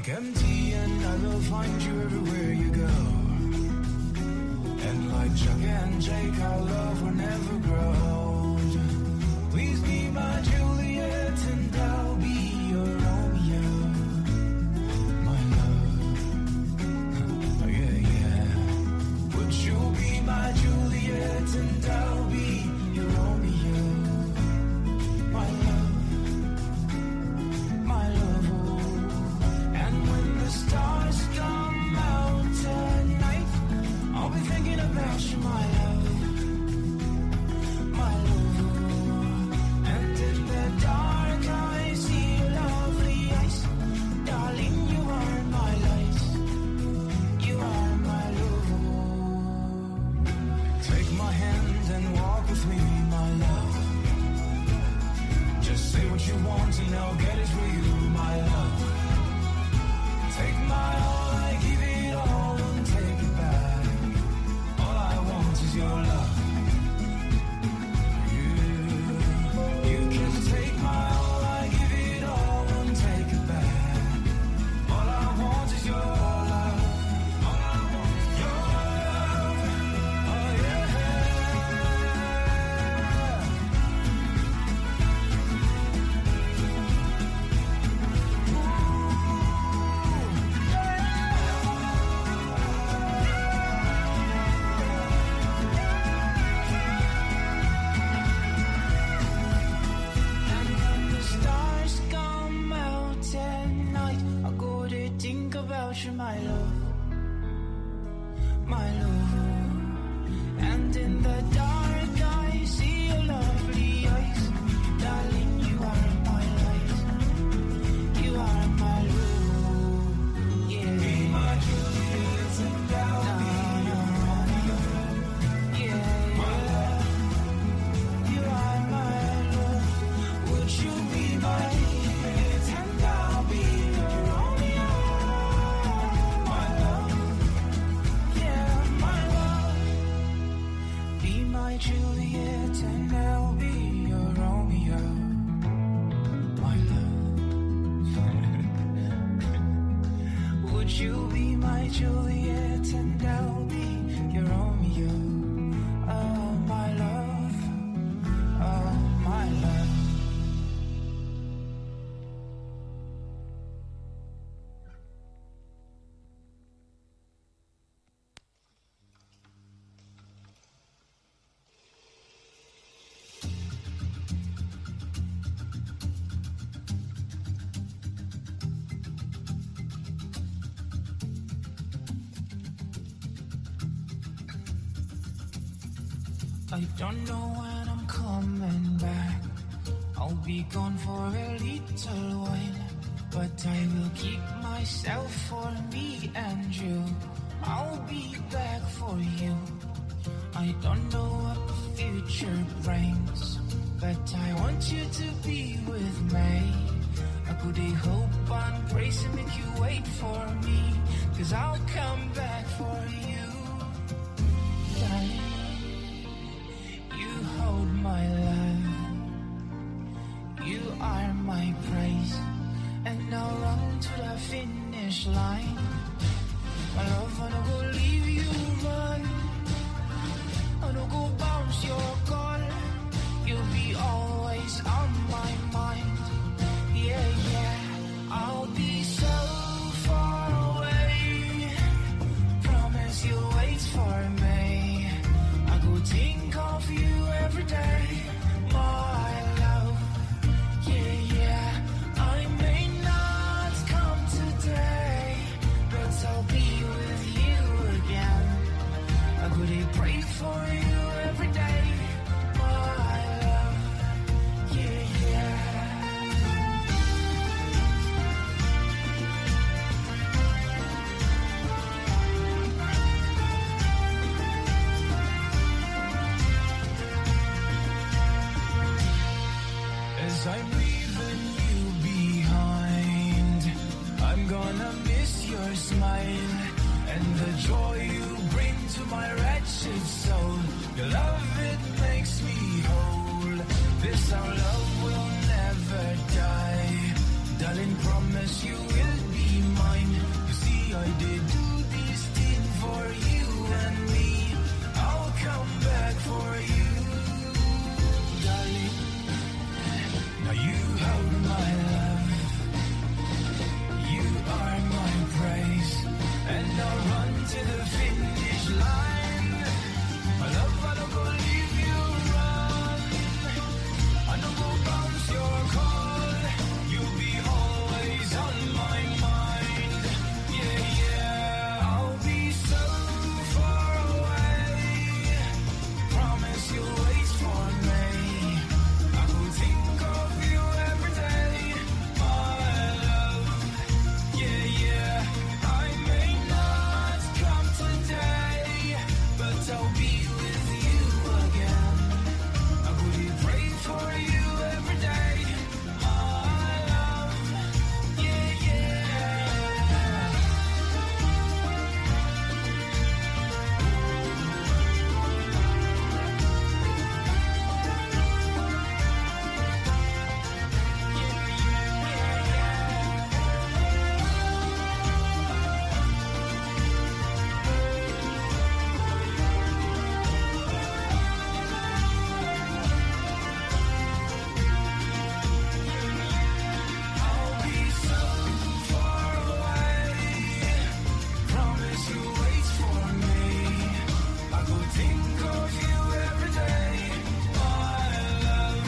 empty and I will find you everywhere you go. And like Chuck and Jake, our love will never grow. Please be my Juliet and I'll be your Romeo. My love, oh yeah, yeah. Would you be my Juliet and I'll be your Romeo? My love, my love, oh. And when the stars come out at night, I'll be thinking about you, my love. My love, and in the dark I see your lovely eyes. Darling, you are my light. You are my love. Take my hand and walk with me, my love. Just say what you want and I'll get it for you, my love. Take my all, I give it all, and take it back. All I want is your love. You can take my all, I give it all, and take it back. All I want is your love. All I want is your love. Oh yeah. And when the stars come out at night, I go to think about you, my love. My love. And in the dark I see your lovely eyes. Darling, you are my light. You are my love. Yeah. Be my Juliet and I'll be your Romeo. Yeah. My love. You are my love. Would you be my Juliet and I'll be your Romeo? My love. Yeah, my love. Be my Juliet and I'll be your Romeo. My love. Would you be my Juliet and I'll be your Romeo? Oh, my love. Oh, my love. I don't know when I'm coming back. I'll be gone for a little while, but I will keep myself for me and you. I'll be back for you. I don't know what the future brings, but I want you to be with me. I could hope and pray to make you wait for me, 'cause I'll come back for you. Darling, you hold my love. You are my praise, and I'll run to the finish line. My love, I don't go leave you run. I don't go bounce your call. You'll be always on my mind. Yeah, yeah. I'll be so far away. Promise you'll wait for me. I go think of you every day, my love. Yeah, yeah. I may not come today, but I'll be with you again. I could pray for you every day, my love. Yeah, yeah. As I'm leaving you behind, I'm gonna miss your smile and the joy you bring to my wretched soul. Your love, it makes me whole. This our love will never die. Darling, promise you will be mine did do this thing for you and me. I'll come back for you, darling. Now you hold my love, you are my praise, and I'll run to the finish line. My love, I don't go leave you run, I don't go bounce your call. You'll be always on my mind. Yeah, yeah, I'll be so far away. Promise you'll wait for me. I will think of you every day, my love. Yeah, yeah, I may not come today, but I'll be with you again. I will pray for you every day, my love. Yeah, yeah. I'll be so far away. Promise you'll wait for me. I go think of you every day, my love.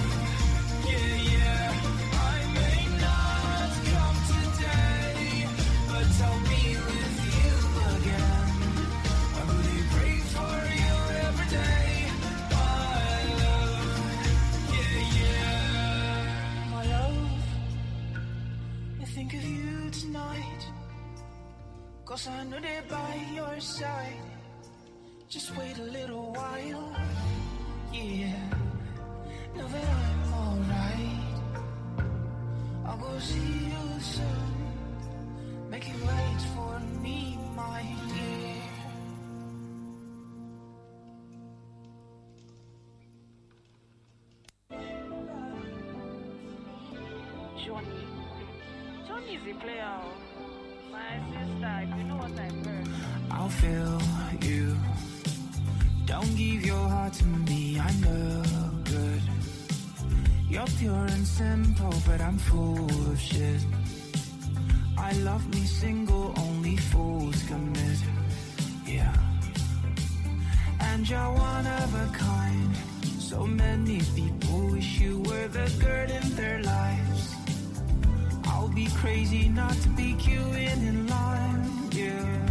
Yeah, yeah. I may not come today, but I'll be with you again. I really pray for you every day, my love. Yeah, yeah. My love, I think of you tonight, 'cause I know they're by your side. Just wait a little while, yeah. Know that I'm alright. I'll go see you soon. Make it wait for me, my dear. Johnny is a player. My sister, if you know what I heard. I'll feel you. Don't give your heart to me, I know good. You're pure and simple, but I'm full of shit. I love me single, only fools commit. Yeah. And you're one of a kind. So many people wish you were the girl in their lives. I'll be crazy not to be queuing in line, yeah.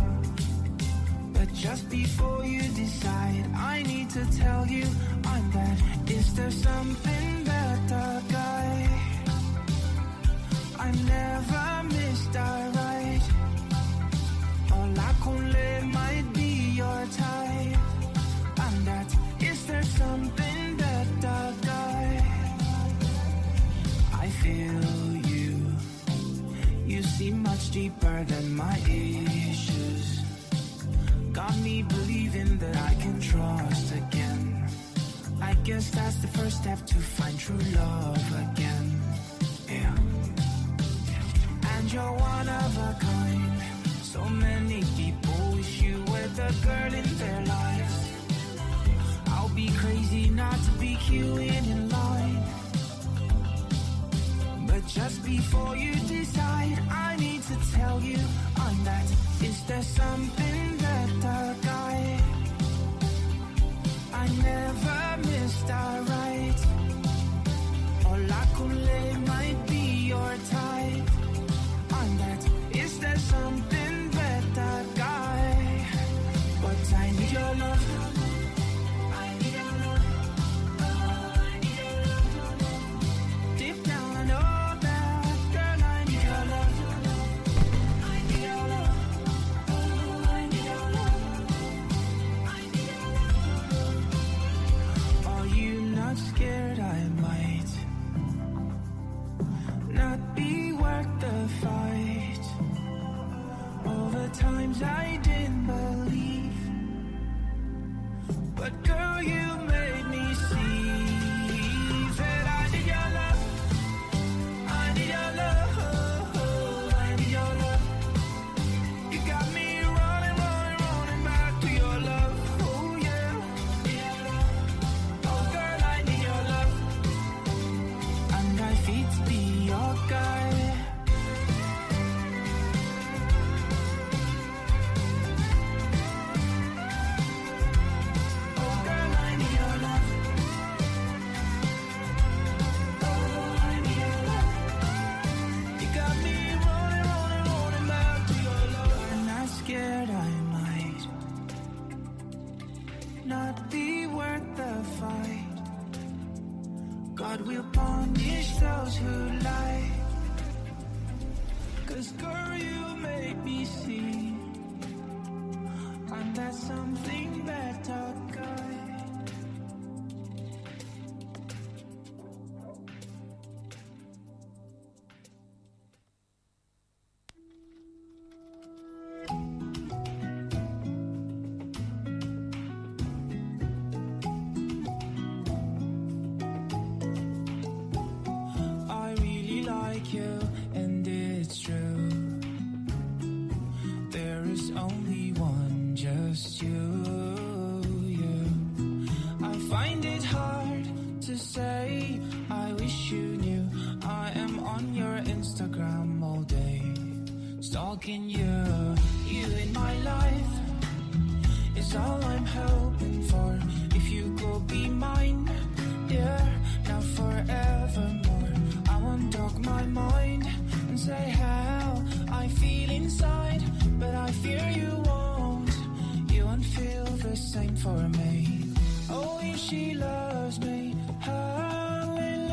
But just before you decide, I need to tell you I'm bad. Is there something that the guy I never missed alright? Hola Kunle might be your type, and that is there something that the guy I feel you. You seem much deeper than my issues. Got me believing that I can trust again. I guess that's the first step to find true love again. Yeah. And you're one of a kind. So many people wish you were the girl in their lives. I'll be crazy not to be queuing in line. But just before you decide, I need to tell you I'm that. Is there something that the guy I never missed alright? Hola Kunle might be your type, I'm that. Is there something that the guy? But I need your love. I need your love. Oh, I need your love. Deep down I know that, girl, I need your love. I need your love. Oh, I need your love. I need your love. Are you not scared I might not be worth the fight? All the times I didn't believe, but girl, you made me see that I need your love. I need your love. I need your love. You got me 'cause girl, you make me see I'm that something better guy. I really like you, and it's true. There is only one, just you. I find it hard to say I wish you knew I am on your Instagram all day, stalking you. You in my life is all I'm hoping for. If you go be mine, yeah, now forevermore. I won't talk my mind and say how I feel inside, but I fear you won't feel the same for me. Oh, if she loves me, hallelujah.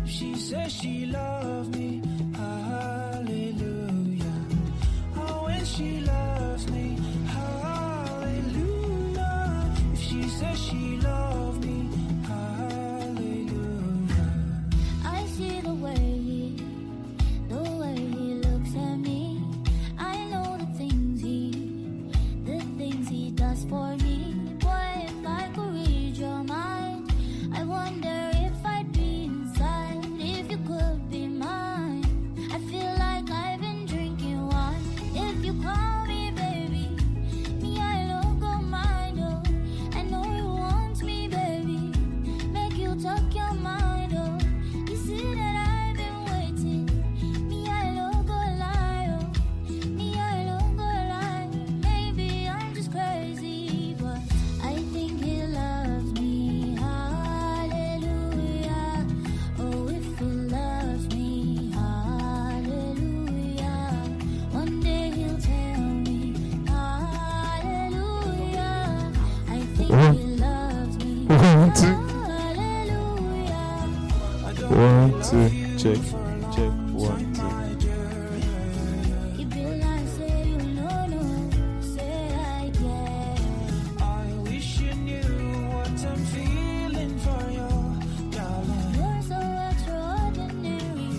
If she says she loves me, hallelujah. Oh, when she loves me, hallelujah. If she says she loves me, hallelujah. I see the way he looks at me. I know the things he does for me. Boy, if I could read your mind, I wonder if I'd be inside, if you could be mine. I feel like I've been drinking wine. If you call me baby, me I don't go mind, oh. I know you want me, baby, make you talk your mind, oh. You see that I've been waiting, me I don't go lie, oh. Me I don't go lie. Maybe I'm just crazy, but I think he loves me, hallelujah. Oh, if he loves me, hallelujah. One day he'll tell me, hallelujah. I think he loves me, hallelujah. One, two, check, 1, 2. You be like, say you know, no, say I can. I wish you knew what I'm feeling for you, darling. You're so extraordinary,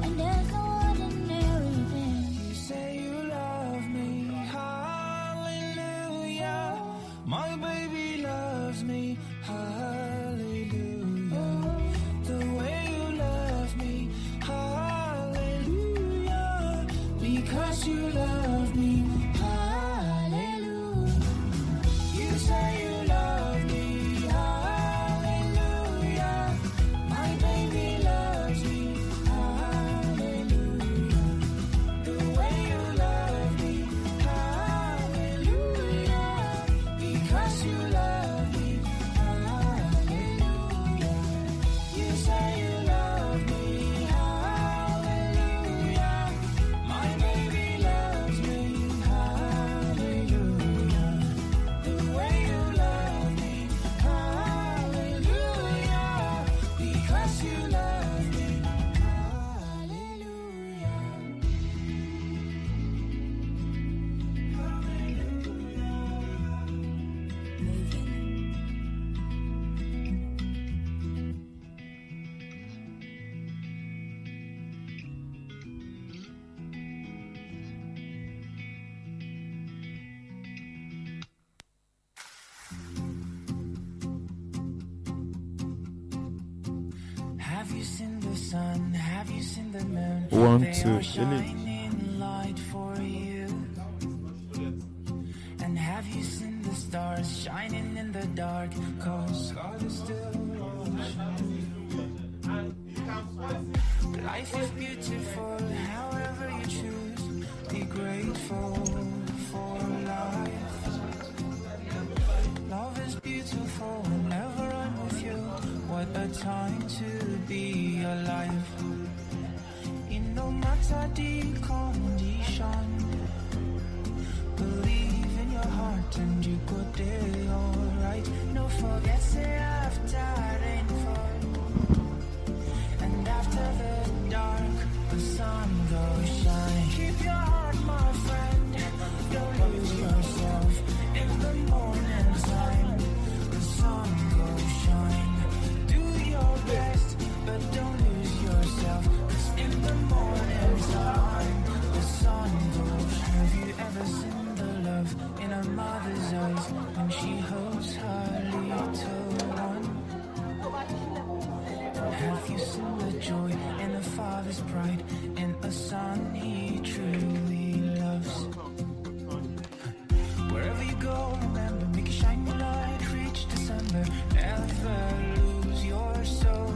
and there's no ordinary thing. You say you love me, hallelujah. My baby loves me, hallelujah. The way you love me, hallelujah. Because you love me, hallelujah. You say you love me, hallelujah. My baby loves me, hallelujah. The way you love me, hallelujah. Because you love me, hallelujah. You say you love me, hallelujah. My baby loves me, hallelujah. The way you love me, hallelujah. Because you love me, hallelujah. Have you seen the sun? Have you seen the moon? 1, They 2, are elite. shining light for you. And have you seen the stars shining in the dark? 'Cause God is still watching. Life is beautiful, however you choose. Be grateful for life. Love is beautiful whenever I'm with you. What a time to be alive. In no matter the condition, believe in your heart and you go there alright. No forget say after rainfall, and after the dark the sun goes shine. Keep your heart, my friend. Don't lose yourself in the morning time. The sun goes shine. Do your best, but don't lose yourself. 'Cause in the morning time, the sun goes. Have you ever seen the love in a mother's eyes when she holds her little one? Have you seen the joy in a father's pride in a son he truly loves? Wherever you go, remember, make it shine your light, reach December, never lose your soul.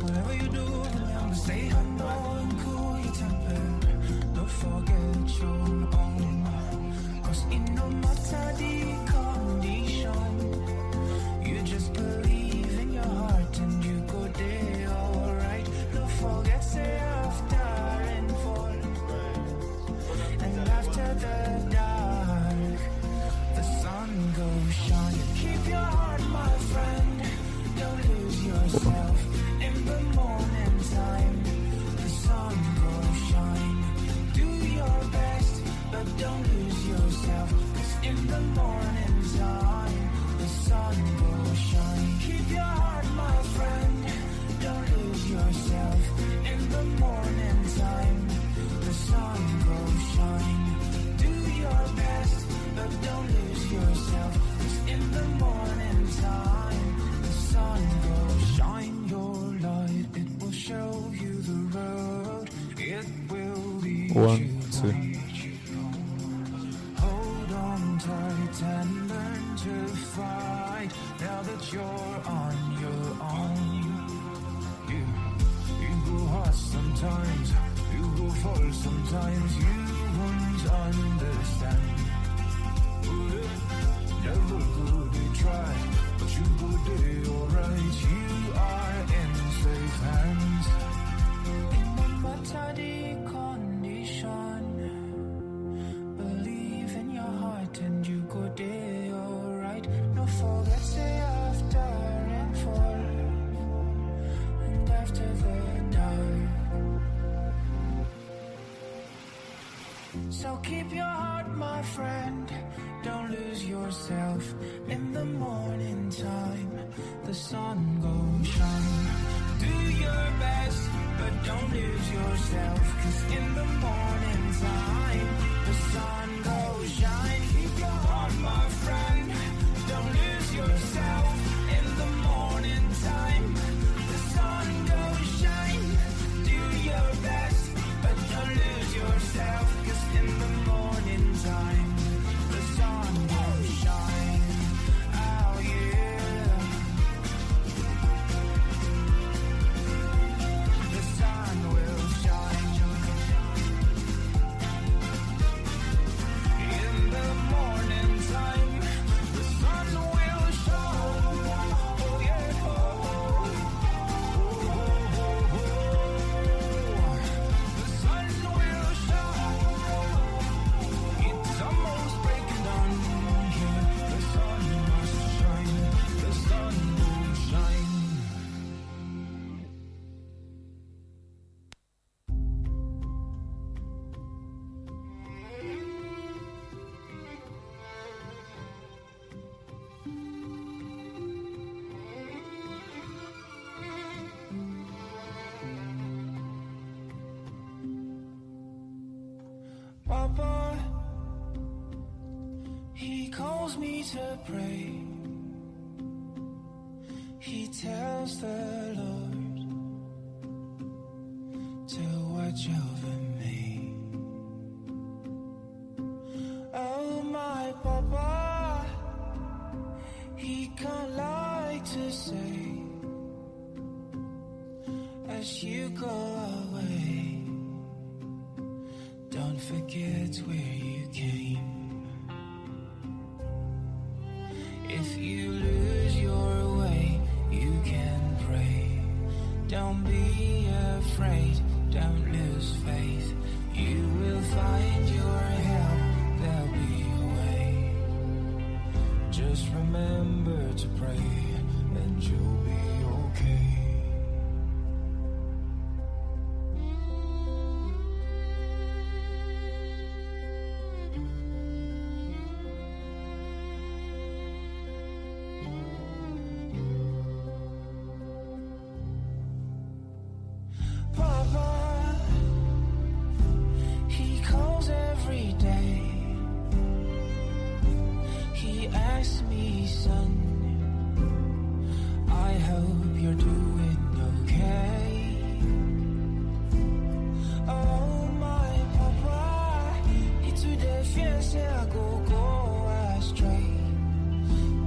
Whatever you do, remember, say hello and cool your temper. Don't forget your own. 'Cause in no matter the condition, you just believe in your heart and you go there, alright. Don't forget, say after rainfall and after the dark, the sun goes shine. Keep your heart, my friend. Don't lose yourself in the morning time. The sun goes shine. Do your best, but don't lose yourself. 'Cause in the morning time, the sun goes shine. Keep your heart, my friend. Don't lose yourself in the morning time. The sun goes shine. Do your best, but don't lose yourself. 'Cause in the morning time, the sun goes shine your light. It will show you the road. It will lead One, you two. right you home. Hold on tight and learn to fight. Now that you're on your own, you go hard sometimes, you go fall sometimes, you won't understand. Never could you try, but you go there, alright. You are in safe hands. No matter the condition, believe in your heart and you go there, alright. No forget, say after rainfall and after the dark. So keep your heart, my friend. Don't lose yourself in the morning time. The sun goes shine. Do your best, but don't lose yourself. 'Cause in the morning time, the sun goes shine. Keep your heart, my friend. Don't lose yourself in the morning time. The sun goes shine. Do your best, but don't lose yourself. 'Cause in the morning time, the sun goes shine. Oh yeah. The sun will shine. In the morning time, the sun will shine. Oh yeah. The sun will shine. It's almost breaking dawn here. The sun must shine. The sun will shine. Papa, he calls me to pray. He tells the Lord to watch over me. Oh, my Papa, he can't like to say as you go away. Don't forget where you came. If you lose your way, you can pray. Don't be afraid, don't lose faith. You will find your help, there'll be a way. Just remember to pray and you'll be okay. miss me, son. I hope you're doing okay. Oh my papa, it's today fear say I go astray.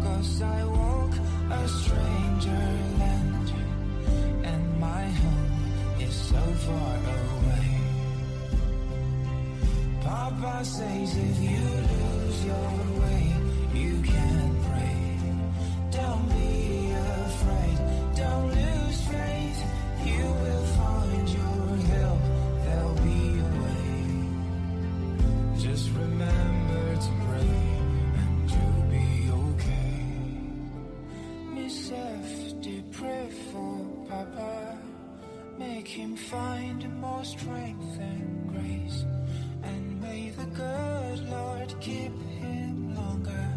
'Cause I walk a stranger land, and my home is so far away. Papa says if you lose your way, you can pray. Don't be afraid, don't lose faith. You will find your help, there'll be a way. Just remember to pray and you'll be okay. Miss F did pray for Papa, make him find more strength and grace. And may the good Lord keep him longer,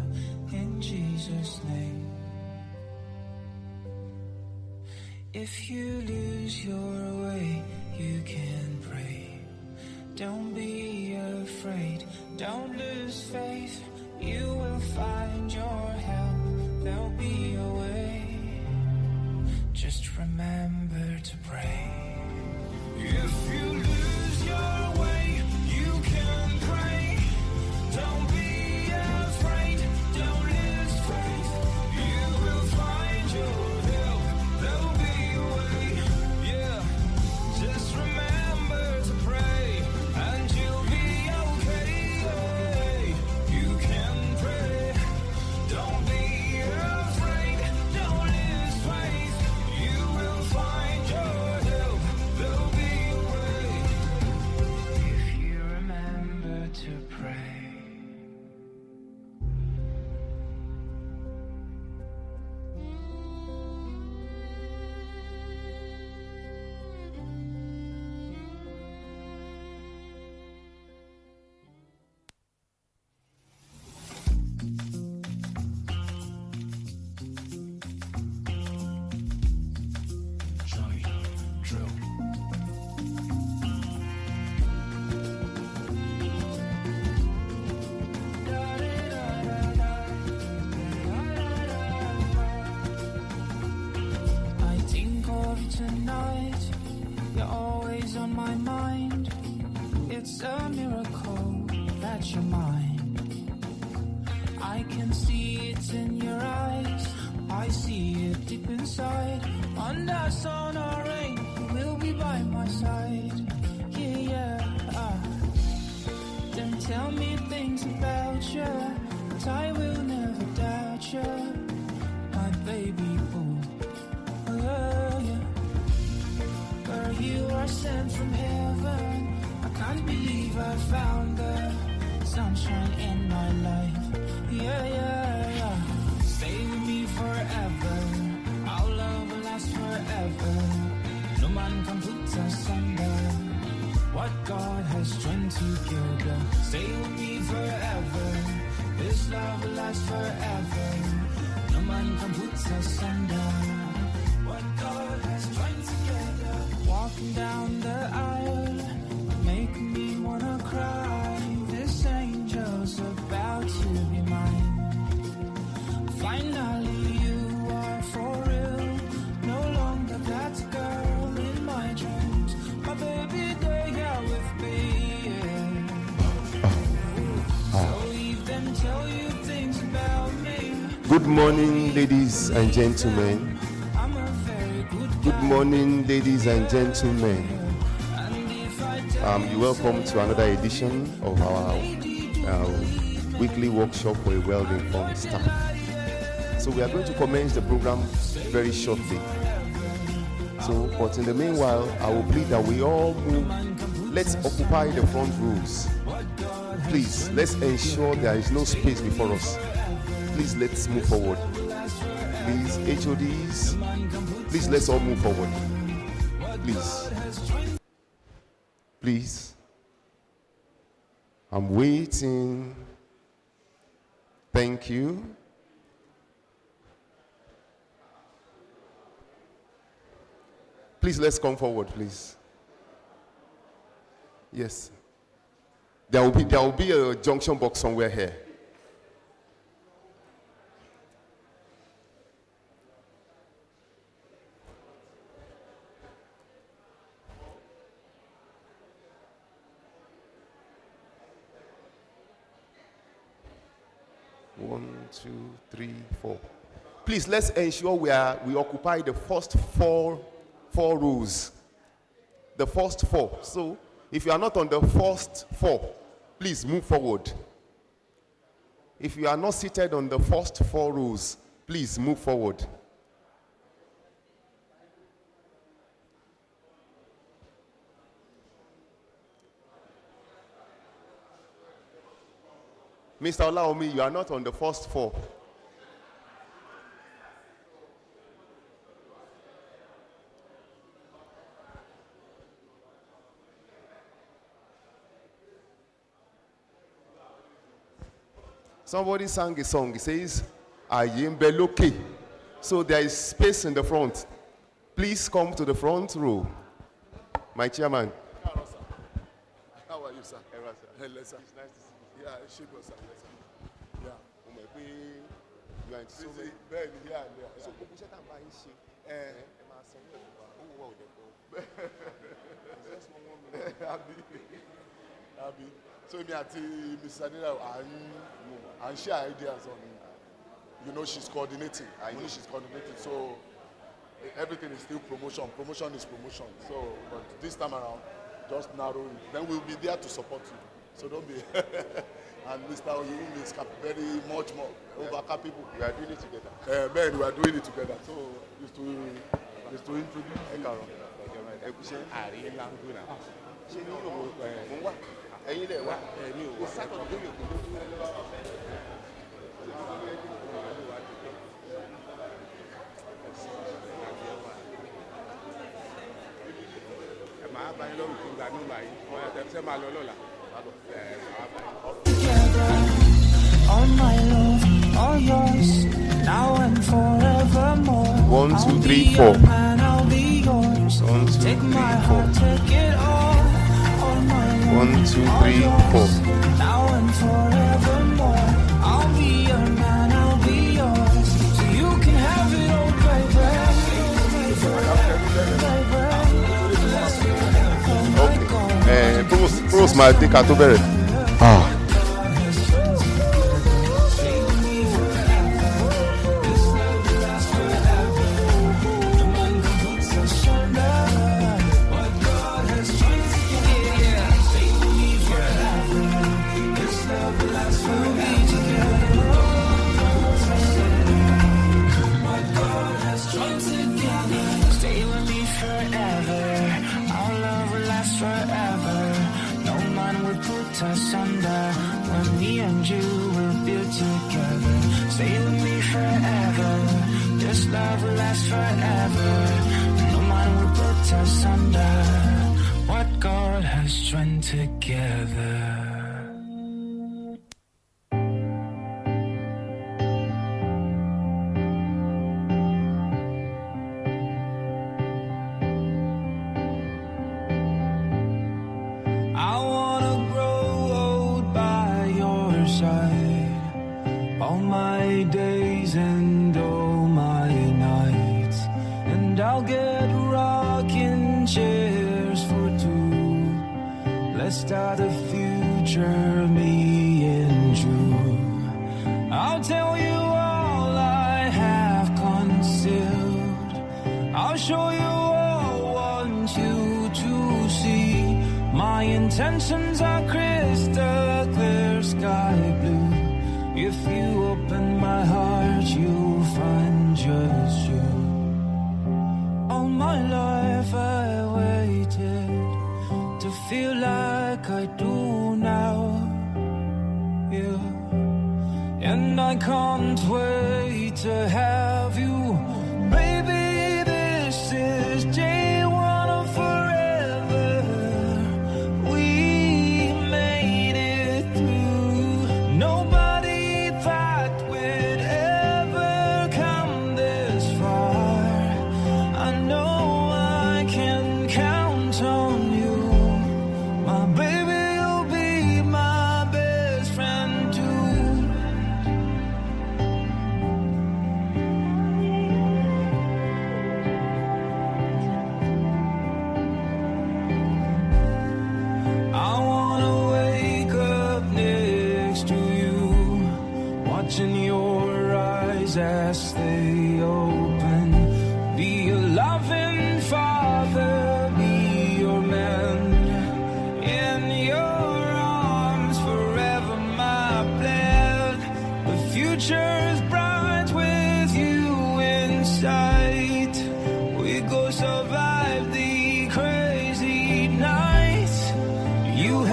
in Jesus' name. If you lose your way, you can pray. Don't be afraid, don't lose faith. You will find your help, there'll be a way. Just remember to pray. If you lose your way, you can pray. Don't be afraid, don't lose faith. You will find your help, there'll be a way. Yeah, just remember to pray and you'll be okay. You can pray. Don't be afraid, don't lose faith. You will find your help, there'll be a way. If you remember to pray. Johnny Drill. I think of you tonight, you're always on my mind. It's a miracle that you're mine. I can see it in your eyes, I see it deep inside. Under sun or rain, you will be by my side. Yeah. Then tell me things about you, but I will never doubt you, my baby boo. Oh, yeah. Girl, you are sent from heaven. I can't believe I found the sunshine in my life. Yeah. Stay with me forever. Our love will last forever. No man can put us under. What God has joined together. Stay with me forever. This love will last forever. No man can put us under. What God has joined together. Walking down the aisle, making me wanna cry. This angel's about to be mine. Finally, you are for real. No longer that girl in my dreams. My baby, they are with me. So leave them tell you things about me. Good morning, ladies and gentlemen. I'm a very good guy. Good morning, ladies and gentlemen. And if I tell You're welcome to another edition of our weekly workshop for a well-informed staff. So we are going to commence the program very shortly. So, but in the meanwhile, I will plead that we all move. Let's occupy the front rows. Please, let's ensure there is no space before us. Please, let's move forward. Please, HoDs, please, let's all move forward. Please. Please. I'm waiting. Thank you. Please, let's come forward, please. Yes. There will be a junction box somewhere here. 1, 2, 3, 4. Please, let's ensure we occupy the first four rows. The first 4. So, if you are not on the first 4, please move forward. If you are not seated on the first 4 rows, please move forward. Mr. Oyewumi, you are not on the first 4. Somebody sang a song. It says, Ayembeloke. So there is space in the front. Please come to the front row. My chairman. How are you, sir? Hello, sir. It's nice to see you. Yeah, it's sir. Yes, sir. Yeah. You are in so many. Yeah. So, so me at Mr. Adela and share ideas on, she's coordinating. She's coordinating. So everything is still promotion. Promotion is promotion. So, but this time around, just narrow it. Then we'll be there to support you. So don't be. And Mr. Oyewumi is very much more over-capable. We are doing it together. We are doing it together. So it's to introduce. All my love, all yours, now and forevermore. 1, 2, 3, 4. I'll be yours. 1, 2, 3, Take my 4. heart, take it all. All my love, 1, 2, all 3, yours, 4. now and forevermore. I'll be your man, I'll be yours. So you can have it all, Okay. Pros my dick at over. Asunder when me and you will build together. Stay with me forever. This love will last forever. No man will put us under. What God has joined together. All my days and all my nights, and I'll get rocking chairs for two. Let's start a future, me and you. I'll tell you all I have concealed. I'll show you all I want you to see. My intentions are crystal clear, sky blue. If you open my heart, you'll find just you. All my life I waited to feel like I do now. Yeah. And I can't wait to have you. Baby, this is day one of forever. We made it through. Nobody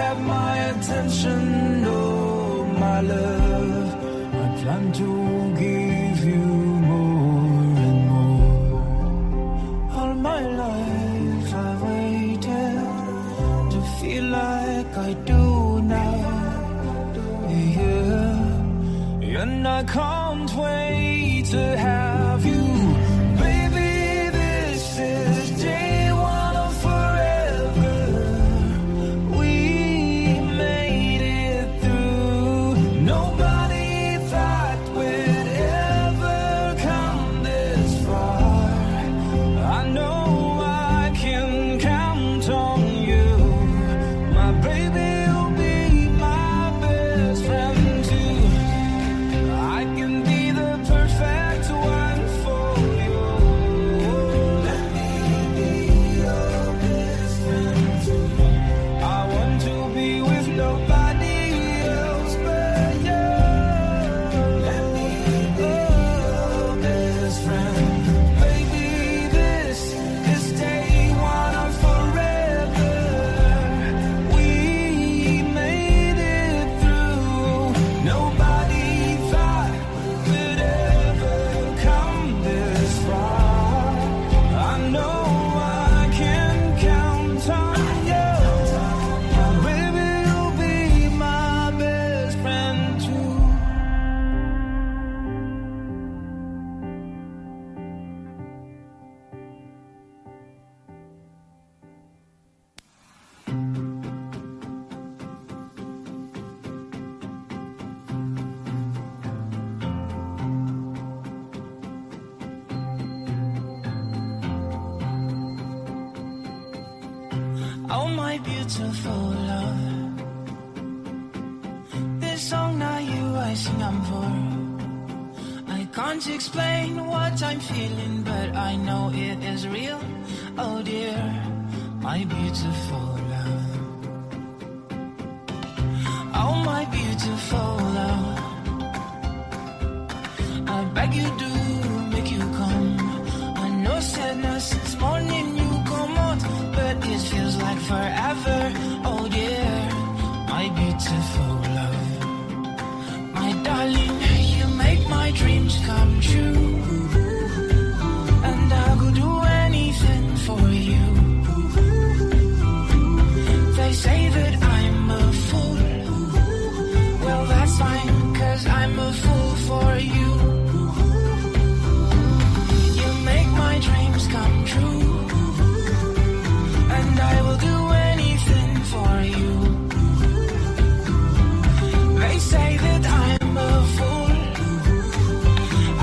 have my attention, oh my love. I plan to give you more and more. All my life I waited to feel like I do now. Yeah, and I can't wait to have you. Baby, this is day one of forever. We made it through. Nobody thought we'd ever come this far. I know I can count on you. My baby will be my best friend too. I can be the perfect one for you. Let me be your best friend too. I want to be with nobody else but you. Let me be your best friend. Baby, this is day one of forever. We made it through. Nobody thought we'd ever come this far. I know I can count on you. Baby, you'll be my best friend too. Oh my beautiful love, this song now you I sing I'm for. I can't explain what I'm feeling, but I know it is real. Oh dear, my beautiful love. Oh my beautiful love, I beg you do make you come. I know sadness this morning you come out, but it feels like forever. Oh dear, my beautiful love. My darling, you make my dreams come true. And I could do anything for you. They say that I'm a fool. Well, that's fine, 'cause I'm a fool for you. You make my dreams come true. And I will do anything for you. They say that I'm a fool.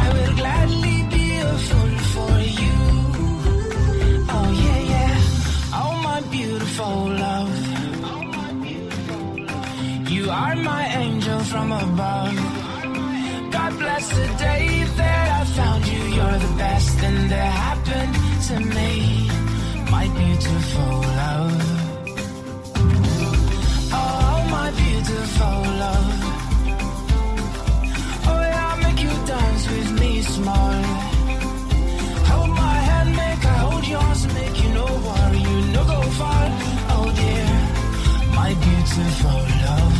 I will gladly be a fool for you. Oh yeah, yeah. Oh my beautiful love. You are my angel from above. God bless the day that I found you. You're the best thing that happened to me. My beautiful love. Oh, my beautiful love. Oh, yeah, make you dance with me small. Hold my hand, make I hold yours, make you no worry, you no go far. Oh dear, my beautiful love.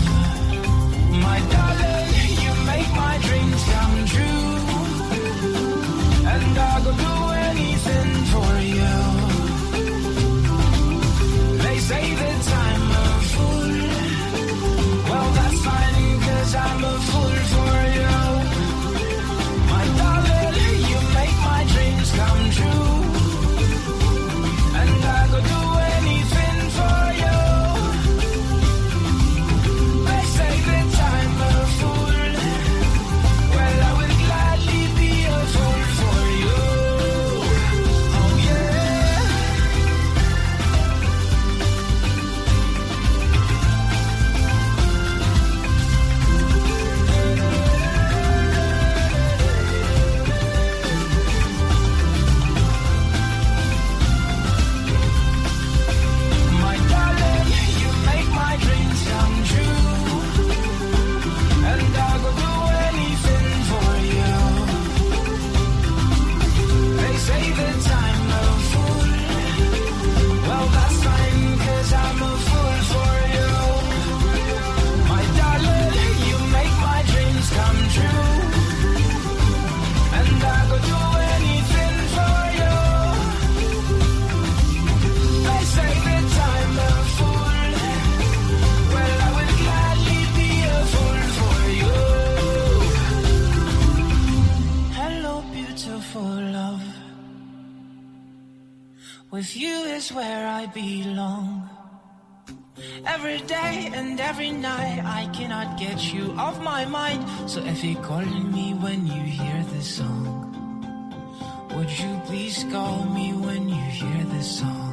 My darling, you make my dreams come true. And I go do anything for you. belong. Every day and every night I cannot get you off my mind. So if you're calling me when you hear this song, would you please call me when you hear this song?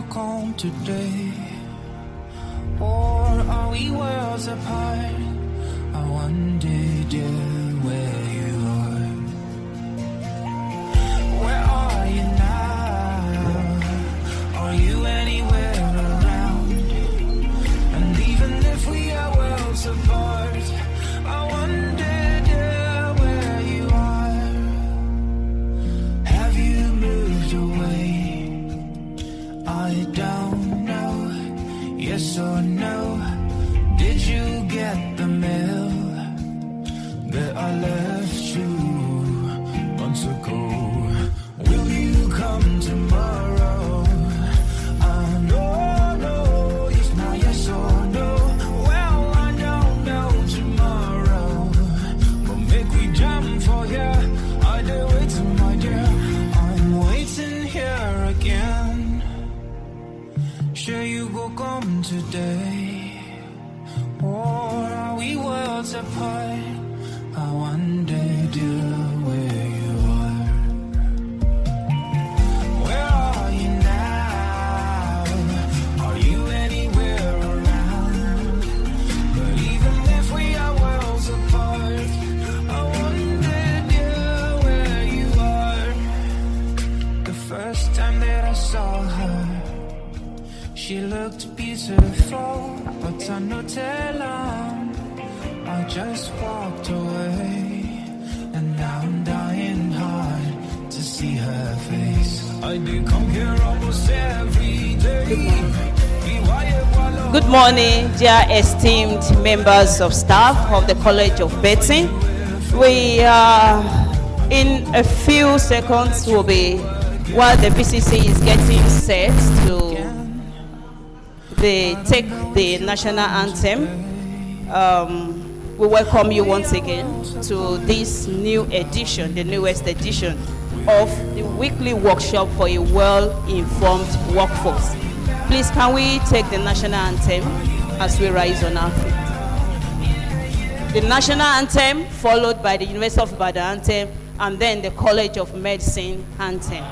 Come today, or are we worlds apart? I wonder, dear, where you are. Where are you now? Are you anywhere around? And even if we are worlds apart, I wonder, dear, where you are. Have you moved away? I don't know, yes or no. Did you get the mail that I left you months ago? Will you come tomorrow? I don't know, if not yes or no. Well, I don't know tomorrow, but make we jump for ya. I do waiting, my dear. I'm waiting here again. Sure you go come today, or are we worlds apart? I wonder, dear, where you are. Where are you now? Are you anywhere around? But even if we are worlds apart, I wonder, dear, where you are. The first time that I saw her, she looked beautiful, but I no tell her. I just walked away, and now I'm dying hard to see her face. I do come here almost every day. Good morning, dear esteemed members of staff of the College of Medicine. We in a few seconds will be, while the PCC is getting set to take the national anthem. We welcome you once again to this new edition, the newest edition of the weekly workshop for a well-informed workforce. Please, can we take the national anthem as we rise on our feet? The national anthem, followed by the University of Ibadan anthem, and then the College of Medicine anthem.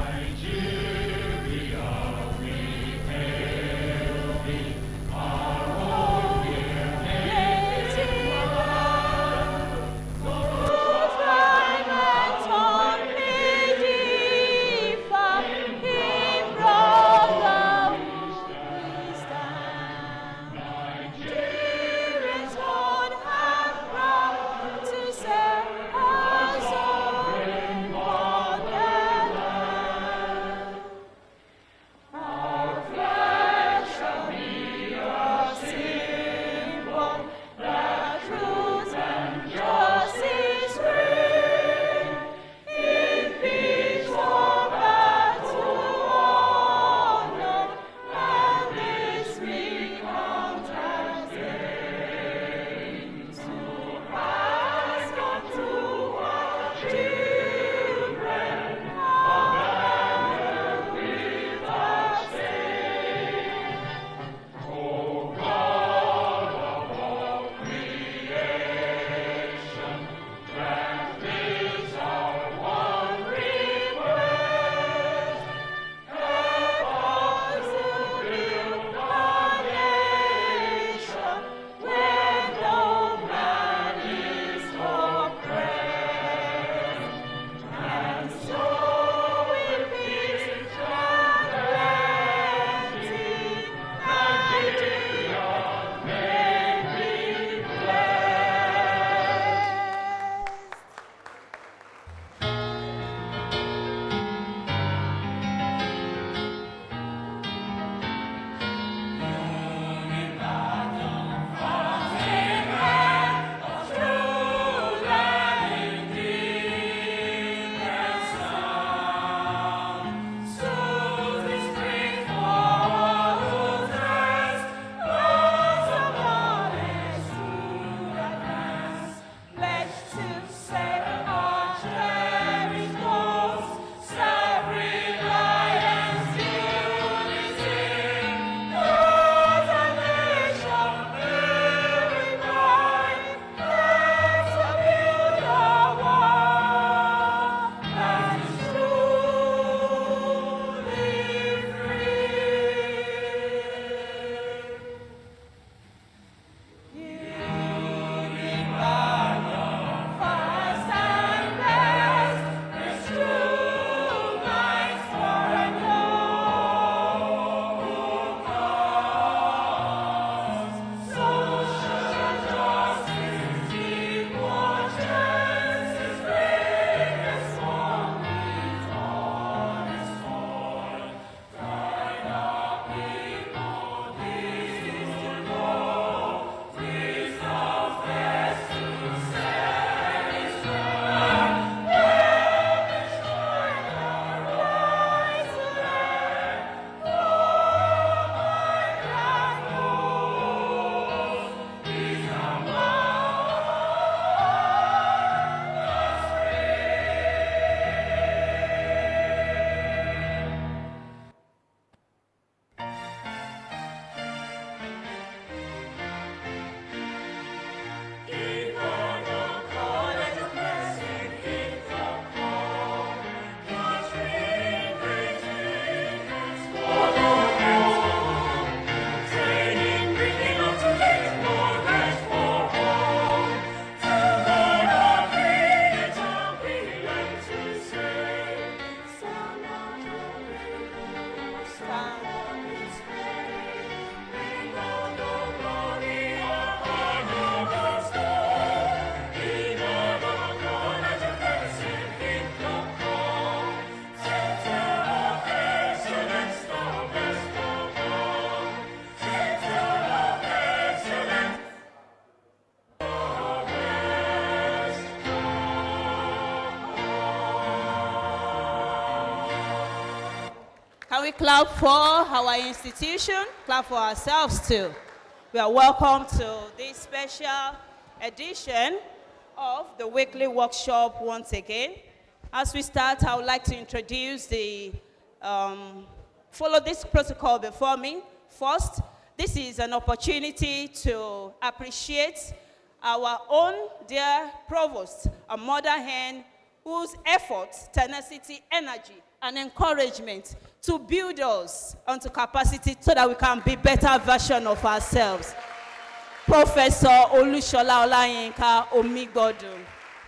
Can we clap for our institution? Clap for ourselves too. We are welcome to this special edition of the weekly workshop once again. As we start, I would like to introduce follow this protocol before me. First, this is an opportunity to appreciate our own dear provost, a mother hen whose efforts, tenacity, energy, and encouragement to build us onto capacity so that we can be better version of ourselves. Professor Olushola Olayinka Omigodu.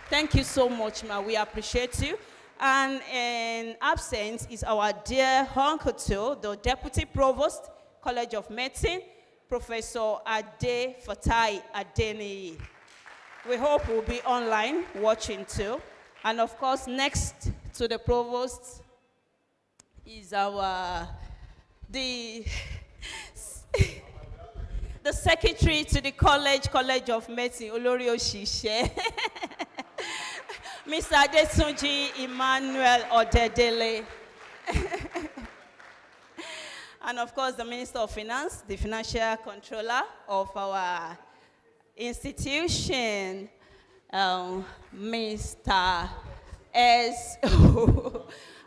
Thank you so much, ma. We appreciate you. And in absence is our dear uncle too, the Deputy Provost, College of Medicine, Professor Ade Fatai Adeniyi. We hope we'll be online watching too. And of course, next to the Provost is the Secretary to the College of Medicine, Olori Osise. Mr. Adetunji Emmanuel Odedele. And of course, the Minister of Finance, the Financial Controller of our institution, Mr. S.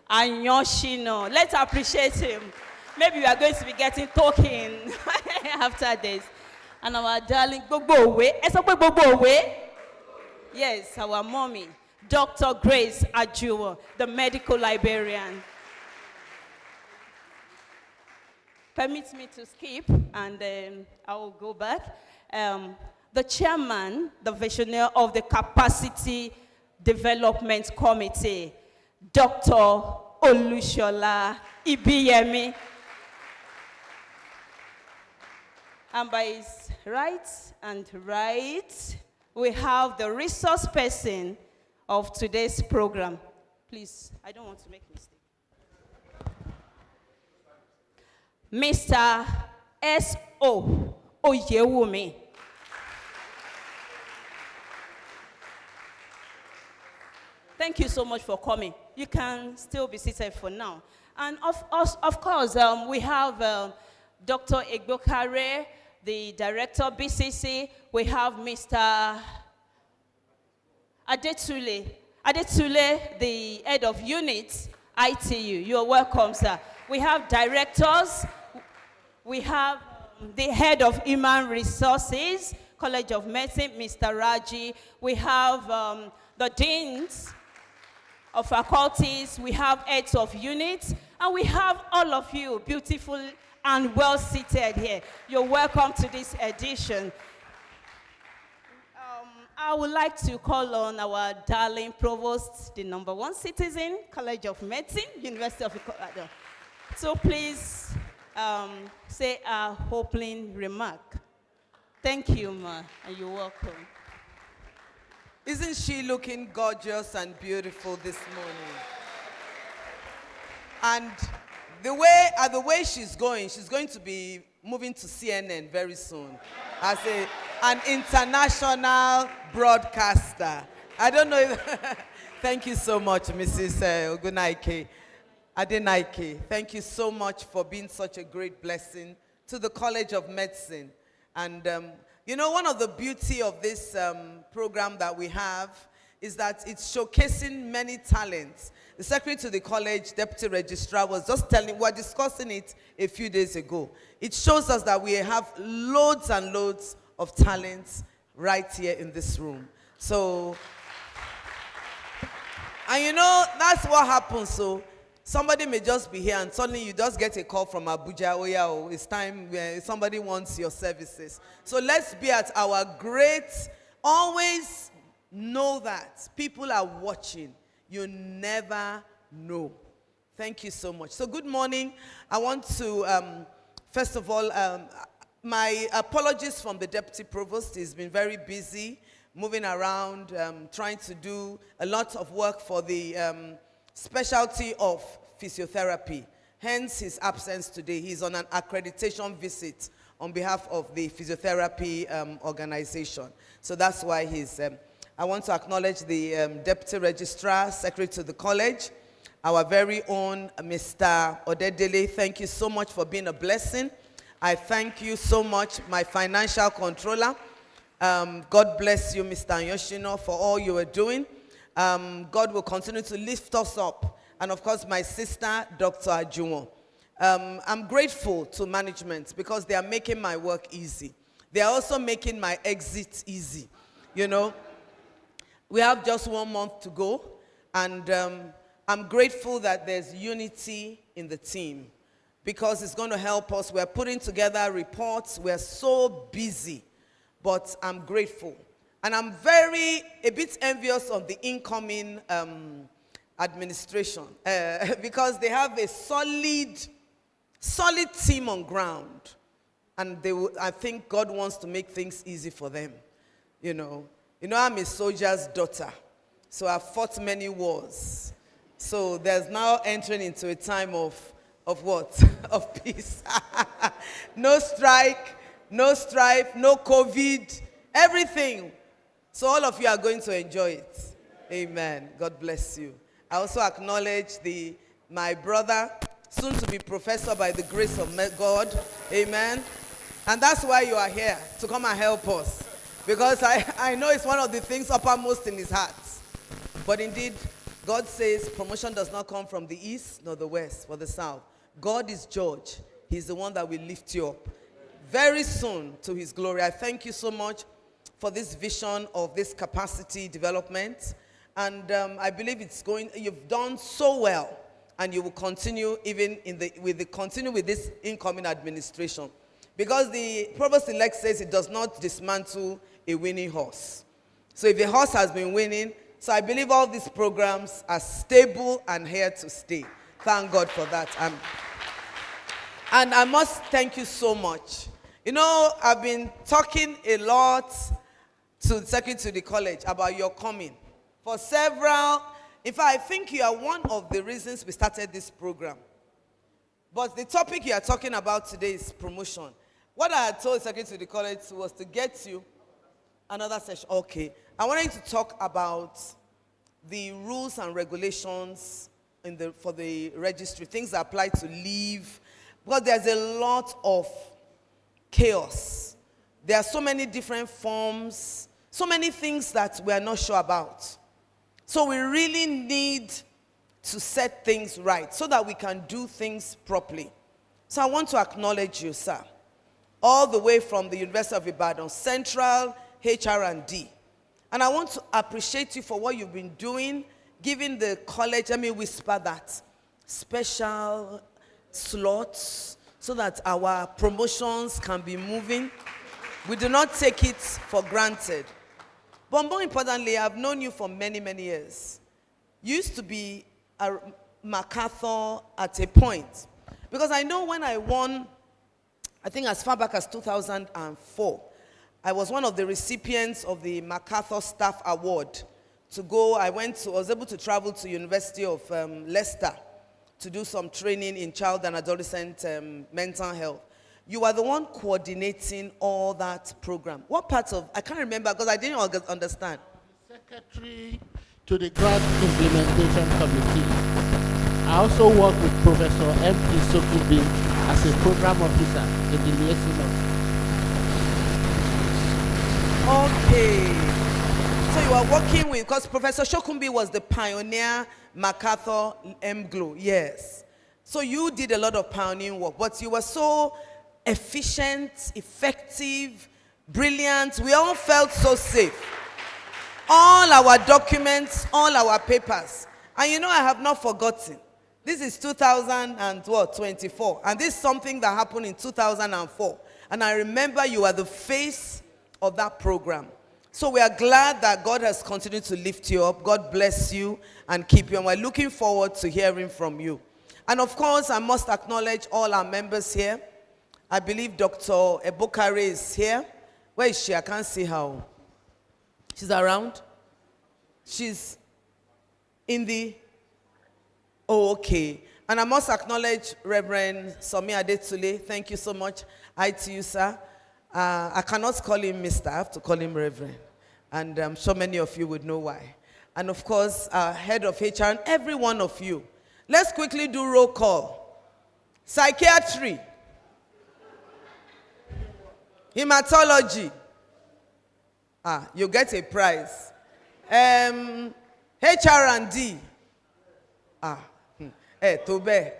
Anyoshino. Let's appreciate him. Maybe we are going to be getting talking after this. And our darling Gbogbo Owe. Yes, our mommy, Dr. Grace Ajuwo, the medical librarian. Permit me to skip, and then I will go back. The chairman, the visionary of the Capacity Development Committee, Dr. Olushola Ibiyemi. And by his right, we have the resource person of today's program. Please, I don't want to make a mistake. Mr. S.O. Oyewumi. Thank you so much for coming. You can still be seated for now. And of course, we have Dr. Egbokare, the Director of BCC. We have Mr. Adetule, the Head of Unit, ITU. You're welcome, sir. We have directors. We have the Head of Human Resources, College of Medicine, Mr. Raji. We have the Deans of faculties, we have heads of units, and we have all of you beautiful and well seated here. You're welcome to this edition. I would like to call on our darling provost, the #1 citizen, College of Medicine, University of Ibadan. So please say a opening remark. Thank you, ma, and you're welcome. Isn't she looking gorgeous and beautiful this morning? And the way she's going to be moving to CNN very soon as an international broadcaster. I don't know if thank you so much, Mrs. Ogunaike. Adenaike. Thank you so much for being such a great blessing to the College of Medicine. And you know, one of the beauty of this program that we have is that it's showcasing many talents. The Secretary to the College, Deputy Registrar, was just we were discussing it a few days ago. It shows us that we have loads and loads of talents right here in this room. So, and you know, that's what happens. So, somebody may just be here and suddenly you just get a call from Abuja, oh yeah, oh, it's time, somebody wants your services. So let's be at our great, always know that people are watching. You never know. Thank you so much. So good morning. I want to, first of all, my apologies from the Deputy Provost. He's been very busy, moving around, trying to do a lot of work for the specialty of physiotherapy. Hence his absence today. He's on an accreditation visit on behalf of the physiotherapy organization. So that's why he's, I want to acknowledge the Deputy Registrar, Secretary to the College, our very own Mr. Odedele. Thank you so much for being a blessing. I thank you so much, my financial controller. God bless you, Mr. Yoshino, for all you are doing. God will continue to lift us up. And of course, my sister, Dr. Ajuwon. I'm grateful to management because they are making my work easy. They are also making my exit easy. You know, we have just 1 month to go, and I'm grateful that there's unity in the team because it's going to help us. We're putting together reports. We're so busy, but I'm grateful. And I'm a bit envious of the incoming administration because they have a solid team on ground. And I think God wants to make things easy for them. You know, I'm a soldier's daughter, so I've fought many wars. So there's now entering into a time of what? Of peace. No strike, no strife, no COVID, everything. So all of you are going to enjoy it. Amen. God bless you. I also acknowledge my brother, soon to be professor by the grace of God. Amen. And that's why you are here, to come and help us. Because I know it's one of the things uppermost in his heart. But indeed, God says promotion does not come from the east nor the west or the south. God is judge. He's the one that will lift you up very soon to his glory. I thank you so much for this vision of this capacity development. And I believe you've done so well, and you will continue continue with this incoming administration. Because the provost-elect says it does not dismantle a winning horse. So if a horse has been winning, so I believe all these programs are stable and here to stay. Thank God for that. And I must thank you so much. You know, I've been talking a lot to the secretary to the college about your coming. For several, in fact, I think you are one of the reasons we started this program. But the topic you are talking about today is promotion. What I had told the secretary to the college was to get you another session. Okay. I wanted to talk about the rules and regulations for the registry, things that apply to leave, because there's a lot of chaos. There are so many different forms, so many things that we are not sure about. So we really need to set things right so that we can do things properly. So I want to acknowledge you, sir, all the way from the University of Ibadan, Central HR&D. And I want to appreciate you for what you've been doing, giving the college, let me whisper that, special slots so that our promotions can be moving. We do not take it for granted. But more importantly, I've known you for many, many years. You used to be a MacArthur at a point. Because I know when I won, I think as far back as 2004, I was one of the recipients of the MacArthur Staff Award. I was able to travel to University of Leicester to do some training in child and adolescent mental health. You are the one coordinating all that program. What parts of, I can't remember because I didn't understand. Secretary to the Grant Implementation Committee. I also work with Professor M.P. Sokubi as a program officer in the liaison office. Okay. So you are working with, because Professor Shokumbi was the pioneer MacArthur MGLO, yes. So you did a lot of pioneering work, but you were so efficient, effective, brilliant. We all felt so safe. All our documents, all our papers. And you know, I have not forgotten. This is 2024, and this is something that happened in 2004. And I remember you are the face of that program. So we are glad that God has continued to lift you up. God bless you and keep you. And we're looking forward to hearing from you. And of course, I must acknowledge all our members here. I believe Dr. Ebokare is here. Where is she? I can't see her. She's around? She's in the... Oh, okay. And I must acknowledge Reverend Somi Adetule. Thank you so much. Hi to you, sir. I cannot call him Mr. I have to call him Reverend. And I'm sure many of you would know why. And of course, our head of HR and every one of you. Let's quickly do roll call. Psychiatry. Hematology. You get a prize. HR&D. Tobe.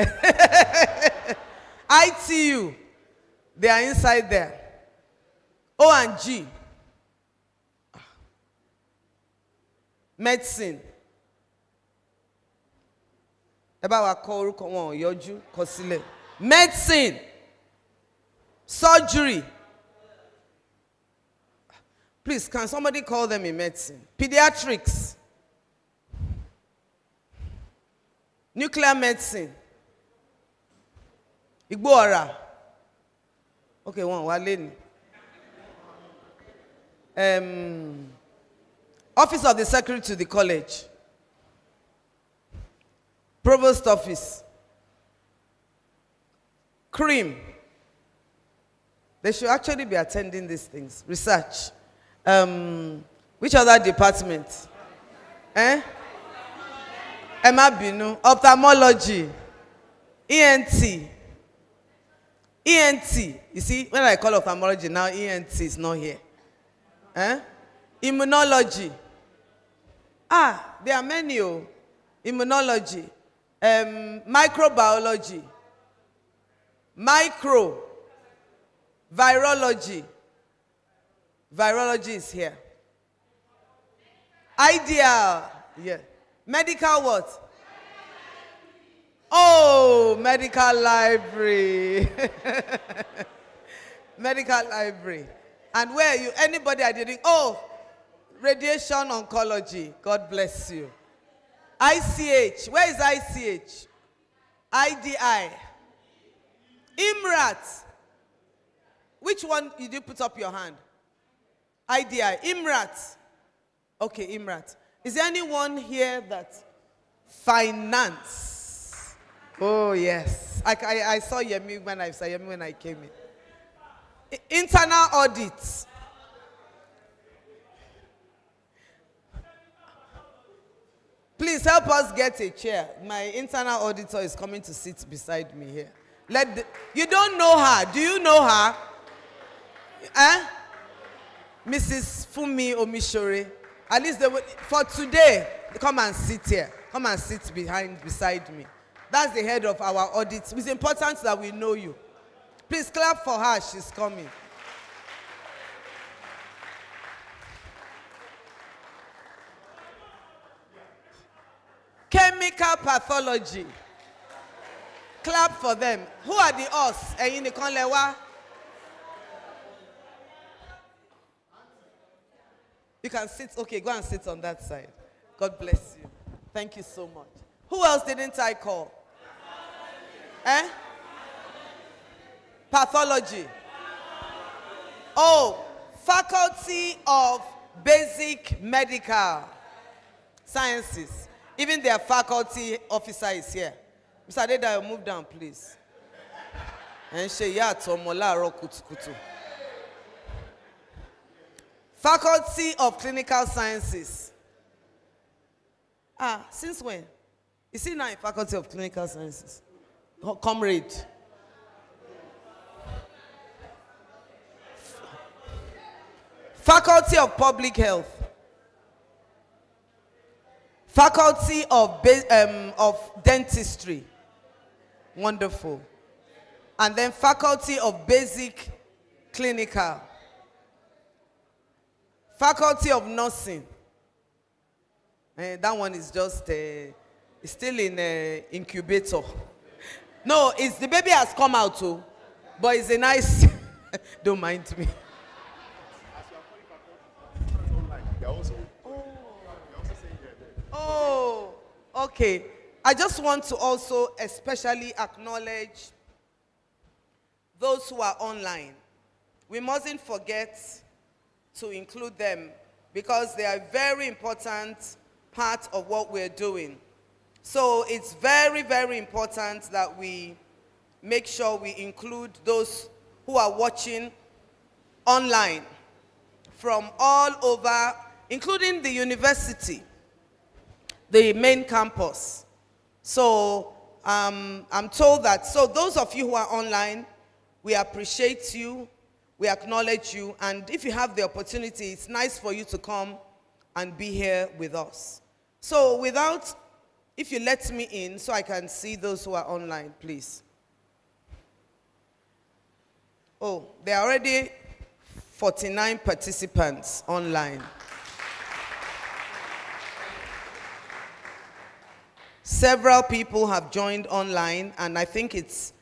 ITU. They are inside there. O&G. Medicine. Medicine. Surgery. Please, can somebody call them in medicine? Pediatrics. Nuclear medicine. Igboara. Okay, one waleni. Office of the Secretary to the College. Provost Office. CREAM. They should actually be attending these things. Research. Which other department? Emma Binu. Ophthalmology. ENT. ENT. You see, when I call ophthalmology now, ENT is not here. Immunology. There are many. Immunology. Microbiology. Virology. Virology is here. Ideal. Yeah. Medical what? Oh, medical library. Medical library. And where are you? Anybody I didn't? Oh, radiation oncology. God bless you. ICH. Where is ICH? IDI. IMRAT. Which one did you put up your hand? IDI. IMRAT. Okay, IMRAT. Is there anyone here that finance? Oh, yes. I saw Yemi when I came in. Internal audit. Please help us get a chair. My internal auditor is coming to sit beside me here. You don't know her. Do you know her? Mrs. Fumi Omishore. At least for today, come and sit here. Come and sit beside me. That's the head of our audit. It's important that we know you. Please clap for her. She's coming. Chemical pathology. Clap for them. Who are the us? You can sit. Okay, go and sit on that side. God bless you. Thank you so much. Who else didn't I call? Pathology. Oh, Faculty of Basic Medical Sciences. Even their faculty officer is here. Mr. Adeda, move down, please. Faculty of Clinical Sciences. Since when? Is he now in Faculty of Clinical Sciences? Comrade. Faculty of Public Health. Faculty of Dentistry. Wonderful. And then Faculty of Basic Clinical. Faculty of Nursing. That one is just it's still in incubator. No, it's the baby has come out too, but it's a nice. Don't mind me. Oh, okay. I just want to also especially acknowledge those who are online. We mustn't forget to include them because they are a very important part of what we're doing. So it's very, very important that we make sure we include those who are watching online from all over, including the university, the main campus. So I'm told that, so those of you who are online, we appreciate you, we acknowledge you, and if you have the opportunity, it's nice for you to come and be here with us. So if you let me in so I can see those who are online, please. Oh, there are already 49 participants online. Several people have joined online, and I think it's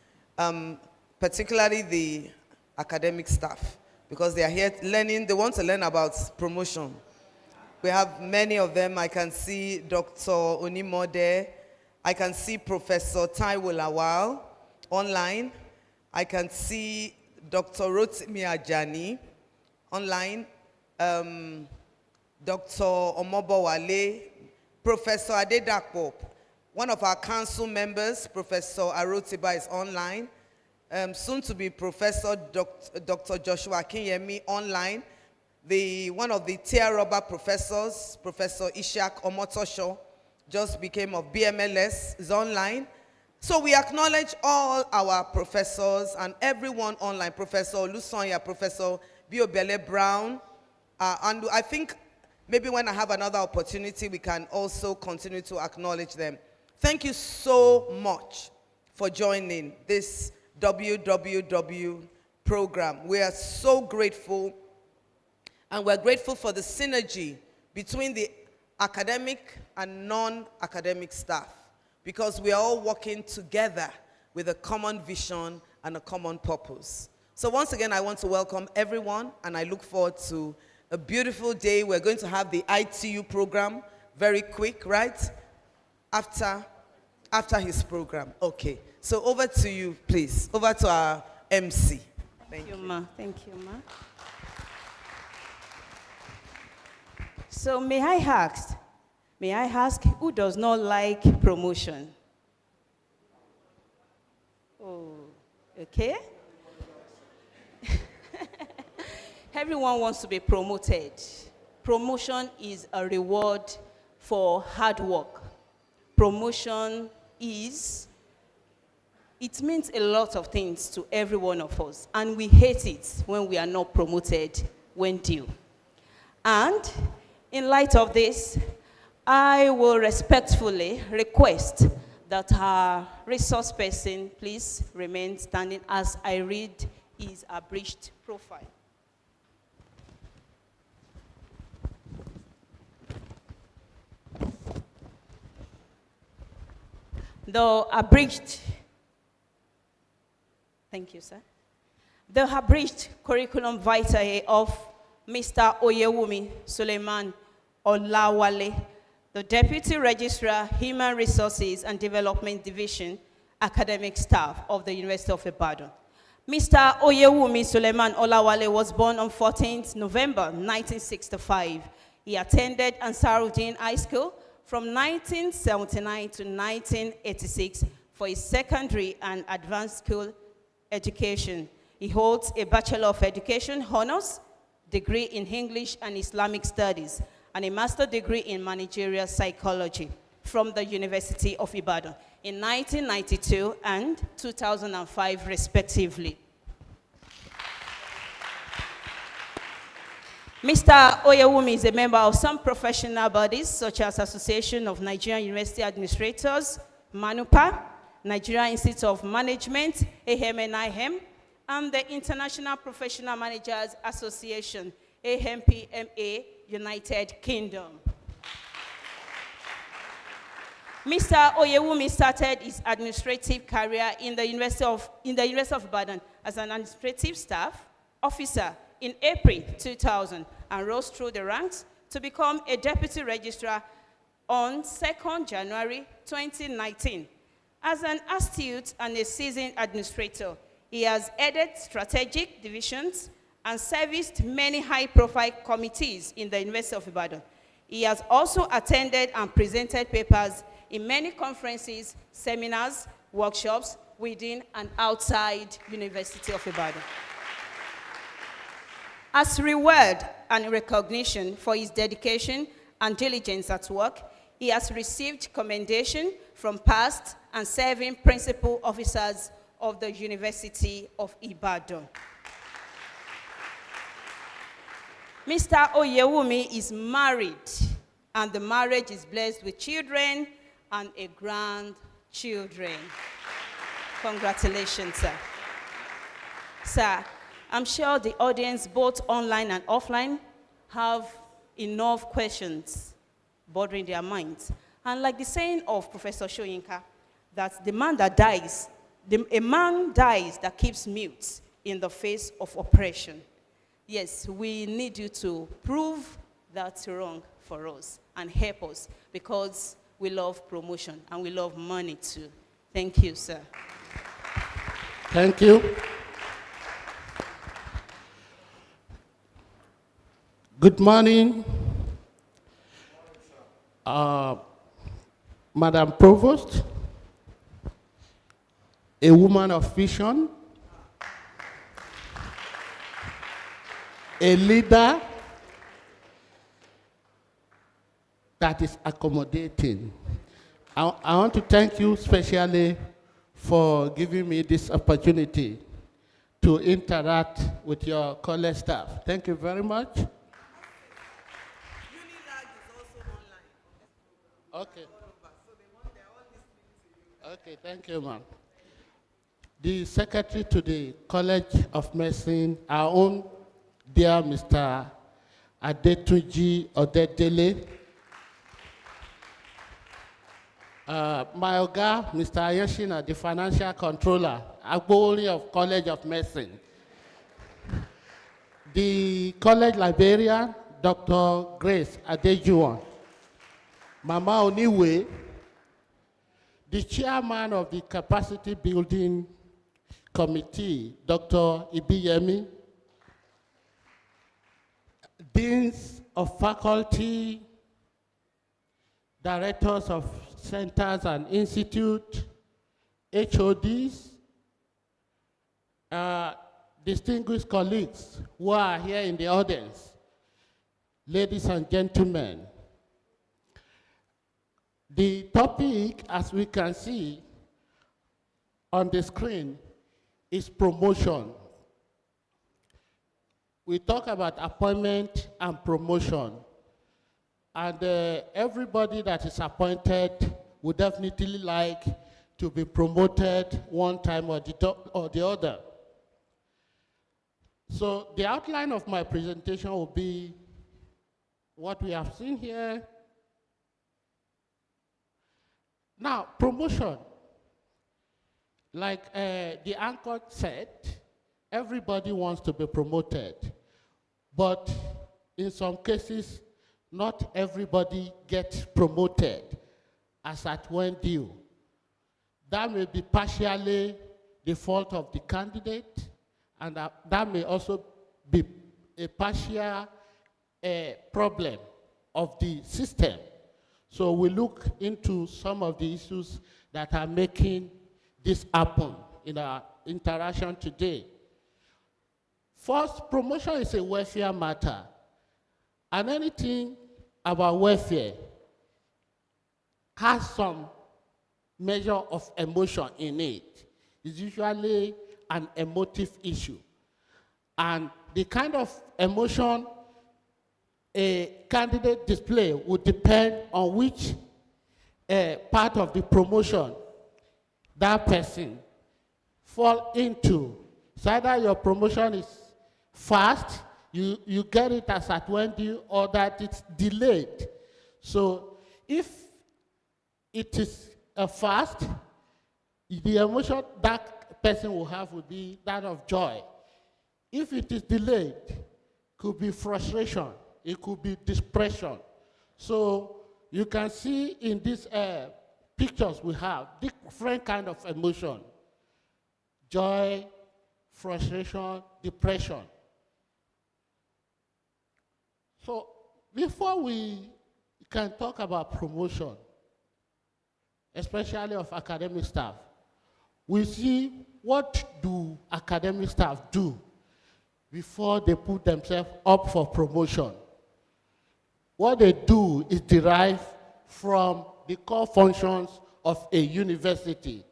particularly the academic staff, because they are here learning, they want to learn about promotion. We have many of them. I can see Dr. Onimo there. I can see Professor Taiwo Lawal online. I can see Dr. Rotimi Ajani online. Dr. Omobo Wale, Professor Adedapo. One of our council members, Professor Arotiba, is online. Soon to be Professor Dr. Joshua Akinyemi online. One of the tier rubber professors, Professor Ishak Omotosho, just became of BMLS, is online. So we acknowledge all our professors and everyone online, Professor Lusonya, Professor Biobele Brown, and I think maybe when I have another opportunity, we can also continue to acknowledge them. Thank you so much for joining this WWW program. We are so grateful, and we're grateful for the synergy between the academic and non-academic staff, because we are all working together with a common vision and a common purpose. So once again, I want to welcome everyone, and I look forward to a beautiful day. We're going to have the ITU program very quick, right? After his program. Okay. So over to you, please. Over to our MC. Thank you, ma. Thank you, ma. So may I ask who does not like promotion? Oh, okay. Everyone wants to be promoted. Promotion is a reward for hard work. Promotion it means a lot of things to every one of us, and we hate it when we are not promoted when due. And in light of this, I will respectfully request that our resource person please remain standing as I read his abridged profile. The abridged, thank you, sir. The abridged curriculum vitae of Mr. Oyewumi Suleiman Olawale, the Deputy Registrar, Human Resources and Development Division, Academic Staff of the University of Ibadan. Mr. Oyewumi Suleiman Olawale was born on 14th November 1965. He attended Ansarudin High School from 1979 to 1986 for his secondary and advanced school education. He holds a Bachelor of Education Honors degree in English and Islamic Studies and a Master's degree in Managerial Psychology from the University of Ibadan in 1992 and 2005 respectively. Mr. Oyewumi is a member of some professional bodies such as Association of Nigerian University Administrators, MANUPA, Nigerian Institute of Management, AHMNIM, and the International Professional Managers Association, AMPMA, United Kingdom. Mr. Oyewumi started his administrative career in the University of Ibadan as an administrative staff officer in April 2000 and rose through the ranks to become a deputy registrar on 2nd January 2019. As an astute and a seasoned administrator, he has headed strategic divisions and serviced many high-profile committees in the University of Ibadan. He has also attended and presented papers in many conferences, seminars, workshops within and outside University of Ibadan. As reward and recognition for his dedication and diligence at work, he has received commendation from past and serving principal officers of the University of Ibadan. Mr. Oyewumi is married, and the marriage is blessed with children and a grandchildren. Congratulations, sir. Sir, I'm sure the audience, both online and offline, have enough questions bothering their minds. And like the saying of Professor Shoyinka, that the man that dies, a man dies that keeps mute in the face of oppression. Yes, we need you to prove that's wrong for us and help us, because we love promotion and we love money too. Thank you, sir. Thank you. Good morning, Madam Provost, a woman of vision, a leader that is accommodating. I want to thank you specially for giving me this opportunity to interact with your college staff. Thank you very much. Okay. Okay, thank you, ma'am. The secretary to the College of Medicine, our own dear Mr. Adetunji Odedele, my Oga, Mr. Ayoshina, the financial controller, Agbowoli of College of Medicine, the college librarian, Dr. Grace Adejuwon, Mama Oniwe, the chairman of the Capacity Building Committee, Dr. Ibiyemi, deans of faculty, directors of centers and institutes, HoDs, distinguished colleagues who are here in the audience, ladies and gentlemen. The topic, as we can see on the screen, is promotion. We talk about appointment and promotion. And everybody that is appointed would definitely like to be promoted one time or the other. So the outline of my presentation will be what we have seen here. Now, promotion. Like the anchor said, everybody wants to be promoted. But in some cases, not everybody gets promoted as at when due. That may be partially the fault of the candidate, and that may also be a partial problem of the system. So we look into some of the issues that are making this happen in our interaction today. First, promotion is a welfare matter. And anything about welfare has some measure of emotion in it. It's usually an emotive issue. And the kind of emotion a candidate display would depend on which part of the promotion that person fall into. So either your promotion is fast, you get it as at when due, or that it's delayed. So if it is fast, the emotion that person will have will be that of joy. If it is delayed, it could be frustration, it could be depression. So you can see in these pictures we have different kind of emotion: joy, frustration, depression. So before we can talk about promotion, especially of academic staff, we see what do academic staff do before they put themselves up for promotion. What they do is derived from the core functions of a university.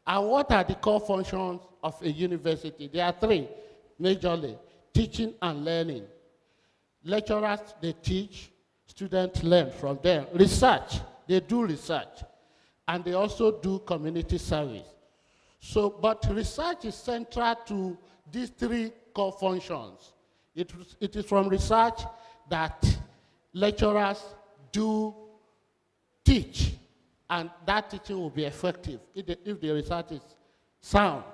And what are the core functions of a university? There are three, majorly: teaching and learning. Lecturers, they teach, students learn from them. Research, they do research. And they also do community service. So, but research is central to these three core functions. It is from research that lecturers do teach, and that teaching will be effective if the research is sound.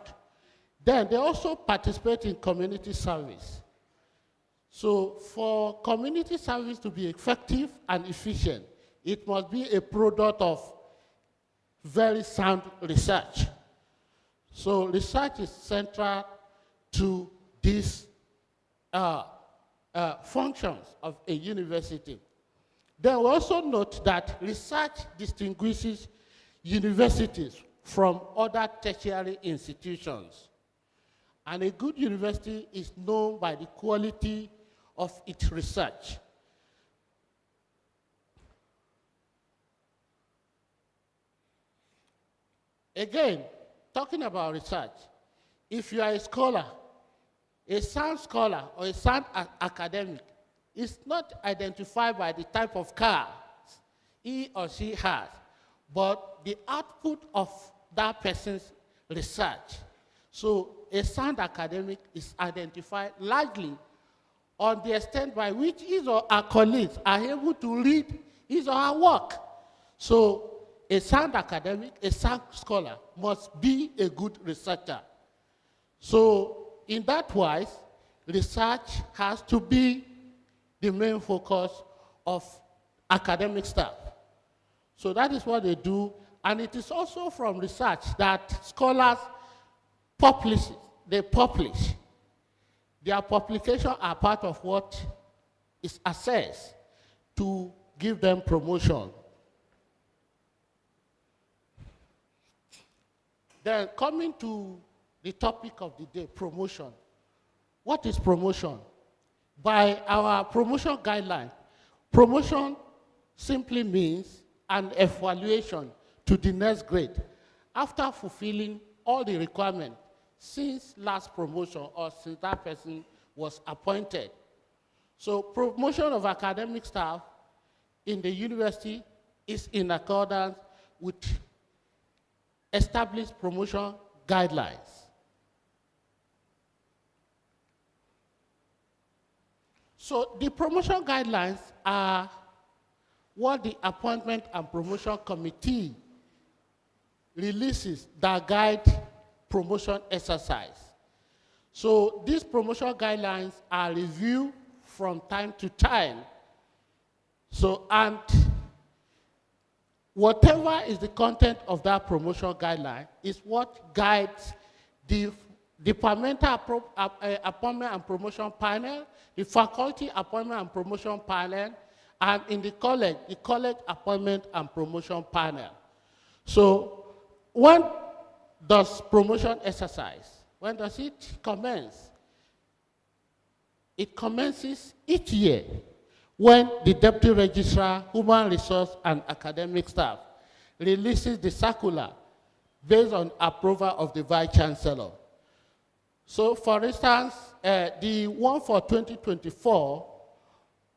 Then they also participate in community service. So for community service to be effective and efficient, it must be a product of very sound research. So research is central to these functions of a university. Then we also note that research distinguishes universities from other tertiary institutions. And a good university is known by the quality of its research. Again, talking about research, if you are a scholar, a sound scholar or a sound academic is not identified by the type of car he or she has, but the output of that person's research. So a sound academic is identified largely on the extent by which his or her colleagues are able to read his or her work. So a sound academic, a sound scholar must be a good researcher. So in that wise, research has to be the main focus of academic staff. So that is what they do, and it is also from research that scholars publish. They publish. Their publications are part of what is assessed to give them promotion. Then coming to the topic of the day, promotion. What is promotion? By our promotion guideline, promotion simply means an evaluation to the next grade after fulfilling all the requirements since last promotion or since that person was appointed. So promotion of academic staff in the university is in accordance with established promotion guidelines. So the promotion guidelines are what the Appointment and Promotion Committee releases that guide promotion exercise. So these promotion guidelines are reviewed from time to time. So, and whatever is the content of that promotion guideline is what guides the departmental appointment and promotion panel, the faculty appointment and promotion panel, and in the college appointment and promotion panel. So when does promotion exercise? When does it commence? It commences each year when the Deputy Registrar, Human Resource and Academic Staff releases the circular based on approval of the Vice Chancellor. So for instance, the one for 2024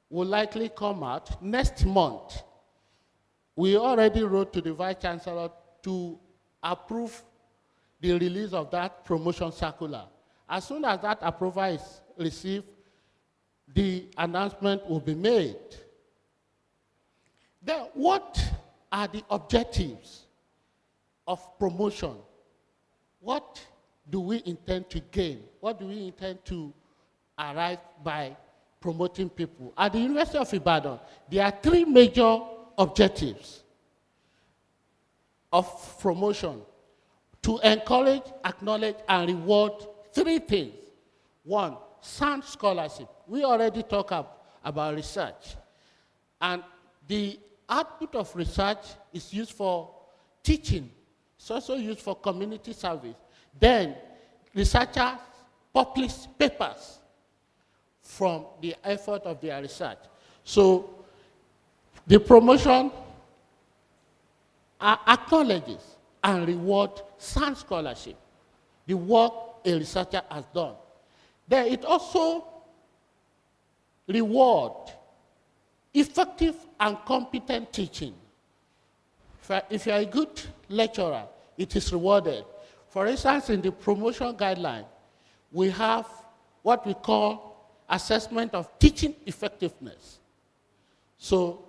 will likely come out next month. We already wrote to the Vice Chancellor to approve the release of that promotion circular. As soon as that approval is received, the announcement will be made. Then what are the objectives of promotion? What do we intend to gain? What do we intend to arrive by promoting people? At the University of Ibadan, there are three major objectives of promotion: to encourage, acknowledge, and reward three things. One, sound scholarship. We already talked about research. And the output of research is used for teaching. It's also used for community service. Then researchers publish papers from the effort of their research. So the promotion acknowledges and rewards sound scholarship, the work a researcher has done. Then it also rewards effective and competent teaching. If you're a good lecturer, it is rewarded. For instance, in the promotion guideline, we have what we call assessment of teaching effectiveness. So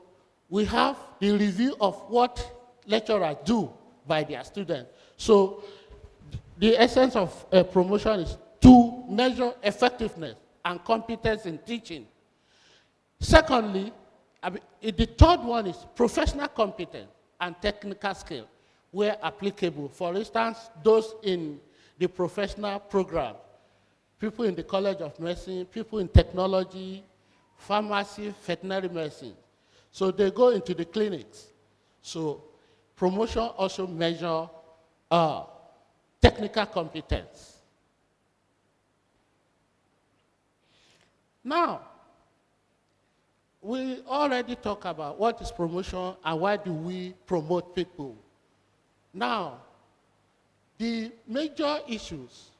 we have the review of what lecturers do by their students. So the essence of promotion is to measure effectiveness and competence in teaching. Secondly, the third one is professional competence and technical skill, where applicable. For instance, those in the professional program, people in the College of Medicine, people in technology, pharmacy, veterinary medicine. So they go into the clinics. So promotion also measure technical competence. Now, we already talked about what is promotion and why do we promote people. Now, the major issues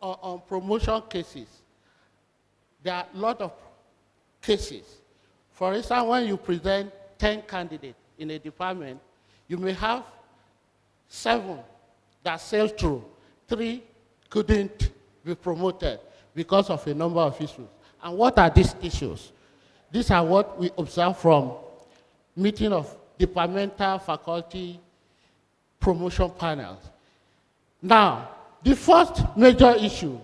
on promotion cases, there are a lot of cases. For instance, when you present 10 candidates in a department, you may have 7 that sailed through, 3 couldn't be promoted because of a number of issues. And what are these issues? These are what we observe from meeting of departmental faculty promotion panels. Now, the first major issue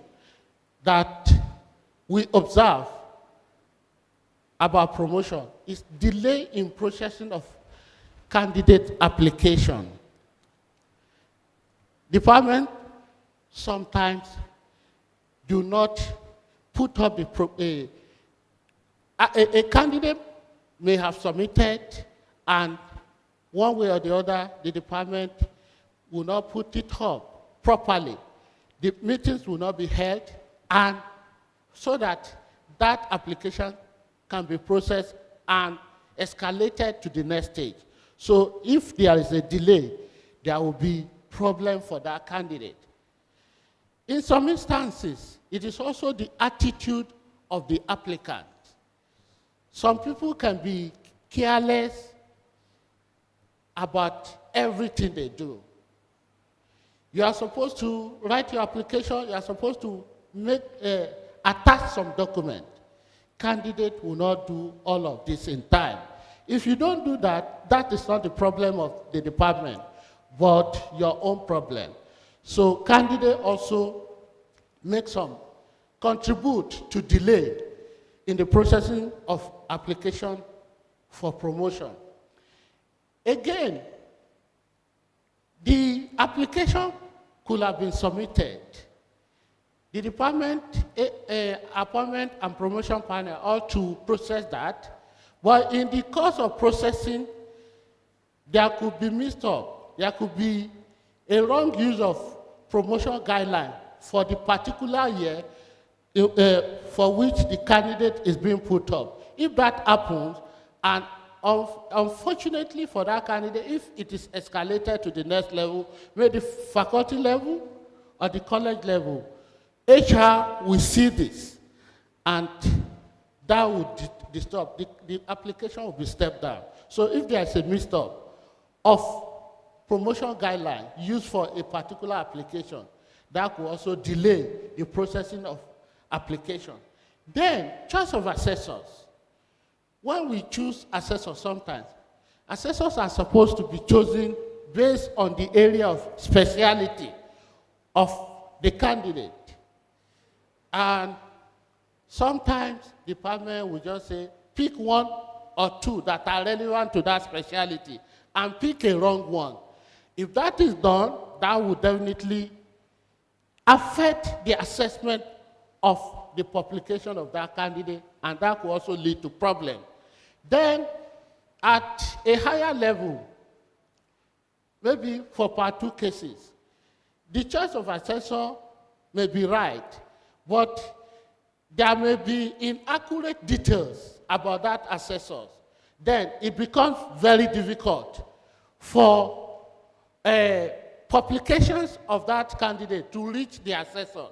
that we observe about promotion is delay in processing of candidate application. Department sometimes do not put up a candidate may have submitted, and one way or the other, the department will not put it up properly. The meetings will not be held, and so that that application can be processed and escalated to the next stage. So if there is a delay, there will be problem for that candidate. In some instances, it is also the attitude of the applicant. Some people can be careless about everything they do. You are supposed to write your application, you are supposed to attach some document. Candidate will not do all of this in time. If you don't do that, that is not the problem of the department, but your own problem. So candidate also make some contribute to delay in the processing of application for promotion. Again, the application could have been submitted. The department, appointment and promotion panel ought to process that, but in the course of processing, there could be mixed up. There could be a wrong use of promotion guideline for the particular year for which the candidate is being put up. If that happens, and unfortunately for that candidate, if it is escalated to the next level, maybe the faculty level or the college level, HR will see this, and that would disturb. The application will be stepped down. So if there is a mix-up of promotion guideline used for a particular application, that could also delay the processing of application. Then, choice of assessors. When we choose assessors sometimes, assessors are supposed to be chosen based on the area of speciality of the candidate. And sometimes the department will just say, pick 1 or 2 that are relevant to that specialty and pick a wrong one. If that is done, that will definitely affect the assessment of the publication of that candidate, and that could also lead to problem. Then, at a higher level, maybe for part 2 cases, the choice of assessor may be right, but there may be inaccurate details about that assessor. then it becomes very difficult for publications of that candidate to reach the assessor.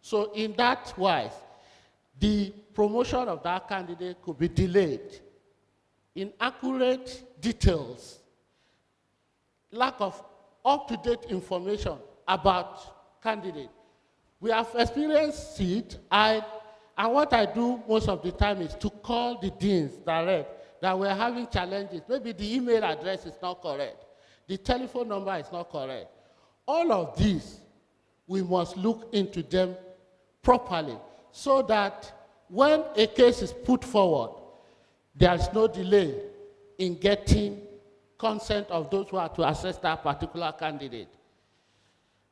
So in that wise, the promotion of that candidate could be delayed. Inaccurate details, lack of up-to-date information about candidate. We have experienced it, and what I do most of the time is to call the deans direct that we're having challenges. Maybe the email address is not correct. The telephone number is not correct. All of these, we must look into them properly so that when a case is put forward, there is no delay in getting consent of those who are to assess that particular candidate.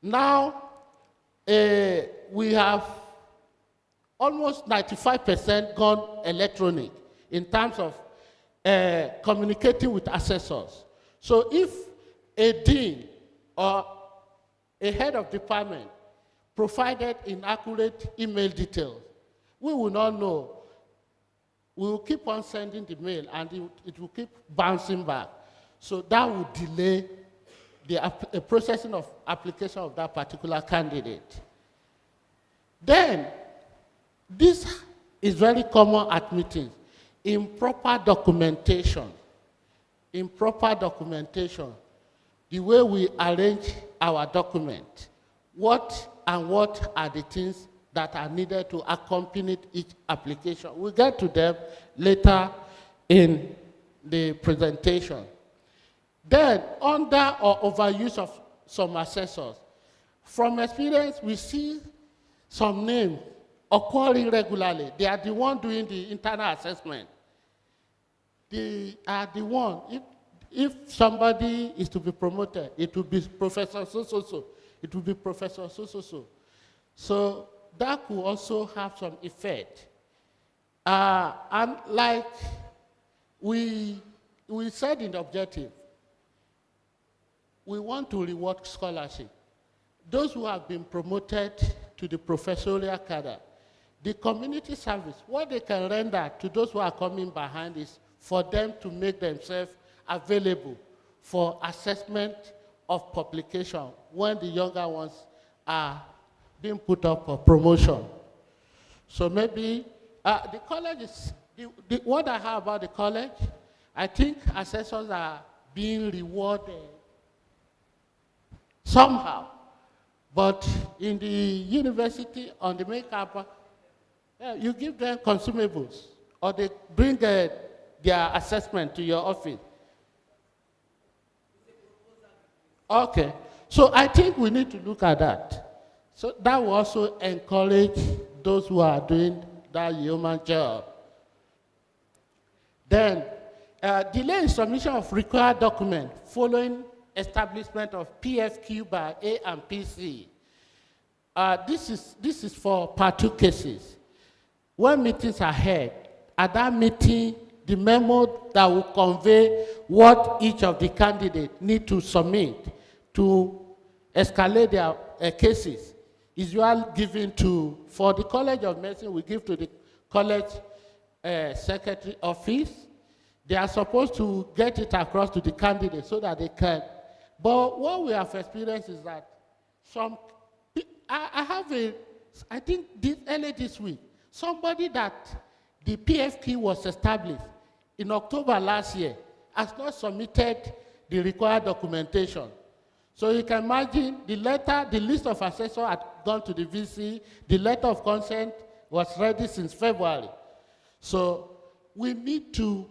Now, we have almost 95% gone electronic in terms of communicating with assessors. So if a dean or a head of department provided inaccurate email details, we will not know. We will keep on sending the mail and it will keep bouncing back. So that will delay the processing of application of that particular candidate. Then, this is very common at meetings. Improper documentation. Improper documentation. The way we arrange our document. What are the things that are needed to accompany each application? We'll get to them later in the presentation. Then, under or overuse of some assessors. From experience, we see some names occurring regularly. They are the one doing the internal assessment. They are the one. If somebody is to be promoted, it will be Professor so-so-so. It will be Professor so-so-so. So that could also have some effect. And like we said in the objective, we want to reward scholarship. Those who have been promoted to the professorial cadre, the community service, what they can render to those who are coming behind is for them to make themselves available for assessment of publication when the younger ones are being put up for promotion. So maybe the college is, what I have about the college, I think assessors are being rewarded somehow. But in the university, on the main campus, you give them consumables, or they bring their assessment to your office. Okay, so I think we need to look at that. So that will also encourage those who are doing that human job. Then, delay in submission of required document following establishment of PFQ by A and PC. This is for part 2 cases. When meetings are held, at that meeting, the memo that will convey what each of the candidates need to submit to escalate their cases is usually given to, for the College of Medicine, we give to the college secretary office. They are supposed to get it across to the candidate so that they can. But what we have experienced is that I think early this week, somebody that the PFQ was established in October last year has not submitted the required documentation. So you can imagine the list of assessors had gone to the VC, the letter of consent was ready since February. So we need to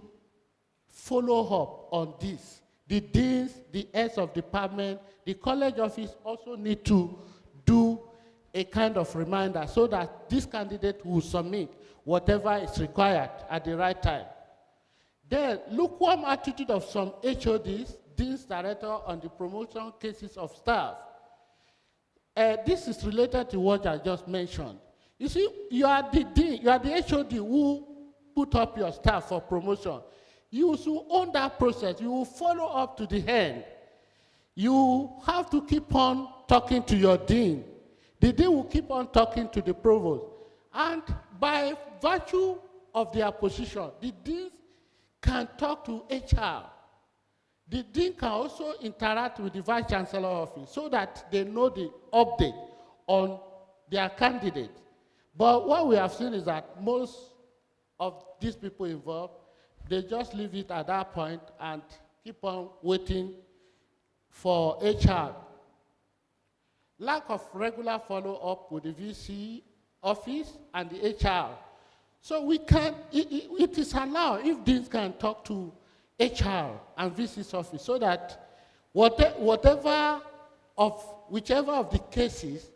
follow up on this. The deans, the heads of department, the college office also need to do a kind of reminder so that this candidate will submit whatever is required at the right time. Then, lukewarm attitude of some HoDs, Dean's Director on the promotion cases of staff. This is related to what I just mentioned. You see, you are the dean, you are the HoD who put up your staff for promotion. You should own that process. You will follow up to the end. You have to keep on talking to your dean. The dean will keep on talking to the provost. And by virtue of their position, the deans can talk to HR. The dean can also interact with the vice chancellor office so that they know the update on their candidate. But what we have seen is that most of these people involved, they just leave it at that point and keep on waiting for HR. Lack of regular follow-up with the VC office and the HR. So we can, it is allowed if deans can talk to HR and VC's office so that whichever of the cases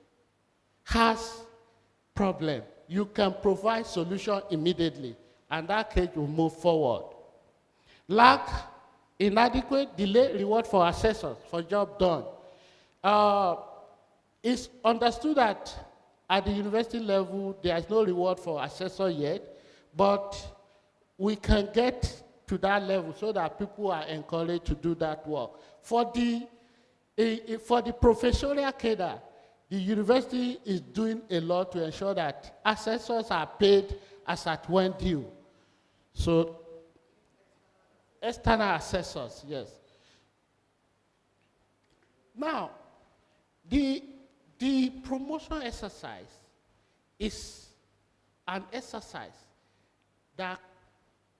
has problem, you can provide solution immediately, and that case will move forward. Lack inadequate delay reward for assessors for job done. It's understood that at the university level, there is no reward for assessor yet, but we can get to that level so that people are encouraged to do that work. For the professorial cadre, the university is doing a lot to ensure that assessors are paid as at when due. So, external assessors, yes. Now, the promotion exercise is an exercise that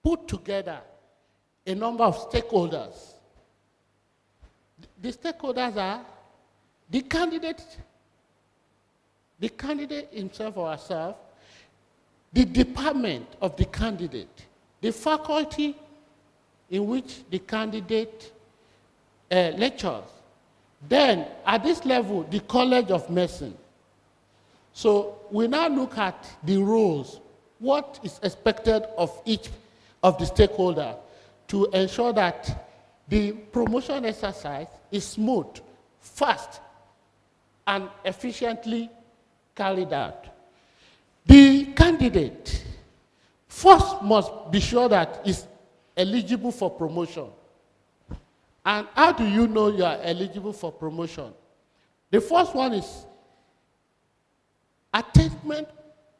put together a number of stakeholders. The stakeholders are the candidate himself or herself, the department of the candidate, the faculty in which the candidate lectures. Then, at this level, the College of Medicine. So, we now look at the roles, what is expected of each of the stakeholders to ensure that the promotion exercise is smooth, fast, and efficiently carried out. The candidate first must be sure that is eligible for promotion. And how do you know you are eligible for promotion? The first one is attainment.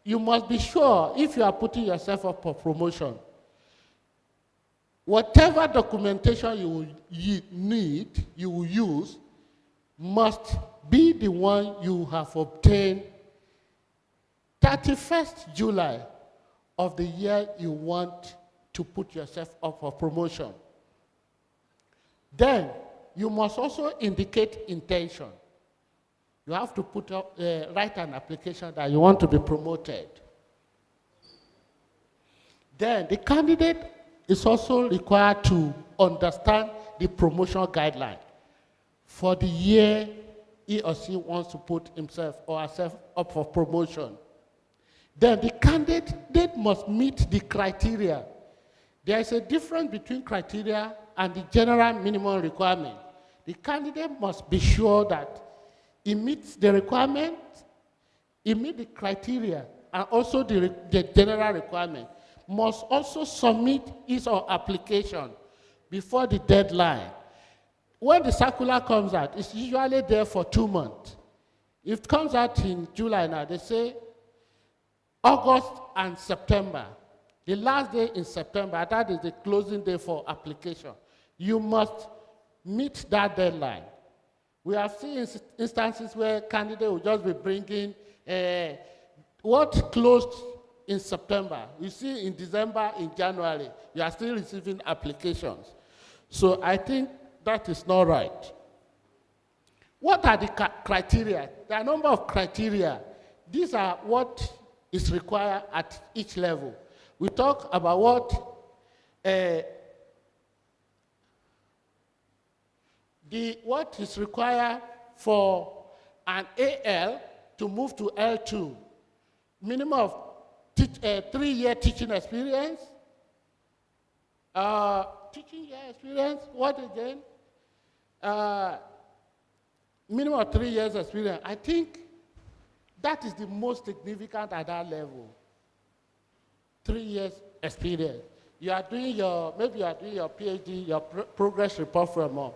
You must be sure if you are putting yourself up for promotion, whatever documentation you need, you will use, must be the one you have obtained 31st July of the year you want to put yourself up for promotion. Then, you must also indicate intention. You have to put up, write an application that you want to be promoted. Then, the candidate is also required to understand the promotion guideline for the year he or she wants to put himself or herself up for promotion. Then, the candidate must meet the criteria. There is a difference between criteria and the general minimum requirement. The candidate must be sure that he meets the requirement, he meets the criteria, and also the general requirement. Must also submit his or application before the deadline. When the circular comes out, it's usually there for 2 months. If it comes out in July now, they say August and September. The last day in September, that is the closing day for application. You must meet that deadline. We have seen instances where candidates will just be bringing what closed in September. You see in December, in January, you are still receiving applications. So I think that is not right. What are the criteria? There are a number of criteria. These are what is required at each level. We talk about what is required for an AL to move to L2. Minimum of 3-year teaching experience. Teaching year experience, what again? Minimum of 3 years experience. I think that is the most significant at that level. 3 years experience. You are doing maybe you are doing your PhD, your progress report from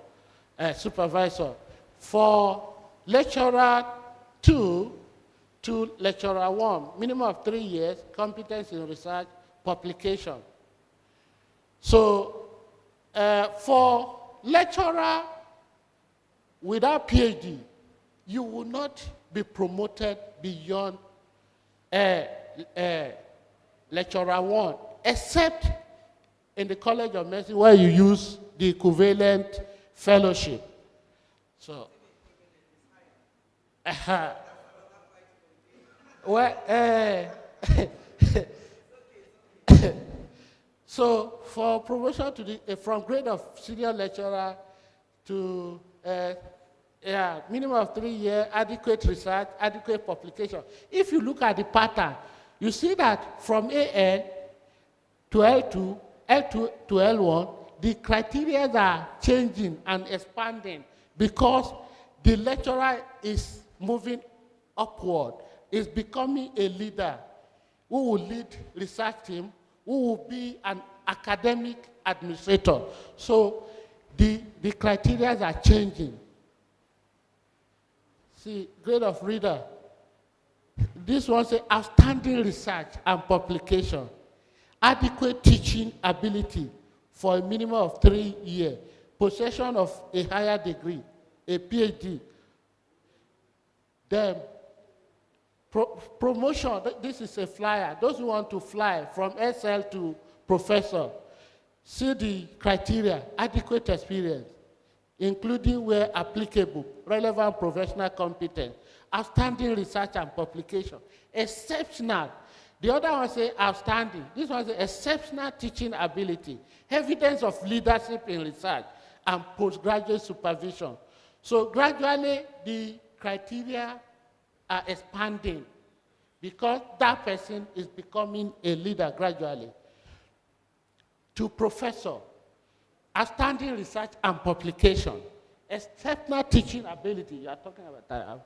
a supervisor. For lecturer 2 to lecturer 1, minimum of 3 years, competence in research, publication. So for lecturer without PhD, you will not be promoted beyond lecturer 1, except in the College of Medicine where you use the equivalent fellowship. So, well, so for promotion to the, from grade of senior lecturer to minimum of 3 years, adequate research, adequate publication. If you look at the pattern, you see that from AN to L2, L2 to L1, the criteria are changing and expanding because the lecturer is moving upward, is becoming a leader who will lead research team, who will be an academic administrator. So the criteria are changing. See, grade of reader. This one says outstanding research and publication, adequate teaching ability for a minimum of 3 years, possession of a higher degree, a PhD. Then promotion, this is a flyer. Those who want to fly from SL to professor, see the criteria, adequate experience, including where applicable, relevant professional competence, outstanding research and publication, exceptional. The other one says outstanding. This one says exceptional teaching ability, evidence of leadership in research, and postgraduate supervision. So gradually, the criteria are expanding because that person is becoming a leader gradually. To professor, outstanding research and publication, exceptional teaching ability, you are talking about that.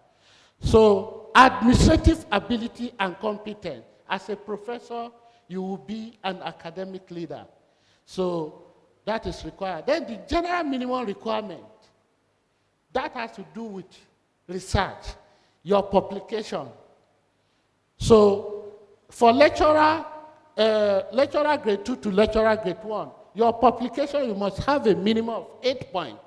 So administrative ability and competence. As a professor, you will be an academic leader. So that is required. Then the general minimum requirement, that has to do with research, your publication. So for lecturer grade 2 to lecturer grade 1, your publication, you must have a minimum of 8 points.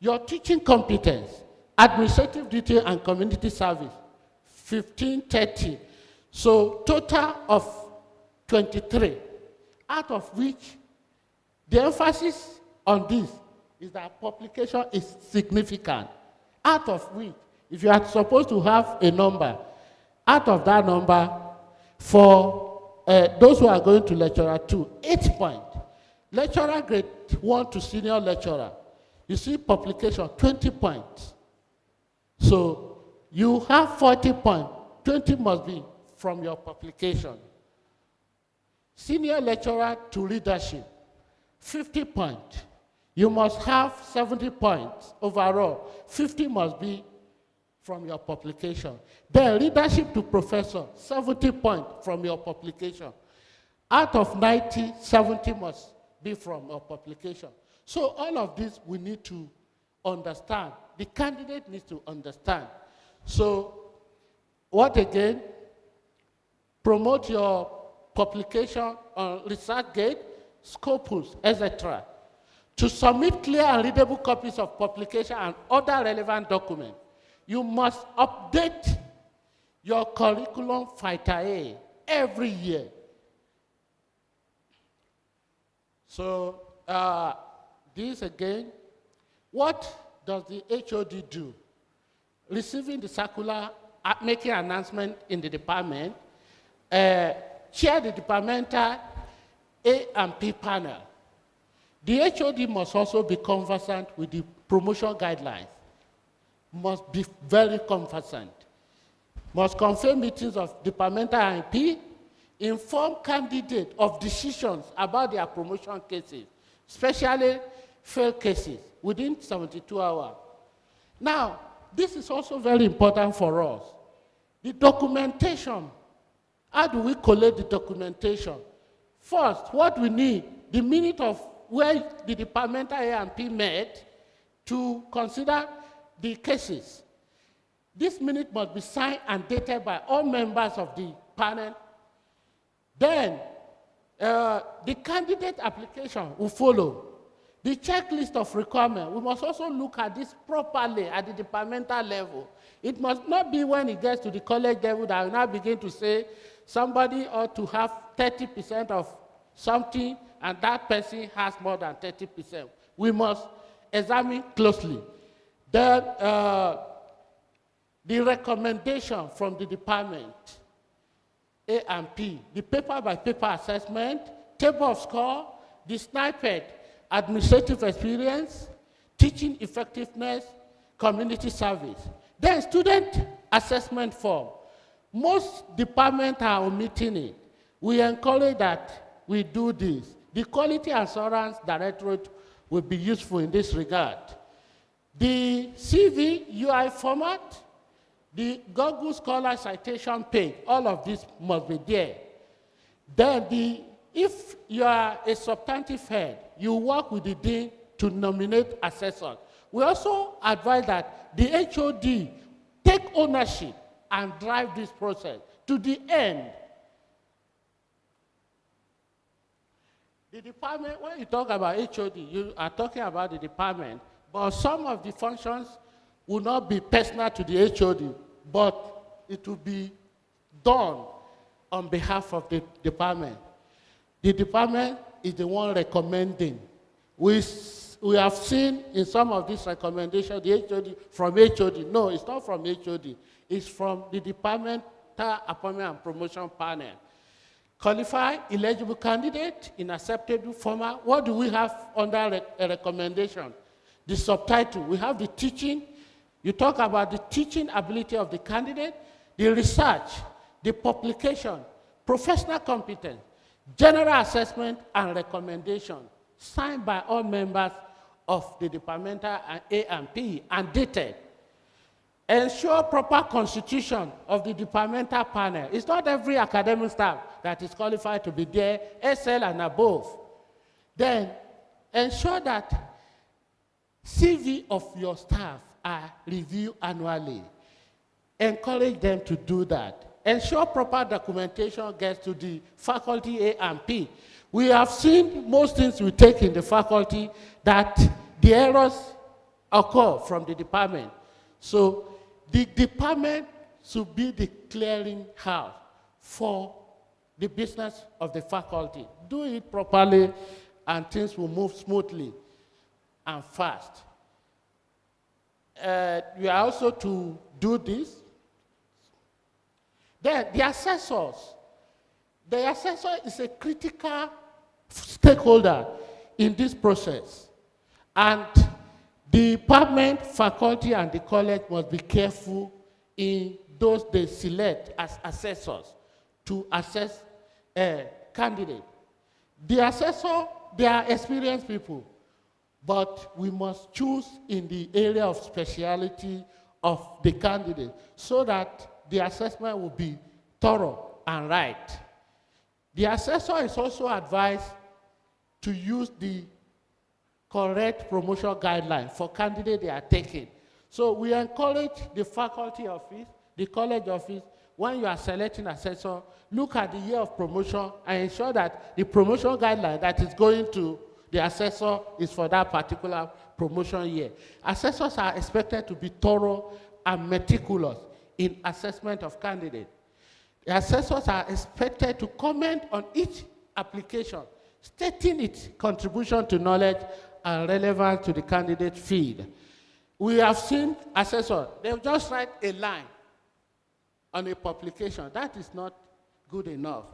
Your teaching competence, administrative duty and community service, 15, 30. So total of 23, out of which the emphasis on this is that publication is significant. Out of which, if you are supposed to have a number, out of that number, for those who are going to lecturer 2, 8 points. Lecturer grade 1 to senior lecturer, you see publication, 20 points. So you have 40 points, 20 must be from your publication. Senior lecturer to leadership, 50 points. You must have 70 points overall. 50 must be from your publication. Then leadership to professor, 70 points from your publication. Out of 90, 70 must be from your publication. So all of this we need to understand. The candidate needs to understand. So what again? Promote your publication on ResearchGate, Scopus, etc. To submit clear and readable copies of publication and other relevant documents, you must update your curriculum vitae every year. So this again, what does the HoD do? Receiving the circular, making an announcement in the department, chair the departmental A and P panel. The HoD must also be conversant with the promotion guidelines. Must be very conversant. Must confirm meetings of departmental and P, inform candidates of decisions about their promotion cases, especially failed cases, within 72 hours. Now, this is also very important for us. The documentation. How do we collect the documentation? First, what we need, the minute of where the departmental A and P met to consider the cases. This minute must be signed and dated by all members of the panel. Then, The candidate application will follow. The checklist of requirements, we must also look at this properly at the departmental level. It must not be when it gets to the college level that we now begin to say somebody ought to have 30% of something and that person has more than 30%. We must examine closely. Then the recommendation from the department, A and P, the paper-by-paper assessment, table of score, the snippet, administrative experience, teaching effectiveness, community service. Then student assessment form. Most departments are omitting it. We encourage that we do this. The Quality Assurance Directorate will be useful in this regard. The CV UI format, the Google Scholar citation page, all of this must be there. Then if you are a substantive head, you work with the dean to nominate assessors. We also advise that the HoD take ownership and drive this process to the end. The department, when you talk about HoD, you are talking about the department, but some of the functions will not be personal to the HoD, but it will be done on behalf of the department. The department is the one recommending. We have seen in some of these recommendations, the HoD, from HoD. No, it's not from HoD. It's from the departmental appointment and promotion panel. Qualify eligible candidate in acceptable format. What do we have under a recommendation? The subtitle. We have the teaching. You talk about the teaching ability of the candidate, the research, the publication, professional competence, general assessment and recommendation, signed by all members of the departmental A and P and dated. Ensure proper constitution of the departmental panel. It's not every academic staff that is qualified to be there, SL and above. Then ensure that CV of your staff are reviewed annually. Encourage them to do that. Ensure proper documentation gets to the faculty A and P. We have seen most things we take in the faculty that the errors occur from the department. So the department should be the clearing house for the business of the faculty. Do it properly and things will move smoothly and fast. We are also to do this. Then the assessors. The assessor is a critical stakeholder in this process. And the department, faculty, and the college must be careful in those they select as assessors to assess a candidate. The assessor, they are experienced people, but we must choose in the area of speciality of the candidate so that the assessment will be thorough and right. The assessor is also advised to use the correct promotion guideline for candidates they are taking. So we encourage the faculty office, the college office, when you are selecting assessor, look at the year of promotion and ensure that the promotion guideline that is going to the assessor is for that particular promotion year. Assessors are expected to be thorough and meticulous in assessment of candidates. The assessors are expected to comment on each application, stating its contribution to knowledge and relevance to the candidate field. We have seen assessors, they'll just write a line on a publication. That is not good enough.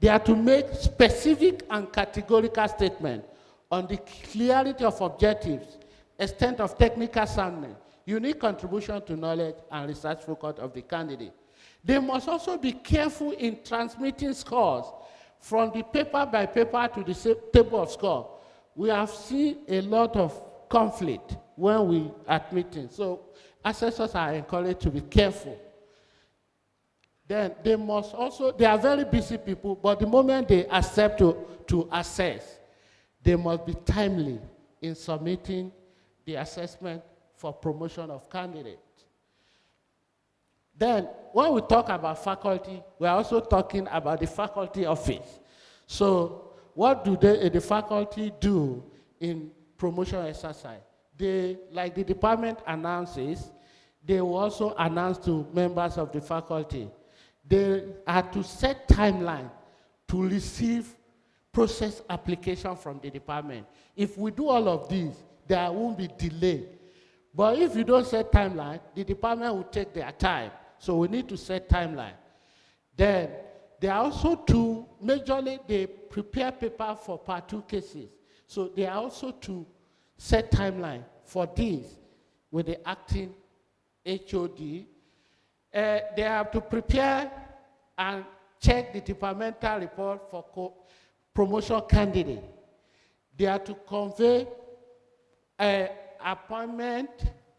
They are to make specific and categorical statements on the clarity of objectives, extent of technical soundness, unique contribution to knowledge and research focus of the candidate. They must also be careful in transmitting scores from the paper by paper to the table of score. We have seen a lot of conflict when we are meeting. So assessors are encouraged to be careful. Then they must also, they are very busy people, but the moment they accept to assess, they must be timely in submitting the assessment for promotion of candidates. Then, when we talk about faculty, we are also talking about the faculty office. So, what do the faculty do in promotion exercise? They, like the department announces, they will also announce to members of the faculty. They are to set timeline to receive process application from the department. If we do all of these, there won't be delay. But if you don't set timeline, the department will take their time. So we need to set timeline. Then they are also to, majorly they prepare paper for part 2 cases. So they are also to set timeline for this with the acting HoD. They have to prepare and check the departmental report for promotion candidate. They are to convey appointment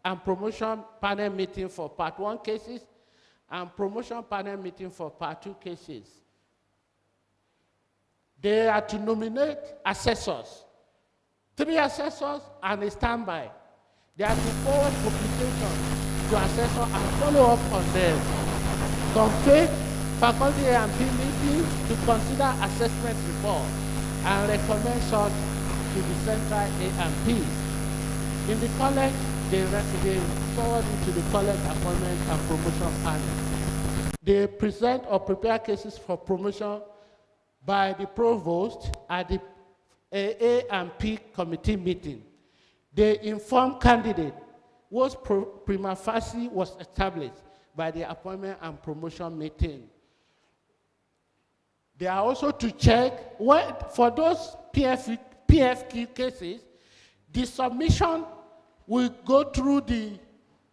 and promotion panel meeting for part 1 cases and promotion panel meeting for part 2 cases. They are to nominate assessors, 3 assessors and a standby. They are to forward publication to assessor and follow up on them. Convey faculty A&P meetings to consider assessment report and recommend such to the central A&P. In the college, they forward it to the college appointment and promotion panel. They present or prepare cases for promotion by the provost at the A&P committee meeting. They inform candidate whose prima facie was established by the appointment and promotion meeting. They are also to check for those PFQ cases, the submission will go through the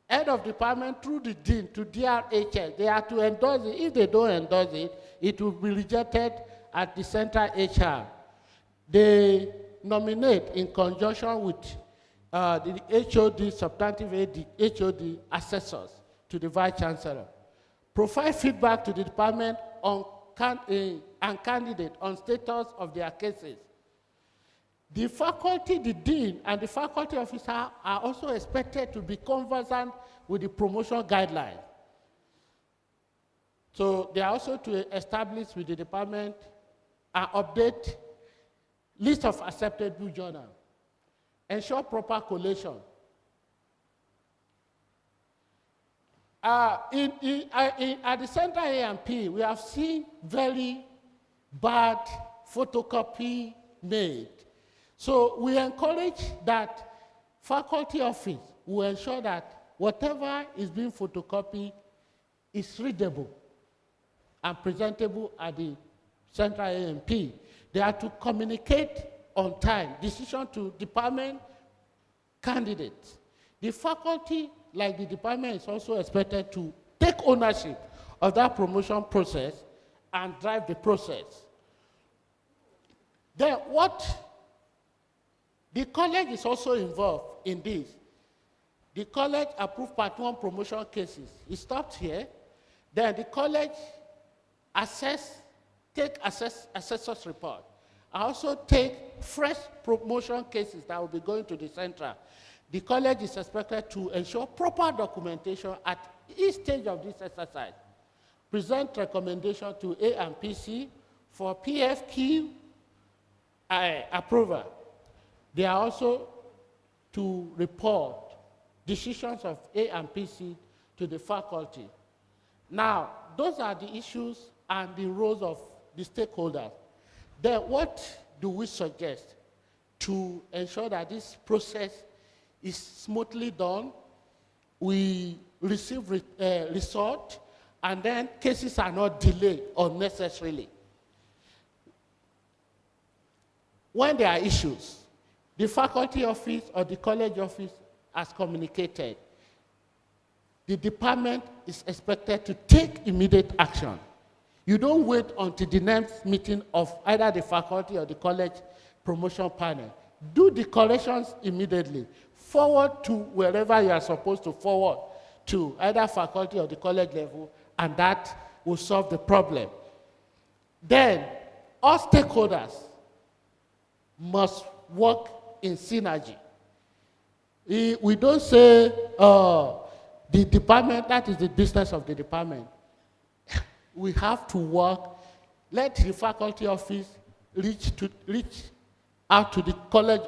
head of department, through the dean to DRHS. They are to endorse it. If they don't endorse it, it will be rejected at the central HR. They nominate in conjunction with the HoD, substantive HoD assessors to the vice chancellor. Provide feedback to the department on and candidate on status of their cases. The faculty, the dean, and the faculty officer are also expected to be conversant with the promotion guidelines. So they are also to establish with the department and update list of acceptable journals. Ensure proper collation. At the Central A&P, we have seen very bad photocopy made. So we encourage that faculty office will ensure that whatever is being photocopied is readable and presentable at the Central A&P. They are to communicate on time, decision to department candidates. The faculty, like the department, is also expected to take ownership of that promotion process and drive the process. Then the college is also involved in this. The college approved part 1 promotion cases. It stopped here. Then the college take assessor's report. I also take fresh promotion cases that will be going to the central. The college is expected to ensure proper documentation at each stage of this exercise. Present recommendation to A&PC for PFQ approval. They are also to report decisions of A&PC to the faculty. Now, those are the issues and the roles of the stakeholders. Then what do we suggest to ensure that this process is smoothly done? We receive result, and then cases are not delayed unnecessarily. When there are issues, the faculty office or the college office has communicated. The department is expected to take immediate action. You don't wait until the next meeting of either the faculty or the college promotion panel. Do the corrections immediately. Forward to wherever you are supposed to forward to, either faculty or the college level, and that will solve the problem. Then, all stakeholders must work in synergy. We don't say, the department, that is the business of the department. We have to work, let the faculty office reach out to the college,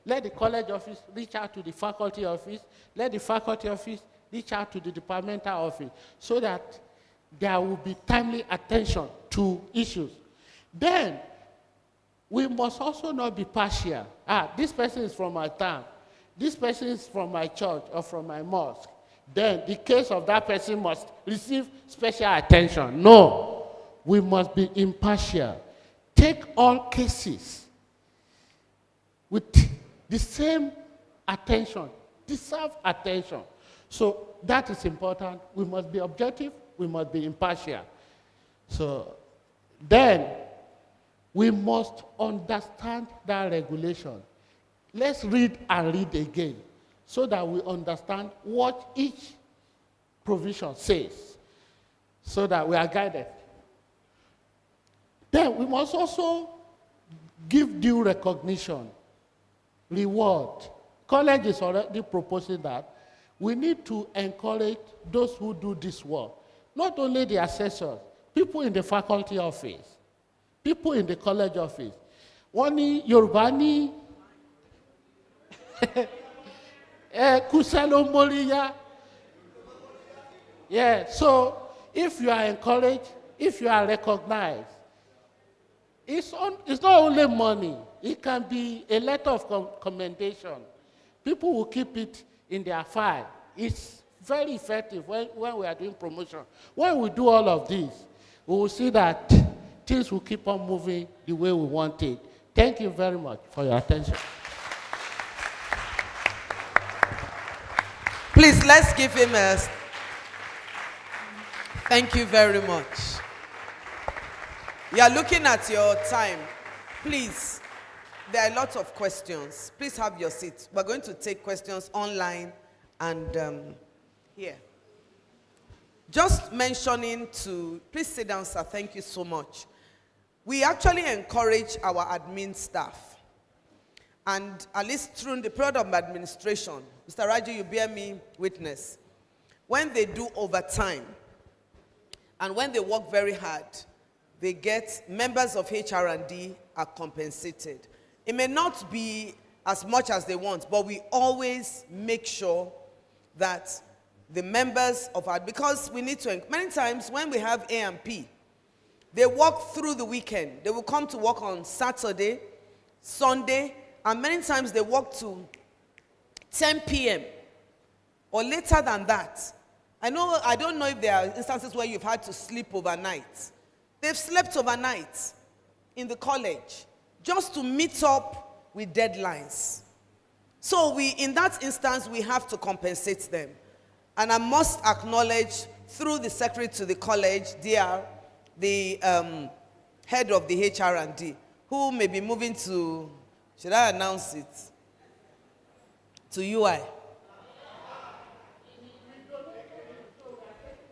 let the college office reach out to the faculty office, let the faculty office reach out to the departmental office, so that there will be timely attention to issues. Then, we must also not be partial. This person is from my town, this person is from my church or from my mosque. Then the case of that person must receive special attention. No, we must be impartial. Take all cases with the same attention, deserve attention. So that is important. We must be objective, we must be impartial. So then we must understand that regulation. Let's read and read again so that we understand what each provision says, so that we are guided. Then we must also give due recognition, reward. College is already proposing that. We need to encourage those who do this work. Not only the assessors, people in the faculty office, people in the college office. Wọ́n ní Yorùbá ní kúsẹ́ moriya. Yeah, so if you are encouraged, if you are recognized, it's not only money. It can be a letter of commendation. People will keep it in their file. It's very effective when we are doing promotion. When we do all of this, we will see that things will keep on moving the way we want it. Thank you very much for your attention. Please, let's give him a... Thank you very much. You are looking at your time. Please, there are lots of questions. Please have your seat. We're going to take questions online and here. Just mentioning to... Please sit down, sir. Thank you so much. We actually encourage our admin staff. And at least through the period of administration, Mr. Raju, you bear me witness. When they do overtime, and when they work very hard, they get, members of HR&D are compensated. It may not be as much as they want, but we always make sure that the members of our, because we need to, many times when we have A&P, they work through the weekend. They will come to work on Saturday, Sunday, and many times they work to 10 p.m. or later than that. I don't know if there are instances where you've had to sleep overnight. They've slept overnight in the college just to meet up with deadlines. So in that instance, we have to compensate them. And I must acknowledge through the secretary to the college, the head of the HR&D, who may be moving to, should I announce it? To UI.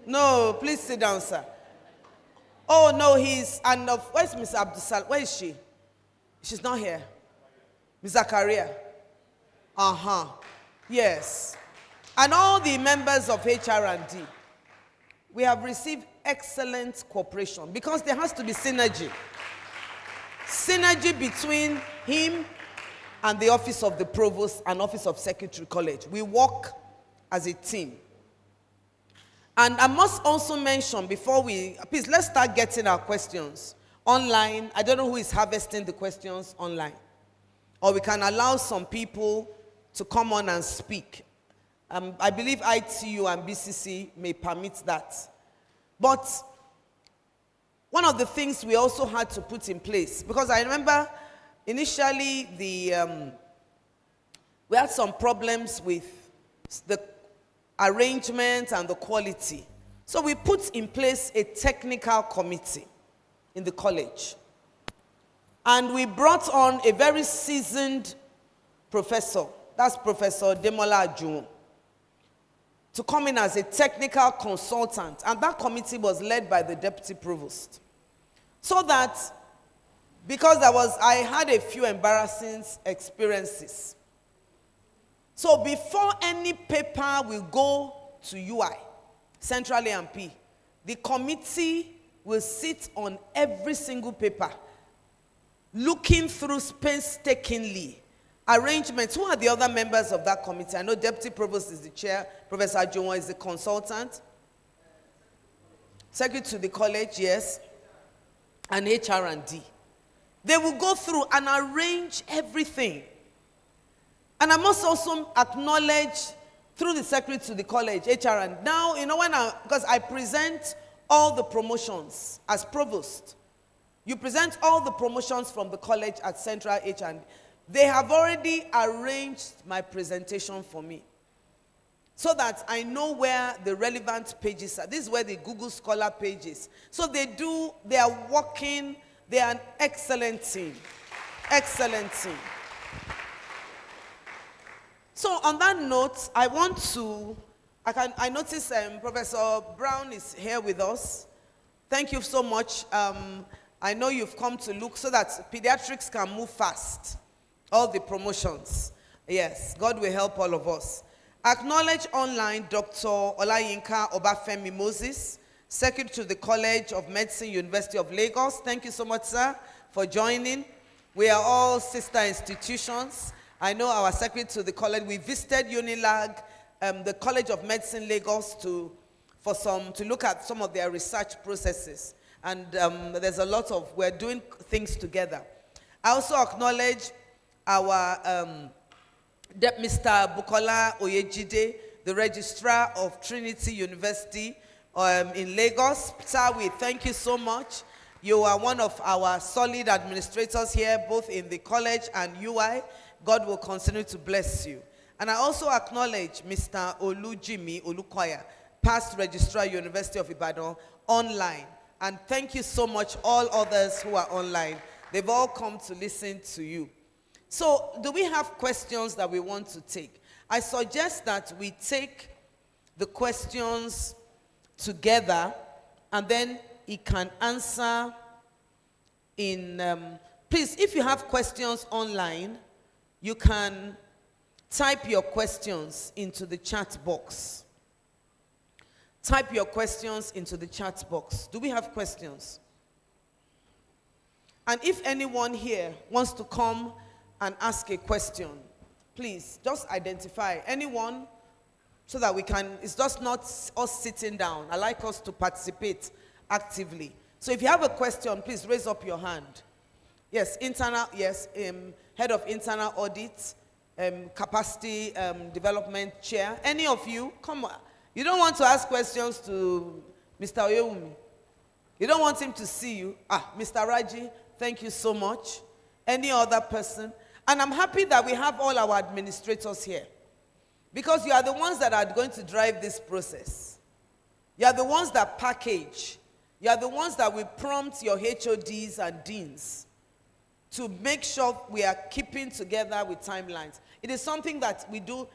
No, please sit down, sir. Oh, no, where's Ms. Abdusal? Where is she? She's not here. Ms. Zakaria. Yes. And all the members of HR&D, we have received excellent cooperation because there has to be synergy. Synergy between him and the office of the provost and office of secretary college. We work as a team. And I must also mention before please let's start getting our questions online. I don't know who is harvesting the questions online. Or we can allow some people to come on and speak. I believe ITU and BCC may permit that. But one of the things we also had to put in place, because I remember initially we had some problems with the arrangement and the quality. So we put in place a technical committee in the college. And we brought on a very seasoned professor, that's Professor Demola Ajun, to come in as a technical consultant. And that committee was led by the deputy provost. So that, because I had a few embarrassing experiences. So before any paper will go to UI, Central A&P, the committee will sit on every single paper looking through painstakingly arrangements. Who are the other members of that committee? I know Deputy Provost is the chair, Professor Ajonwa is the consultant, Secretary to the college, yes, and HR&D. They will go through and arrange everything. And I must also acknowledge through the Secretary to the college, HR&D. Now, because I present all the promotions as provost. You present all the promotions from the college at Central HR&D. They have already arranged my presentation for me so that I know where the relevant pages are. This is where the Google Scholar page is. So they are working, they are an excellent team. Excellent team. So on that note, I notice Professor Brown is here with us. Thank you so much. I know you've come to look so that pediatrics can move fast. All the promotions. Yes, God will help all of us. Acknowledge online Dr. Olayinka Obafemi Moses, Secretary to the College of Medicine, University of Lagos. Thank you so much, sir, for joining. We are all sister institutions. I know our Secretary to the College. We visited Unilag, the College of Medicine, Lagos, to look at some of their research processes. And there's a lot of, we're doing things together. I also acknowledge our Mr. Bukola Oyejide, the Registrar of Trinity University in Lagos. Sir, we thank you so much. You are one of our solid administrators here, both in the college and UI. God will continue to bless you. And I also acknowledge Mr. Olujimi Olukoya, past Registrar, University of Ibadan, online. And thank you so much, all others who are online. They've all come to listen to you. So, do we have questions that we want to take? I suggest that we take the questions together, and then he can answer in... please, if you have questions online, you can type your questions into the chat box. Type your questions into the chat box. Do we have questions? And if anyone here wants to come and ask a question, please just identify anyone so that we can, it's just not us sitting down. I like us to participate actively. So if you have a question, please raise up your hand. Yes, Head of Internal Audit, Capacity Development Chair. Any of you, come on. You don't want to ask questions to Mr. Oyewumi. You don't want him to see you. Mr. Raji, thank you so much. Any other person? And I'm happy that we have all our administrators here, because you are the ones that are going to drive this process. You are the ones that package. You are the ones that will prompt your HoDs and deans to make sure we are keeping together with timelines. It is something that we do,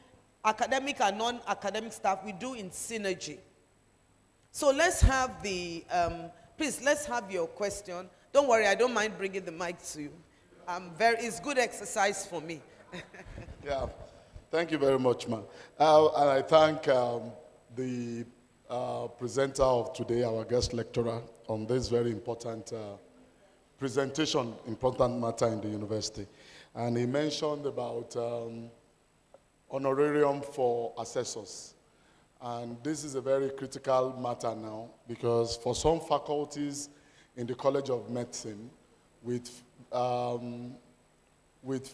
academic and non-academic staff, we do in synergy. So let's have please, let's have your question. Don't worry, I don't mind bringing the mic to you. It's good exercise for me. Yeah, thank you very much, ma'am. And I thank the presenter of today, our guest lecturer, on this very important presentation, important matter in the university. And he mentioned about honorarium for assessors. And this is a very critical matter now, because for some faculties in the College of Medicine, with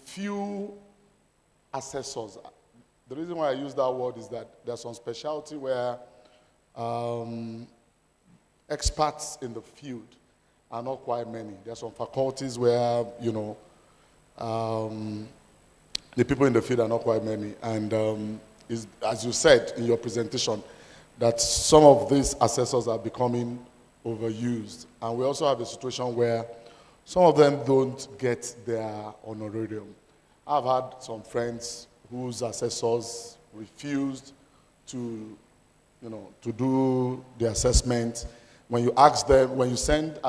few assessors, the reason why I use that word is that there's some specialty where experts in the field are not quite many. There are some faculties where, the people in the field are not quite many. And as you said in your presentation, that some of these assessors are becoming overused. And we also have a situation where some of them don't get their honorarium. I've had some friends whose assessors refused to do the assessment. When you ask them, when you send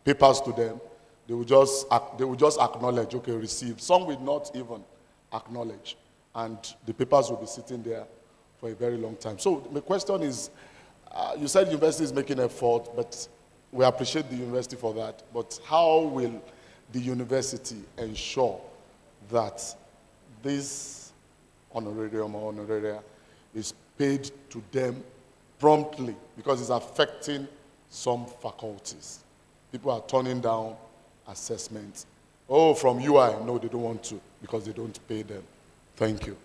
papers to them, they will just acknowledge, okay, received. Some will not even acknowledge, and the papers will be sitting there for a very long time. So the question is, you said the university is making effort, but we appreciate the university for that. But how will the university ensure that this honorarium or honoraria is paid to them promptly, because it's affecting some faculties. People are turning down assessments. Oh, from UI, no, they don't want to because they don't pay them. Thank you.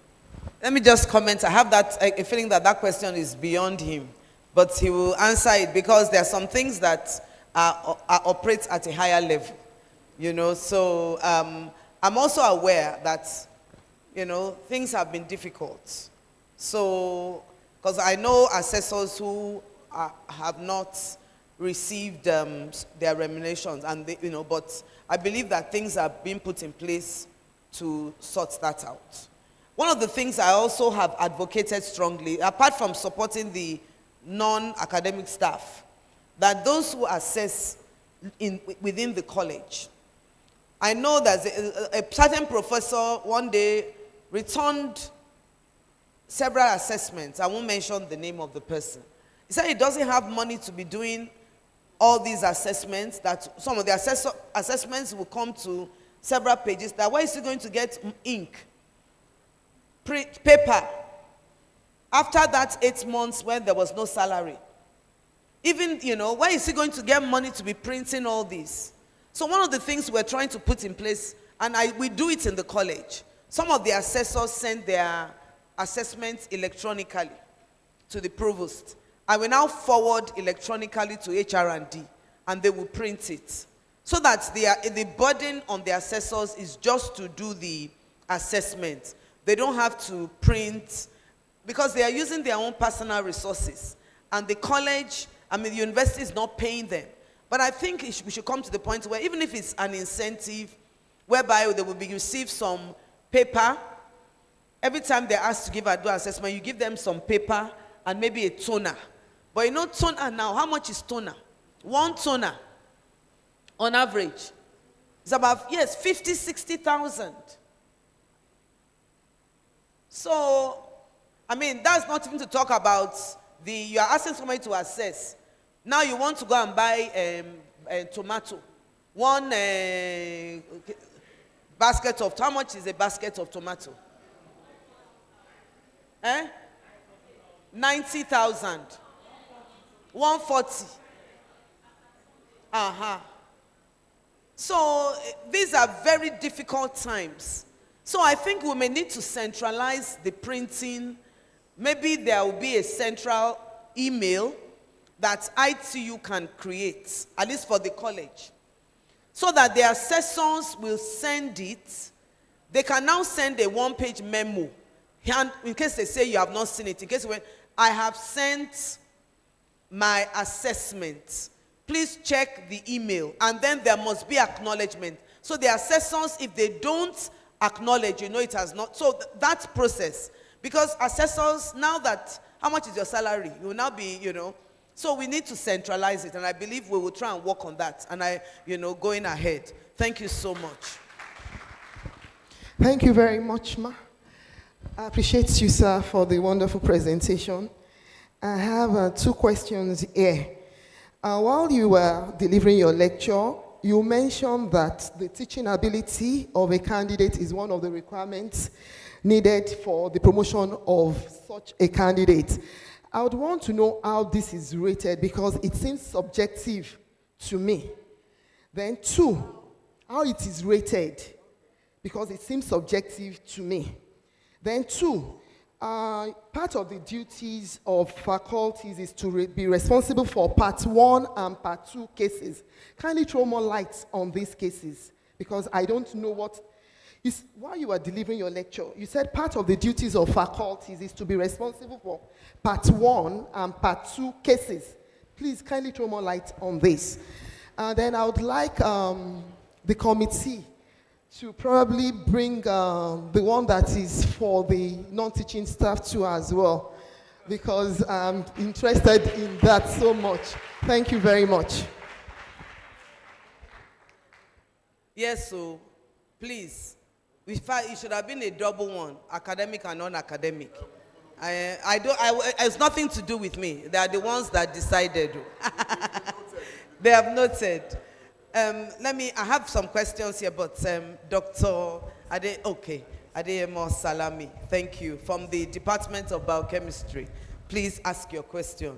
Let me just comment. I have a feeling that that question is beyond him, but he will answer it because there are some things that operate at a higher level, you know. So I'm also aware that, you know, things have been difficult. So, because I know assessors who have not received their remunerations, and they, you know, but I believe that things are being put in place to sort that out. One of the things I also have advocated strongly, apart from supporting the non-academic staff, that those who assess within the college. I know that a certain professor one day returned several assessments. I won't mention the name of the person. He said he doesn't have money to be doing all these assessments, that some of the assessments will come to several pages, that where is he going to get ink, paper, after that 8 months when there was no salary? Even, you know, where is he going to get money to be printing all this? So one of the things we're trying to put in place, and we do it in the college, some of the assessors send their assessments electronically to the provost. I will now forward electronically to HR&D, and they will print it. So that the burden on the assessors is just to do the assessment. They don't have to print, because they are using their own personal resources. And the college, I mean, the university is not paying them. But I think we should come to the point where, even if it's an incentive, whereby they will receive some paper, every time they're asked to give a do assessment, you give them some paper and maybe a toner. But you know, toner now, how much is toner? One toner, on average, is about, yes, 50, 60,000. So, I mean, that's not even to talk about you are asking somebody to assess. Now you want to go and buy a tomato. One basket of, how much is a basket of tomato? 90,000. 140. So these are very difficult times. So I think we may need to centralize the printing. Maybe there will be a central email that ITU can create, at least for the college, so that the assessors will send it. They can now send a one-page memo, and in case they say you have not seen it, in case when I have sent my assessment, please check the email, and then there must be acknowledgement. So the assessors, if they don't acknowledge, you know it has not. So that process, because assessors, now that, how much is your salary? You will now be, you know, so we need to centralize it, and I believe we will try and work on that, and going ahead. Thank you so much. Thank you very much, Ma. I appreciate you, sir, for the wonderful presentation. I have 2 questions here. While you were delivering your lecture, you mentioned that the teaching ability of a candidate is one of the requirements needed for the promotion of such a candidate. I would want to know how this is rated, because it seems subjective to me. Then 2, how it is rated, because it seems subjective to me. Then 2, part of the duties of faculties is to be responsible for Part 1 and Part 2 cases. Kindly throw more light on these cases, because I don't know what. While you were delivering your lecture, you said part of the duties of faculties is to be responsible for Part 1 and Part 2 cases. Please kindly throw more light on this. Then I would like the committee to probably bring the one that is for the non-teaching staff too as well, because I'm interested in that so much. Thank you very much. Yes, so please. It should have been a double one, academic and non-academic. It's nothing to do with me. They are the ones that decided. They have noted. I have some questions here, but Dr. Adeyemo Salami, thank you, from the Department of Biochemistry. Please ask your question.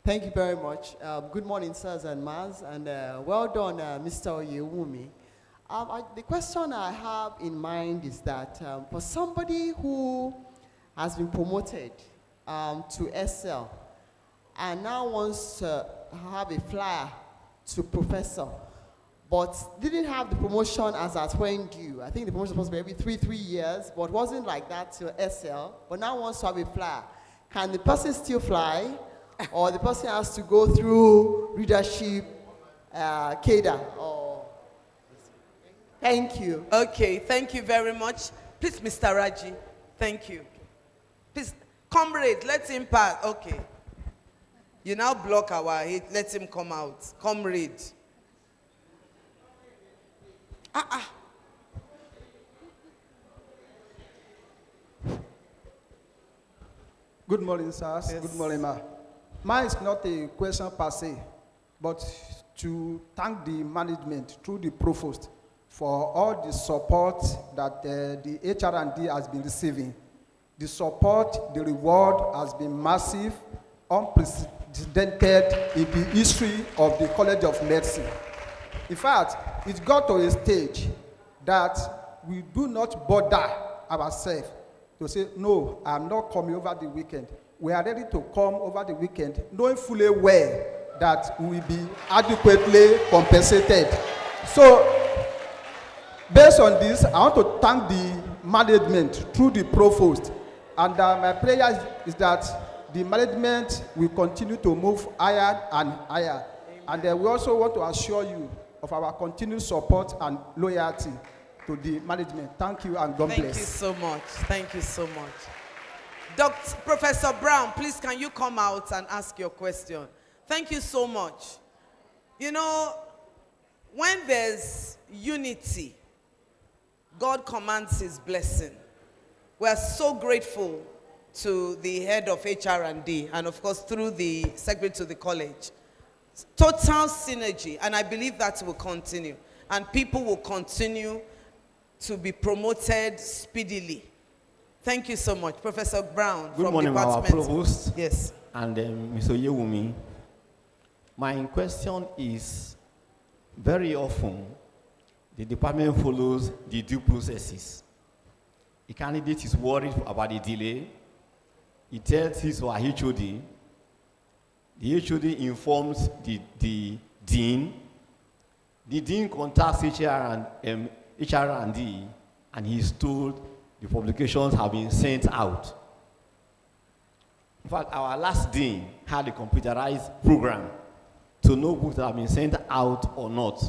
Thank you very much. Good morning, sirs and ma'ams, and well done, Mr. Oyewumi. The question I have in mind is that for somebody who has been promoted to SL and now wants to have a flyer to professor, but didn't have the promotion as at when due. I think the promotion was supposed to be every 3 years, but wasn't like that to SL, but now wants to have a flyer. Can the person still fly, or the person has to go through readership, cadre, or... Thank you. Okay, thank you very much. Please, Mr. Raji, thank you. Please, comrade, let him pass. Okay. You now block our head, let him come out. Comrade. Good morning, sirs. Yes. Good morning, ma. Mine is not a question per se, but to thank the management through the provost for all the support that the HR&D has been receiving. The support, the reward has been massive, unprecedented in the history of the College of Medicine. In fact, it got to a stage that we do not bother ourselves to say, no, I'm not coming over the weekend. We are ready to come over the weekend, knowing fully well that we will be adequately compensated. So, based on this, I want to thank the management through the provost. And my prayer is that the management will continue to move higher and higher. And we also want to assure you of our continued support and loyalty to the management. Thank you and God bless. Thank you so much. Thank you so much. Professor Brown, please can you come out and ask your question? Thank you so much. You know, when there's unity, God commands his blessing. We are so grateful to the head of HR&D and of course through the secretary to the college. Total synergy, and I believe that will continue. And people will continue to be promoted speedily. Thank you so much. Professor Brown Good from morning, Department. our provost. Yes. And Mr. Oyewumi. My question is, very often, the department follows the due processes. The candidate is worried about the delay. He tells his or her HoD. The HoD informs the dean. The dean contacts HR&D, and he is told the publications have been sent out. In fact, our last dean had a computerized program to know books that have been sent out or not.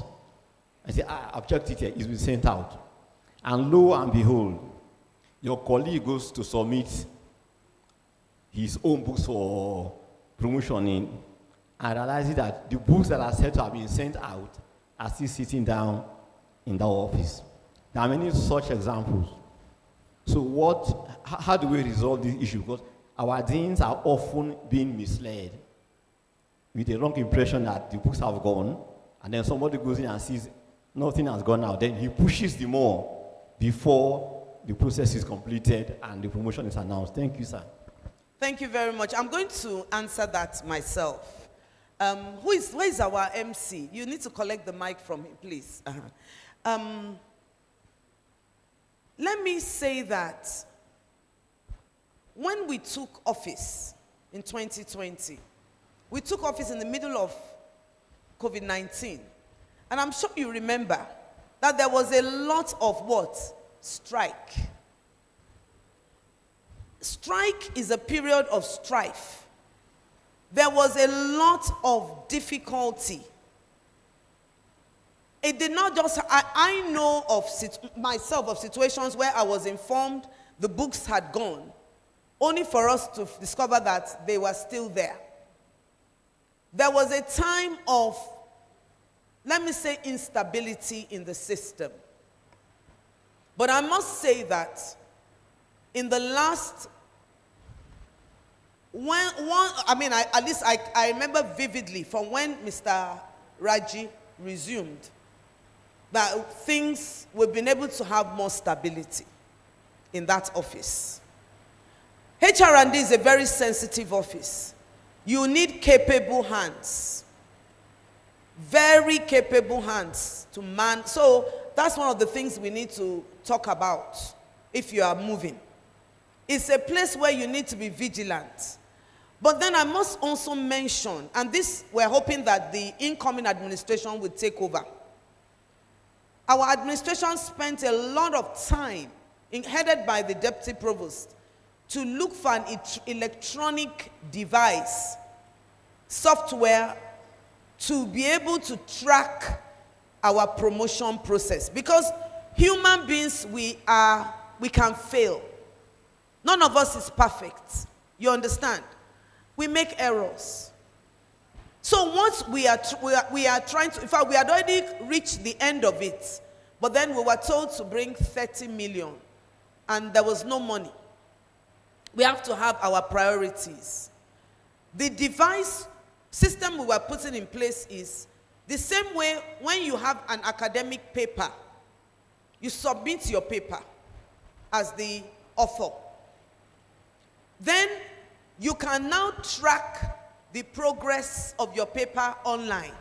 I said, I've checked it here, it's been sent out. And lo and behold, your colleague goes to submit his own books for promotion in, and realizes that the books that are said to have been sent out are still sitting down in the office. There are many such examples. So how do we resolve this issue? Because our deans are often being misled with the wrong impression that the books have gone, and then somebody goes in and sees nothing has gone out. Then he pushes the more before the process is completed and the promotion is announced. Thank you, sir. Thank you very much. I'm going to answer that myself. Where is our MC? You need to collect the mic from him, please. Let me say that when we took office in 2020, we took office in the middle of COVID-19. And I'm sure you remember that there was a lot of what? Strike. Strike is a period of strife. There was a lot of difficulty. It did not just, I know of myself of situations where I was informed the books had gone, only for us to discover that they were still there. There was a time of, let me say, instability in the system. But I must say that in the last, I remember vividly from when Mr. Raji resumed, that we've been able to have more stability in that office. HR&D is a very sensitive office. You need capable hands. Very capable hands to man. So that's one of the things we need to talk about if you are moving. It's a place where you need to be vigilant. But then I must also mention, and this we're hoping that the incoming administration will take over. Our administration spent a lot of time, headed by the deputy provost, to look for an electronic device, software, to be able to track our promotion process. Because human beings, we can fail. None of us is perfect. You understand? We make errors. So once we are trying to, in fact, we had already reached the end of it, but then we were told to bring 30 million, and there was no money. We have to have our priorities. The device system we were putting in place is the same way when you have an academic paper, you submit your paper as the author. Then you can now track the progress of your paper online.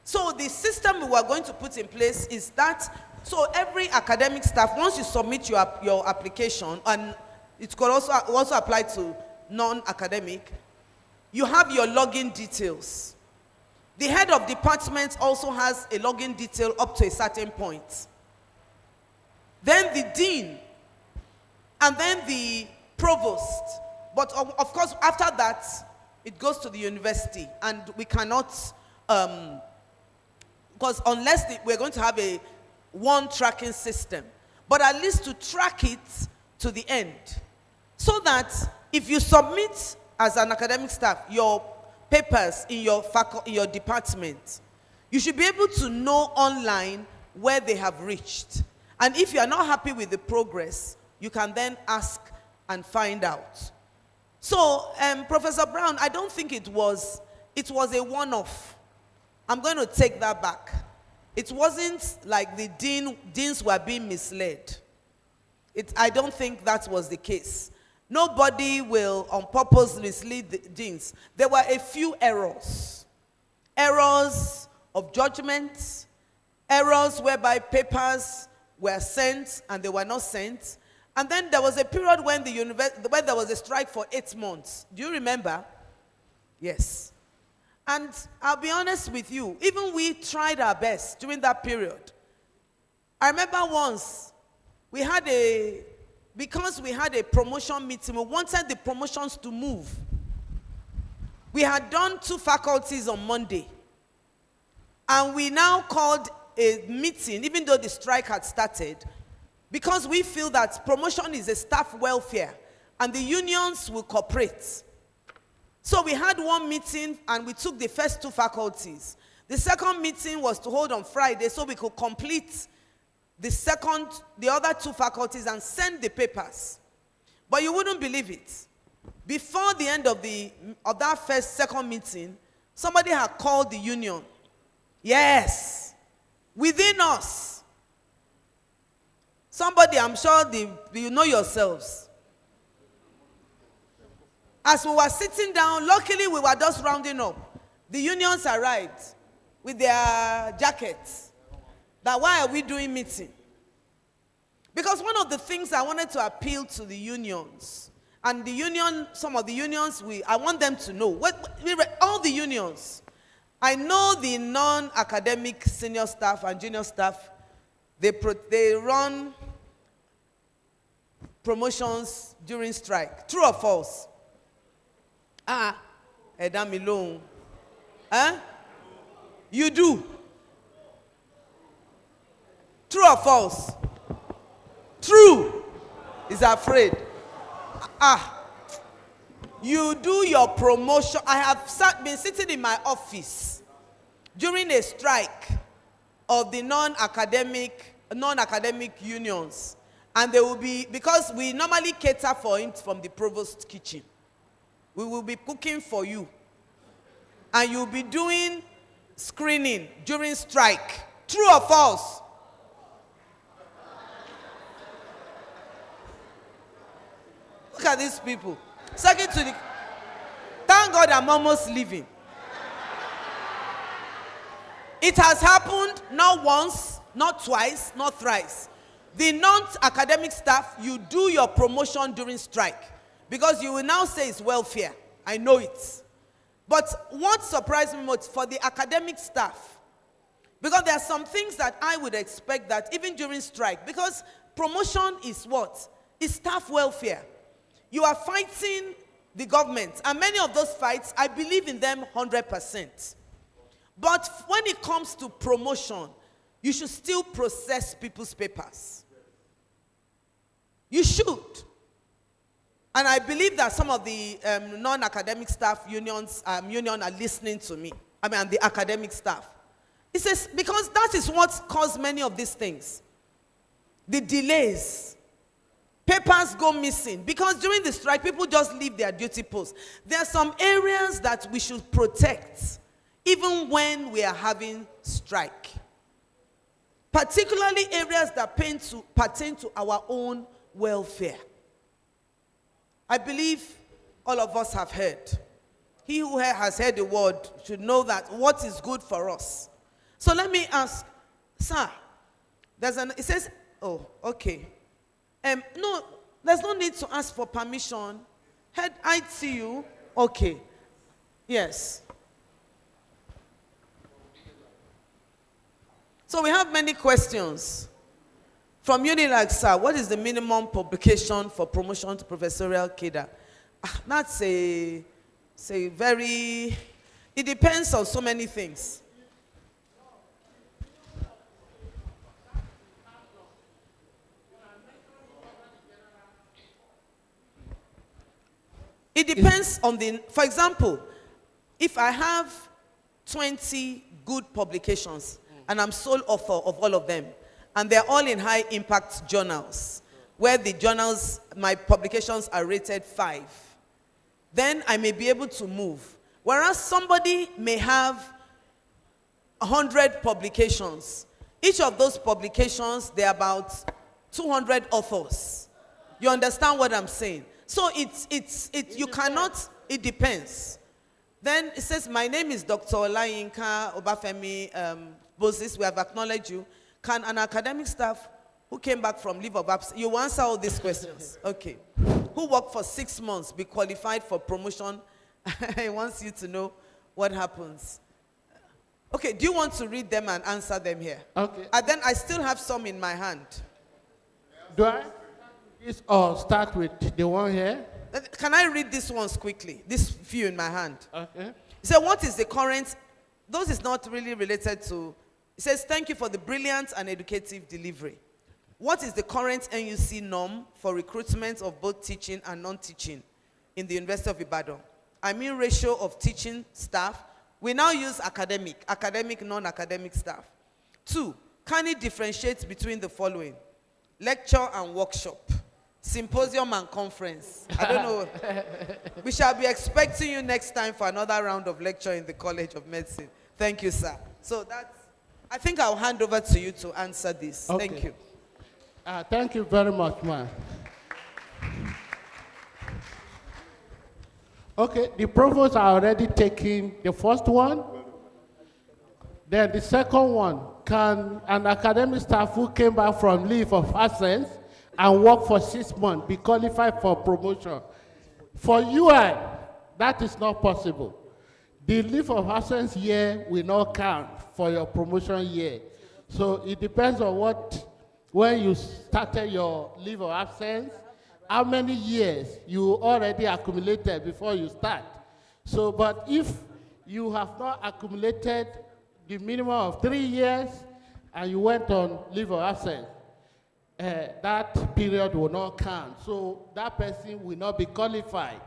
So the system we were going to put in place is that, so every academic staff, once you submit your application, and it could also apply to non-academic, you have your login details. The head of department also has a login detail up to a certain point. Then the dean, and then the provost. But of course, after that, it goes to the university, and we cannot, because unless we're going to have one tracking system, but at least to track it to the end, so that if you submit as an academic staff your papers in your department, you should be able to know online where they have reached. And if you are not happy with the progress, you can then ask and find out. So, Professor Brown, I don't think it was a one-off. I'm going to take that back. It wasn't like the deans were being misled. I don't think that was the case. Nobody will on purpose mislead the deans. There were a few errors. Errors of judgment, errors whereby papers were sent and they were not sent. And then there was a period when when there was a strike for 8 months. Do you remember? Yes. And I'll be honest with you, even we tried our best during that period. I remember once, because we had a promotion meeting, we wanted the promotions to move. We had done 2 faculties on Monday. And we now called a meeting, even though the strike had started, because we feel that promotion is a staff welfare and the unions will cooperate. So we had one meeting and we took the first 2 faculties. The second meeting was to hold on Friday so we could complete the other 2 faculties and send the papers. But you wouldn't believe it. Before the end of that second meeting, somebody had called the union. Yes, within us. Somebody, I'm sure you know yourselves. As we were sitting down, luckily we were just rounding up. The unions arrived with their jackets. That why are we doing meeting? Because one of the things I wanted to appeal to the unions, and some of the unions, I want them to know, all the unions, I know the non-academic senior staff and junior staff, they run promotions during strike. True or false? Edamilong. You do. True or false? True. Is afraid. You do your promotion. I have been sitting in my office during a strike of the non-academic unions. And they will be, because we normally cater for him from the provost kitchen. We will be cooking for you. And you'll be doing screening during strike. True or false? Look at these people. Second to the... Thank God I'm almost leaving. It has happened not once, not twice, not thrice. The non-academic staff, you do your promotion during strike because you will now say it's welfare. I know it. But what surprised me most for the academic staff, because there are some things that I would expect that even during strike, because promotion is what? It's staff welfare. You are fighting the government, and many of those fights, I believe in them 100%. But when it comes to promotion, you should still process people's papers. You should. And I believe that some of the non-academic staff union are listening to me. I mean, the academic staff. It says, because that is what caused many of these things. The delays. Papers go missing. Because during the strike, people just leave their duty posts. There are some areas that we should protect, even when we are having strike. Particularly areas that pertain to our own welfare. I believe all of us have heard. He who has heard the word should know that what is good for us. So let me ask, sir, it says, oh, okay. No, there's no need to ask for permission. Head, I see you. Okay. Yes. So we have many questions. From Unilag, sir, what is the minimum publication for promotion to professorial cadre? That's a very, it depends on so many things. It depends on for example, if I have 20 good publications and I'm sole author of all of them, and they're all in high impact journals, where the journals, my publications are rated 5, then I may be able to move. Whereas somebody may have 100 publications. Each of those publications, they're about 200 authors. You understand what I'm saying? So you cannot, it depends. Then it says, my name is Dr. Olayinka Obafemi Moses. We have acknowledged you. Can an academic staff who came back from leave of absence, you answer all these questions, okay, who worked for 6 months be qualified for promotion? I want you to know what happens. Okay, do you want to read them and answer them here? Okay. And then I still have some in my hand. Do I start with the one here? Can I read these ones quickly? This few in my hand. Okay. So what is the current, those is not really related to, it says, thank you for the brilliant and educative delivery. What is the current NUC norm for recruitment of both teaching and non-teaching in the University of Ibadan? I mean ratio of teaching staff. We now use academic, non-academic staff. 2, can it differentiate between the following? Lecture and workshop, symposium and conference. I don't know. We shall be expecting you next time for another round of lecture in the College of Medicine. Thank you, sir. So I think I'll hand over to you to answer this. Okay. Thank you. Thank you very much, ma'am. Okay, the provosts are already taking the first one. Then the second one, can an academic staff who came back from leave of absence and worked for 6 months be qualified for promotion? For UI, that is not possible. The leave of absence year will not count for your promotion year. So it depends on when you started your leave of absence, how many years you already accumulated before you start. So, but if you have not accumulated the minimum of 3 years and you went on leave of absence, that period will not count. So that person will not be qualified.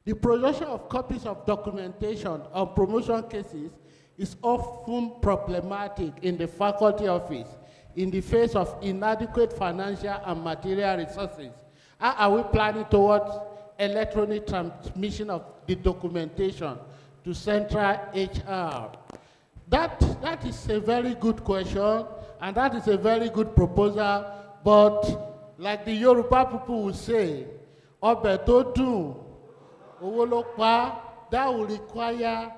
The production of copies of documentation on promotion cases is often problematic in the faculty office in the face of inadequate financial and material resources. How are we planning towards electronic transmission of the documentation to central HR? That is a very good question, and that is a very good proposal, but like the Yoruba people will say, "Ọbẹ̀ tó dùn, owó ló pa," that will require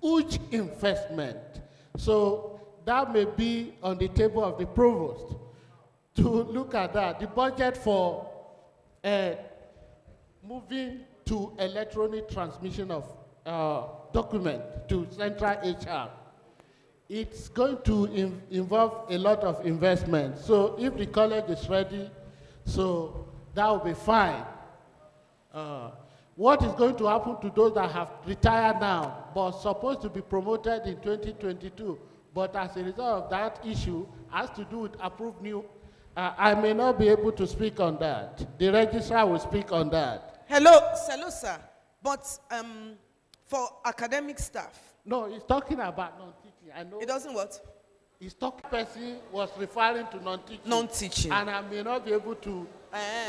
huge investment. So that may be on the table of the provost to look at that. The budget for moving to electronic transmission of document to central HR, it's going to involve a lot of investment. So if the college is ready, so that will be fine. What is going to happen to those that have retired now but supposed to be promoted in 2022, but as a result of that issue has to do with approved new, I may not be able to speak on that. The registrar will speak on that. Hello, sir. But for academic staff. No, he's talking about non-teaching. I know. It doesn't what? His talking person was referring to non-teaching. Non-teaching. And I may not be able to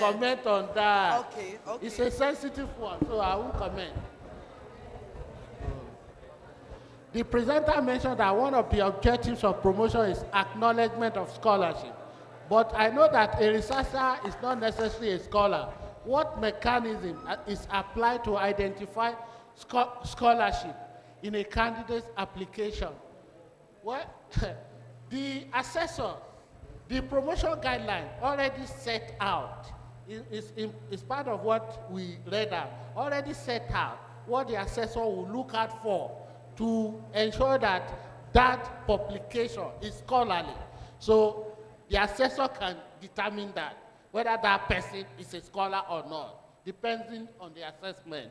comment on that. Okay. It's a sensitive one, so I won't comment. The presenter mentioned that one of the objectives of promotion is acknowledgement of scholarship. But I know that a researcher is not necessarily a scholar. What mechanism is applied to identify scholarship in a candidate's application? Well, the assessor, the promotion guideline already set out, is part of what we read out, already set out what the assessor will look out for to ensure that that publication is scholarly. So the assessor can determine that, whether that person is a scholar or not, depending on the assessment.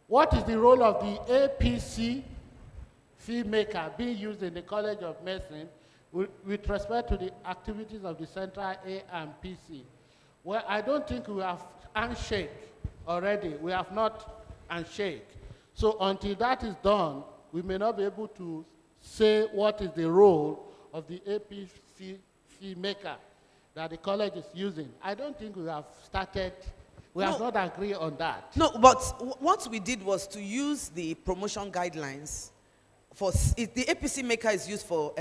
What is the role of the APC fee maker being used in the College of Medicine with respect to the activities of the Central A and PC? Well, I don't think we have handshake already. We have not handshake. So until that is done, we may not be able to say what is the role of the APC fee maker that the college is using. I don't think we have started, we have not agreed on that. No, but what we did was to use the promotion guidelines for, the APC maker is used for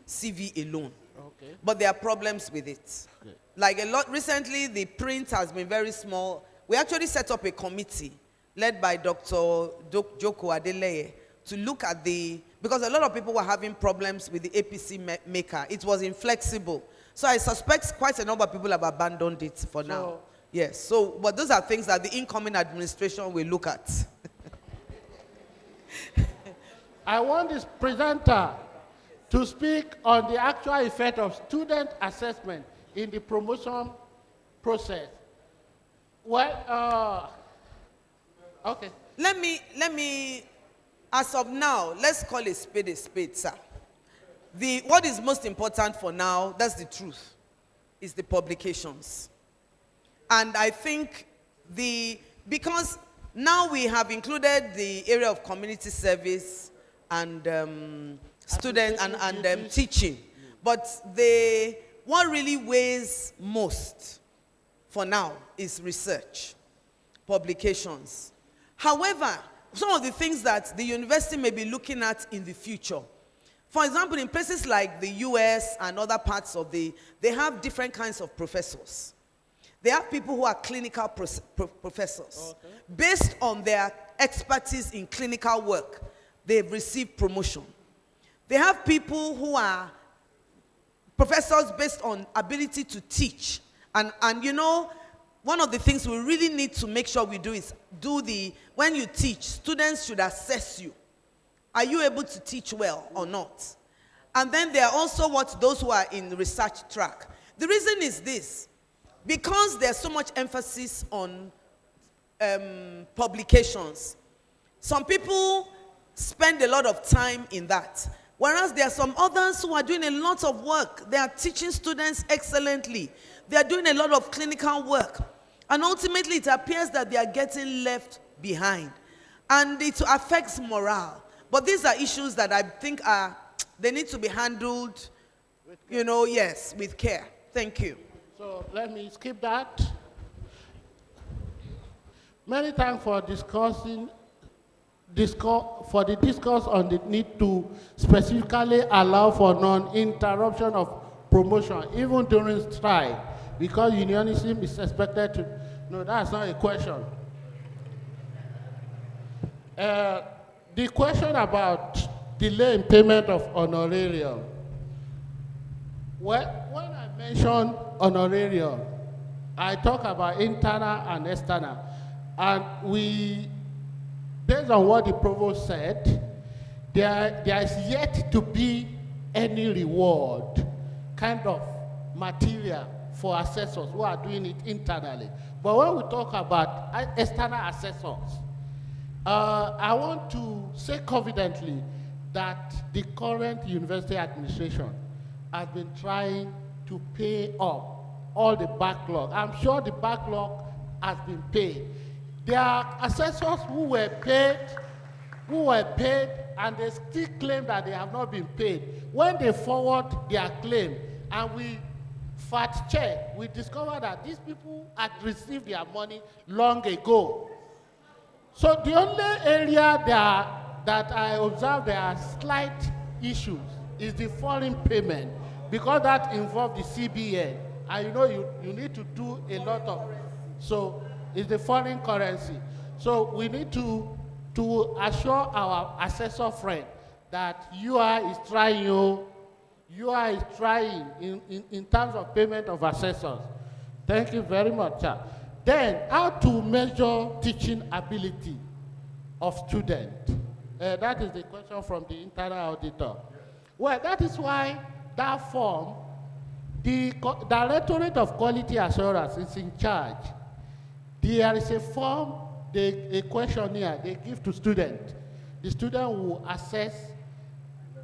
CV alone. Okay. But there are problems with it. Okay. Like recently the print has been very small. We actually set up a committee led by Dr. Joko Adeleye to look at because a lot of people were having problems with the APC maker. It was inflexible. So I suspect quite a number of people have abandoned it for now. Yes, so, but those are things that the incoming administration will look at. I want this presenter to speak on the actual effect of student assessment in the promotion process. Well, okay. Let me, as of now, let's call a spade, sir. What is most important for now, that's the truth, is the publications. And I think because now we have included the area of community service and student and teaching. But what really weighs most for now is research, publications. However, some of the things that the university may be looking at in the future, for example, in places like the US and other parts of they have different kinds of professors. They have people who are clinical professors. Okay. Based on their expertise in clinical work, they've received promotion. They have people who are professors based on ability to teach. And you know, one of the things we really need to make sure we do is when you teach, students should assess you. Are you able to teach well or not? And then there are also those who are in the research track. The reason is this: because there's so much emphasis on publications, some people spend a lot of time in that. Whereas there are some others who are doing a lot of work. They are teaching students excellently. They are doing a lot of clinical work. And ultimately, it appears that they are getting left behind. And it affects morale. But these are issues that I think they need to be handled, yes, with care. Thank you. So let me skip that. Many thanks for discussing for the discourse on the need to specifically allow for non-interruption of promotion, even during strike, because unionism is expected to. No, that's not a question. The question about delay in payment of honorarium. Well, when I mention honorarium, I talk about internal and external. And based on what the provost said, there is yet to be any reward, kind of material for assessors who are doing it internally. But when we talk about external assessors, I want to say confidently that the current university administration has been trying to pay up all the backlog. I'm sure the backlog has been paid. There are assessors who were paid, and they still claim that they have not been paid. When they forward their claim and we fact check, we discover that these people had received their money long ago. So the only area that I observe there are slight issues is the foreign payment, because that involves the CBN, and you know you need to do a lot of, so it's the foreign currency. So we need to assure our assessor friend that UI is trying in terms of payment of assessors. Thank you very much, sir. Then, how to measure teaching ability of students? That is the question from the internal auditor. Well, that is why that form, the Directorate of Quality Assurance is in charge. There is a form, a questionnaire they give to students. The student will assess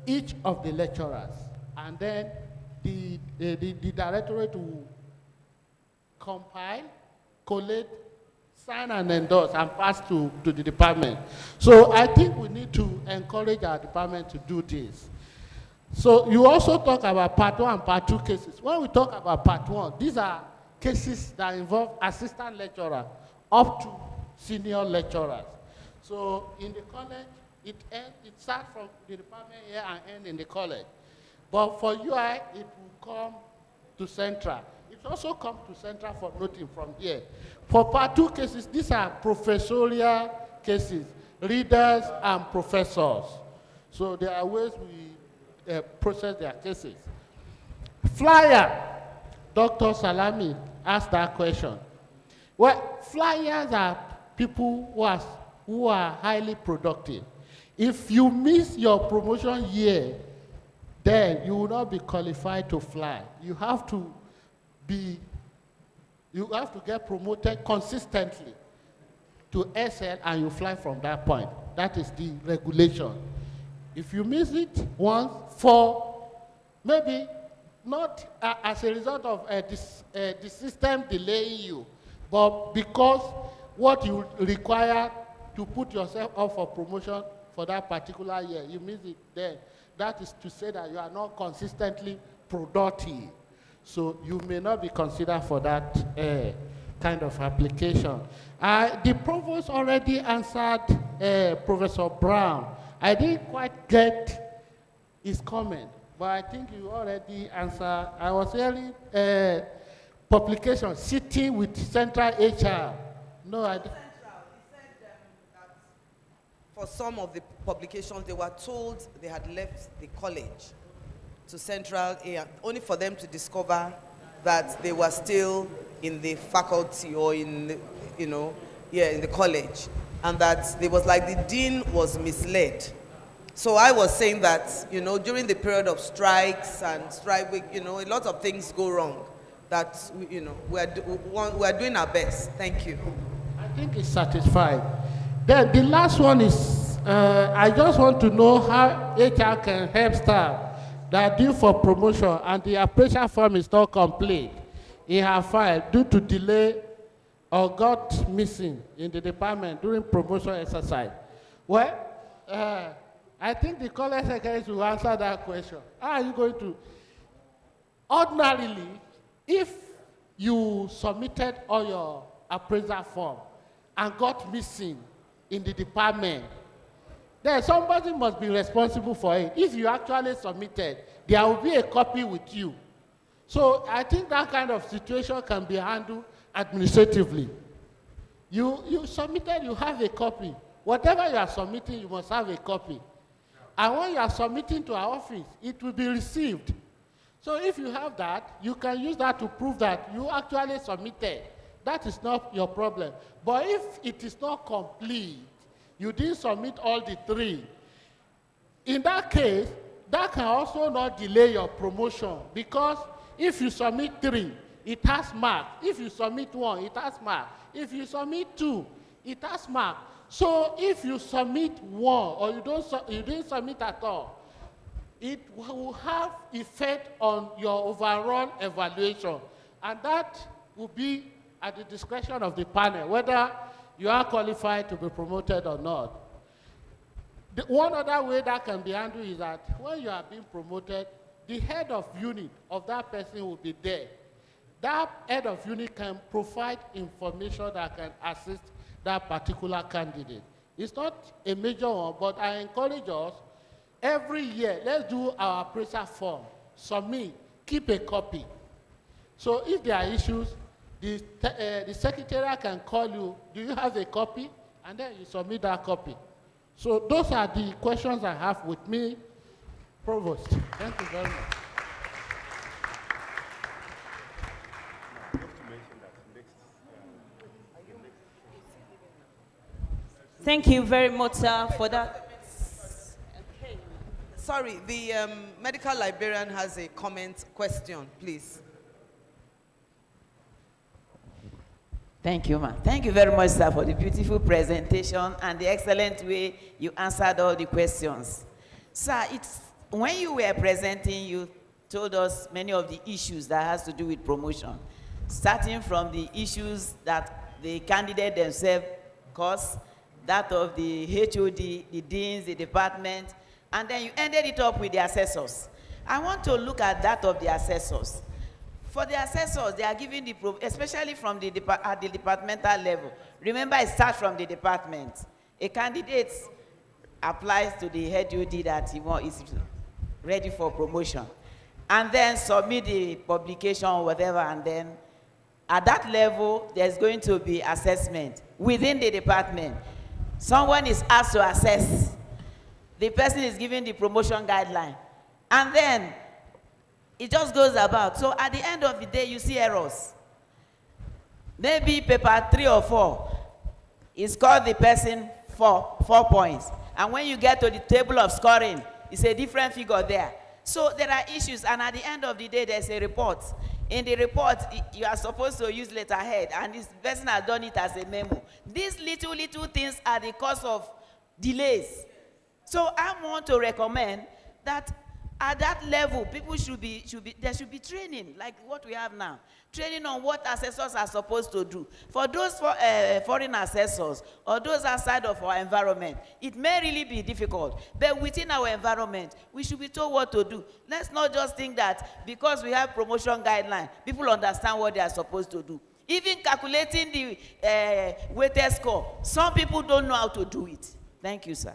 each of the lecturers, and then the directorate will compile, collate, sign and endorse, and pass to the department. So I think we need to encourage our department to do this. So you also talk about part 1 and part 2 cases. When we talk about part 1, these are cases that involve assistant lecturer up to senior lecturers. So in the college, it starts from the department here and ends in the college. But for UI, it will come to central. It also comes to central for noting from here. For part 2 cases, these are professorial cases, readers and professors. So there are ways we process their cases. Flyer, Dr. Salami asked that question. Well, flyers are people who are highly productive. If you miss your promotion year, then you will not be qualified to fly. You have to get promoted consistently to SL, and you fly from that point. That is the regulation. If you miss it once, for maybe not as a result of the system delaying you, but because what you require to put yourself up for promotion for that particular year, you miss it then. That is to say that you are not consistently productive. So you may not be considered for that kind of application. The provost already answered Professor Brown. I didn't quite get his comment, but I think you already answered. I was hearing publication, sitting with central HR. No, I didn't. For some of the publications, they were told they had left the college to Central A, only for them to discover that they were still in the faculty or in the, in the college, and that it was like the dean was misled. So I was saying that, during the period of strikes and strike week, a lot of things go wrong. That, we are doing our best. Thank you. I think it's satisfied. Then the last one is, I just want to know how HR can help staff that are due for promotion and the appraisal form is not complete in her file due to delay or got missing in the department during promotion exercise. Well, I think the college secretaries will answer that question. How are you going to? Ordinarily, if you submitted all your appraisal form and got missing in the department, then somebody must be responsible for it. If you actually submitted, there will be a copy with you. So I think that kind of situation can be handled administratively. You submitted, you have a copy. Whatever you are submitting, you must have a copy. And when you are submitting to our office, it will be received. So if you have that, you can use that to prove that you actually submitted. That is not your problem. But if it is not complete, you didn't submit all the 3, in that case, that can also not delay your promotion, because if you submit 3, it has mark. If you submit 1, it has mark. If you submit 2, it has mark. So if you submit 1 or you didn't submit at all, it will have effect on your overall evaluation, and that will be at the discretion of the panel whether you are qualified to be promoted or not. One other way that can be handled is that when you are being promoted, the head of unit of that person will be there. That head of unit can provide information that can assist that particular candidate. It's not a major one, but I encourage us, every year, let's do our appraisal form, submit, keep a copy. So if there are issues, the secretariat can call you, do you have a copy? And then you submit that copy. So those are the questions I have with me, Provost. Thank you very much. Thank you very much, sir, for that. Okay. Sorry, the medical librarian has a comment question, please. Thank you, ma'am. Thank you very much, sir, for the beautiful presentation and the excellent way you answered all the questions. Sir, when you were presenting, you told us many of the issues that has to do with promotion, starting from the issues that the candidate themselves cause, that of the HoD, the deans, the department, and then you ended it up with the assessors. I want to look at that of the assessors. For the assessors, they are giving the, especially from the at the departmental level. Remember, it starts from the department. A candidate applies to the head HoD that he is ready for promotion, and then submit the publication or whatever, and then at that level, there's going to be assessment within the department. Someone is asked to assess. The person is given the promotion guideline, and then it just goes about. So at the end of the day, you see errors. Maybe paper 3 or 4 is called the person 4 points. And when you get to the table of scoring, it's a different figure there. So there are issues, and at the end of the day, there's a report. In the report, you are supposed to use letterhead, and this person has done it as a memo. These little things are the cause of delays. So I want to recommend that at that level, people there should be training, like what we have now. Training on what assessors are supposed to do. For those foreign assessors or those outside of our environment, it may really be difficult. But within our environment, we should be told what to do. Let's not just think that because we have promotion guidelines, people understand what they are supposed to do. Even calculating the weighted score, some people don't know how to do it. Thank you, sir.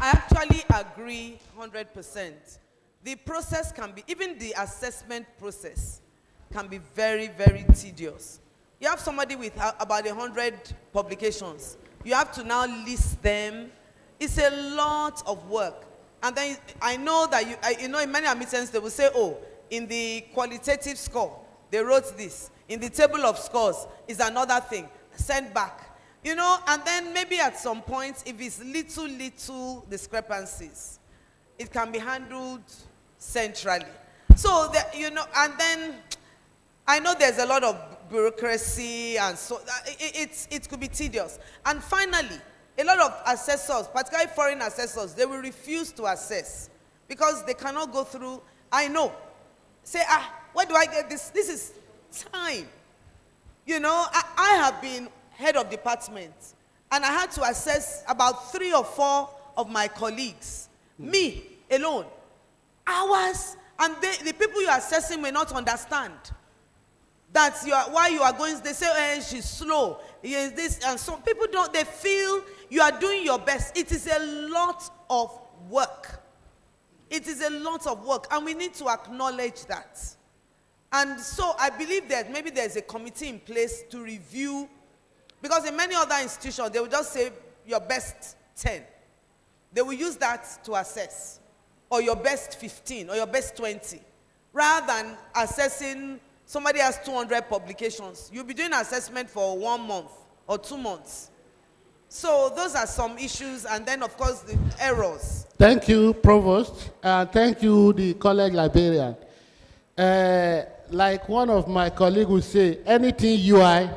I actually agree 100%. The process can be, even the assessment process can be very, very tedious. You have somebody with about 100 publications. You have to now list them. It's a lot of work. And then I know that, in many admissions, they will say, oh, in the qualitative score, they wrote this. In the table of scores is another thing. Send back. And then maybe at some point, if it's little discrepancies, it can be handled centrally. So, and then I know there's a lot of bureaucracy, and so it could be tedious. And finally, a lot of assessors, particularly foreign assessors, they will refuse to assess because they cannot go through, I know. Say, where do I get this? This is time. I have been head of department, and I had to assess about 3 or 4 of my colleagues, me alone, hours, and the people you're assessing may not understand. That while you are going, they say, she's slow. Is this, and some people don't, they feel you are doing your best. It is a lot of work. It is a lot of work, and we need to acknowledge that. And so I believe that maybe there's a committee in place to review, because in many other institutions, they will just say your best 10. They will use that to assess, or your best 15, or your best 20. Rather than assessing, somebody has 200 publications, you'll be doing assessment for 1 month or 2 months. So those are some issues, and then of course the errors. Thank you, Provost, and thank you, the college librarian. Like one of my colleagues would say, anything UI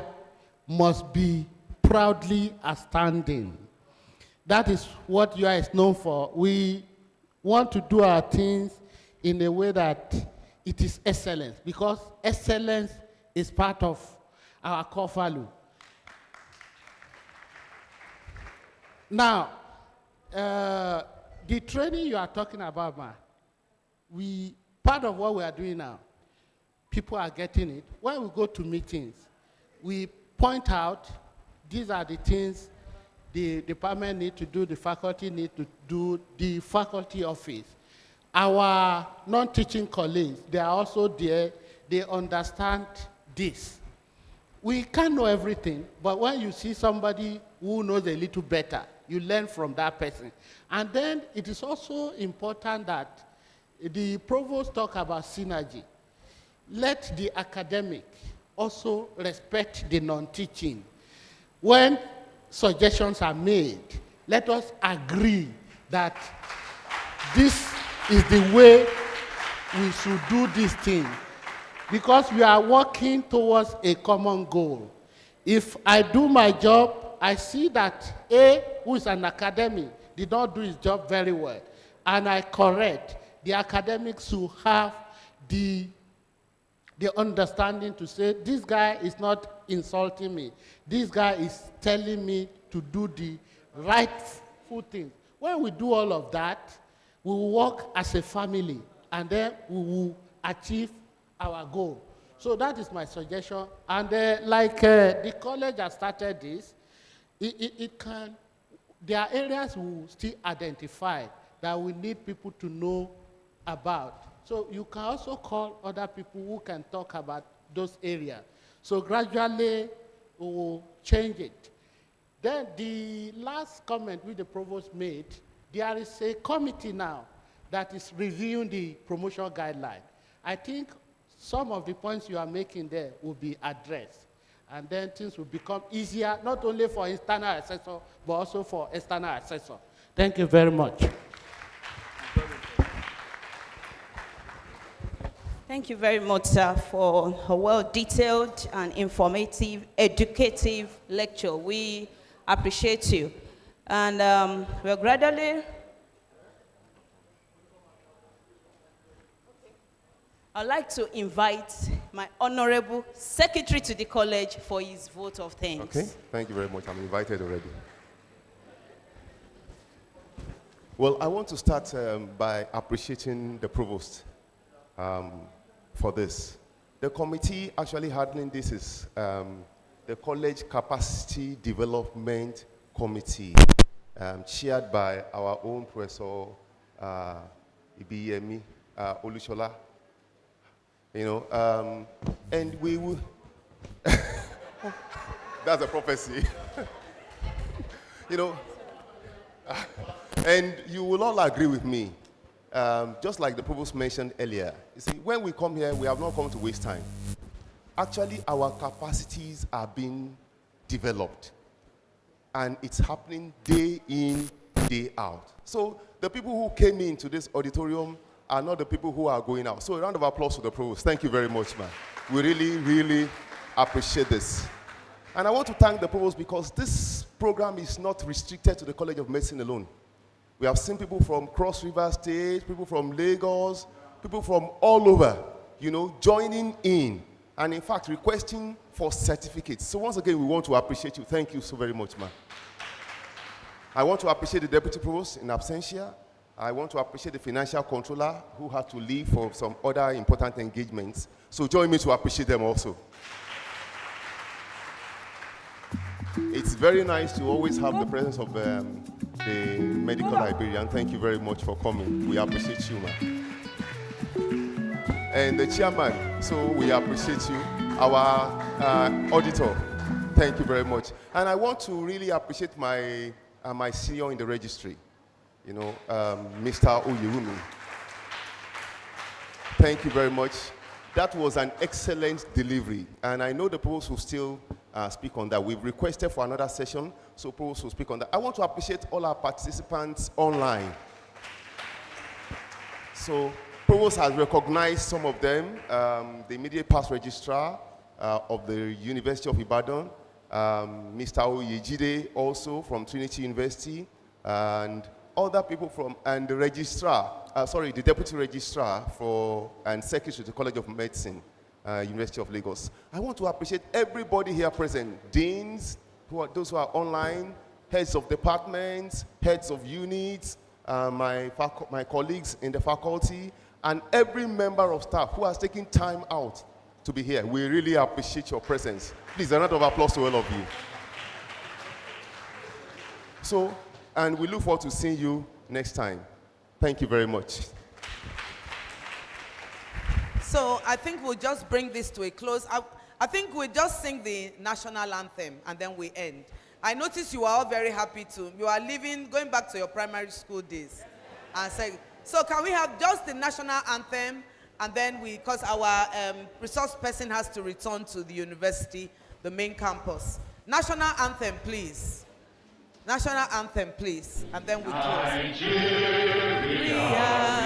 must be proudly outstanding. That is what UI is known for. We want to do our things in a way that it is excellence, because excellence is part of our core value. Now, the training you are talking about, man, part of what we are doing now, people are getting it. When we go to meetings, we point out these are the things the department need to do, the faculty need to do, the faculty office. Our non-teaching colleagues, they are also there, they understand this. We can't know everything, but when you see somebody who knows a little better, you learn from that person. And then it is also important that the provost talk about synergy. Let the academic also respect the non-teaching. When suggestions are made, let us agree that this is the way we should do this thing, because we are working towards a common goal. If I do my job, I see that A, who is an academic, did not do his job very well, and I correct, the academics who have the understanding to say, this guy is not insulting me. This guy is telling me to do the rightful thing. When we do all of that, we will work as a family, and then we will achieve our goal. So that is my suggestion. And the college has started this, there are areas we will still identify that we need people to know about. So you can also call other people who can talk about those areas. So gradually we will change it. Then the last comment which the provost made, there is a committee now that is reviewing the promotion guideline. I think some of the points you are making there will be addressed. And then things will become easier, not only for internal assessor, but also for external assessor. Thank you very much. Thank you very much, sir, for a well-detailed and informative, educative lecture. We appreciate you. And we're gradually... I'd like to invite my honorable secretary to the college for his vote of thanks. Okay, thank you very much. I'm invited already. Well, I want to start by appreciating the provost for this. The committee actually handling this is the College Capacity Development Committee, chaired by our own Professor Oyewumi Olushola. You know, and we will. That's a prophecy. You know, and you will all agree with me. Just like the provost mentioned earlier, you see, when we come here, we have not come to waste time. Actually, our capacities are being developed, and it's happening day in, day out. So the people who came into this auditorium are not the people who are going out. So a round of applause to the provost. Thank you very much, man. We really, really appreciate this. And I want to thank the provost because this program is not restricted to the College of Medicine alone. We have seen people from Cross River State, people from Lagos, people from all over, you know, joining in and in fact requesting for certificates. So once again, we want to appreciate you. Thank you so very much, man. I want to appreciate the Deputy Provost in absentia. I want to appreciate the financial controller who had to leave for some other important engagements. So join me to appreciate them also. It's very nice to always have the presence of the medical librarian. Thank you very much for coming. We appreciate you, man. And the chairman, so we appreciate you. Our auditor, thank you very much. And I want to really appreciate my senior in the registry, Mr. Oyewumi. Thank you very much. That was an excellent delivery, and I know the provost will still speak on that. We've requested for another session, so provost will speak on that. I want to appreciate all our participants online. So provost has recognized some of them, the immediate past registrar of the University of Ibadan, Mr. Oyejide also from Trinity University, and other people from, and the registrar, the deputy registrar and secretary to the College of Medicine, University of Lagos. I want to appreciate everybody here present, deans, those who are online, heads of departments, heads of units, my colleagues in the faculty, and every member of staff who has taken time out to be here. We really appreciate your presence. Please, a round of applause to all of you. And we look forward to seeing you next time. Thank you very much. So I think we'll just bring this to a close. I think we'll just sing the national anthem and then we end. I noticed you are all very happy you are going back to your primary school days. And so can we have just the national anthem, and then because our resource person has to return to the university, the main campus. National anthem, please. National anthem, please. And then we close. Nigeria,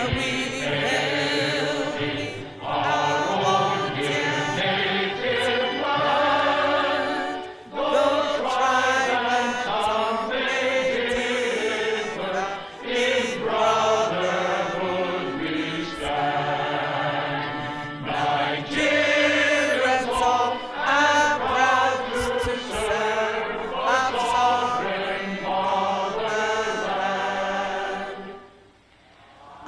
we hail thee, our dear native land, though tribe and tongue may differ, in brotherhood we stand. Nigerians all are proud to serve our sovereign motherland.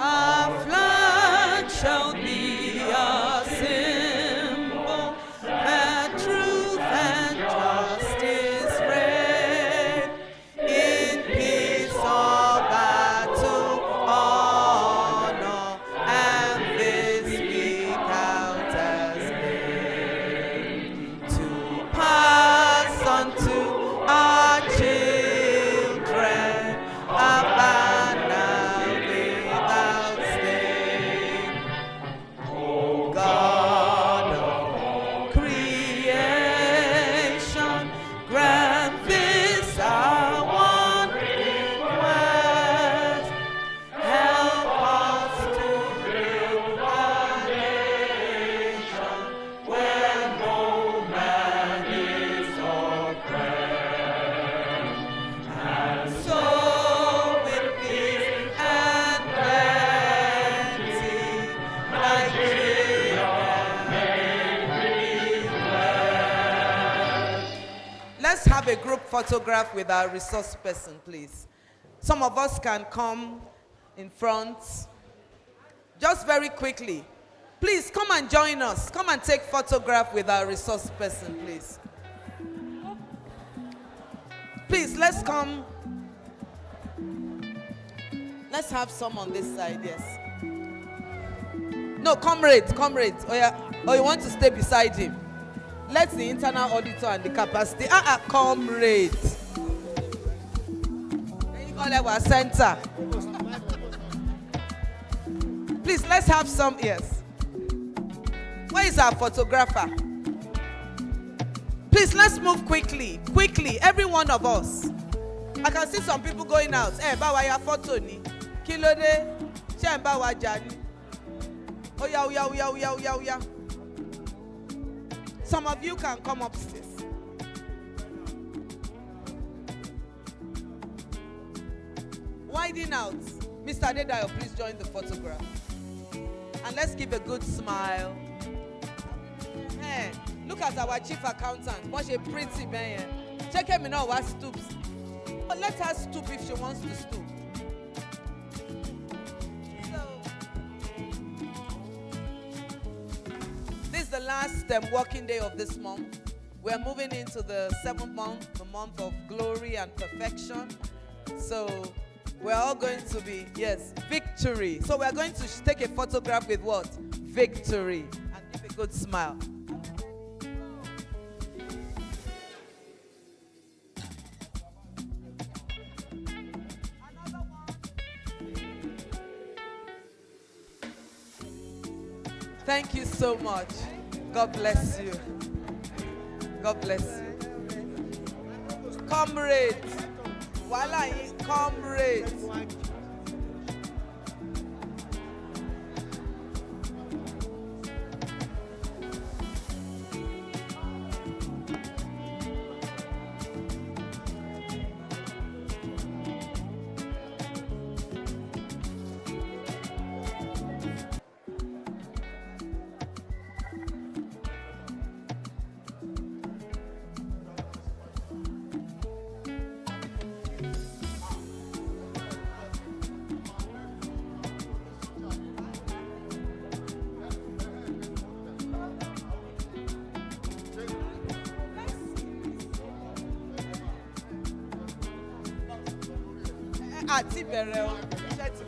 Our flag shall be a symbol that truth and justice reign, in peace or battle, honor, and this we count as gain, to pass on to our children a banner without stain. O God of all creation, grant this our one request. Help us to build a nation where no man is oppressed. And so with peace and plenty, Nigeria may be blessed. Let's have a group photograph with our resource person, please. Some of us can come in front. Just very quickly. Please come and join us. Come and take photograph with our resource person, please. Please, let's come. Let's have some on this side, yes. No, comrade. Oh, yeah. Oh, you want to stay beside him? Let the internal auditor and the capacity. Comrade. Then you call our center. Please, let's have some, yes. Where is our photographer? Please, let's move quickly, every one of us. I can see some people going out. Bawa ya photo ni. Kilode, she bawa jani. Oya. Some of you can come upstairs. Widen out. Mr. Adedayo, please join the photograph. And let's give a good smile. Hey, look at our chief accountant. What a pretty man. Check him in our stoops. But let her stoop if she wants to stoop. last working day of this month. We're moving into the 7th month, the month of glory and perfection. So we're all going to be, yes, victory. So we're going to take a photograph with what? Victory. And give a good smile. Thank you so much. God bless you. God bless you. Comrades. Wala yi, comrades. Àti bẹ̀rẹ̀ o, iṣẹ́ ti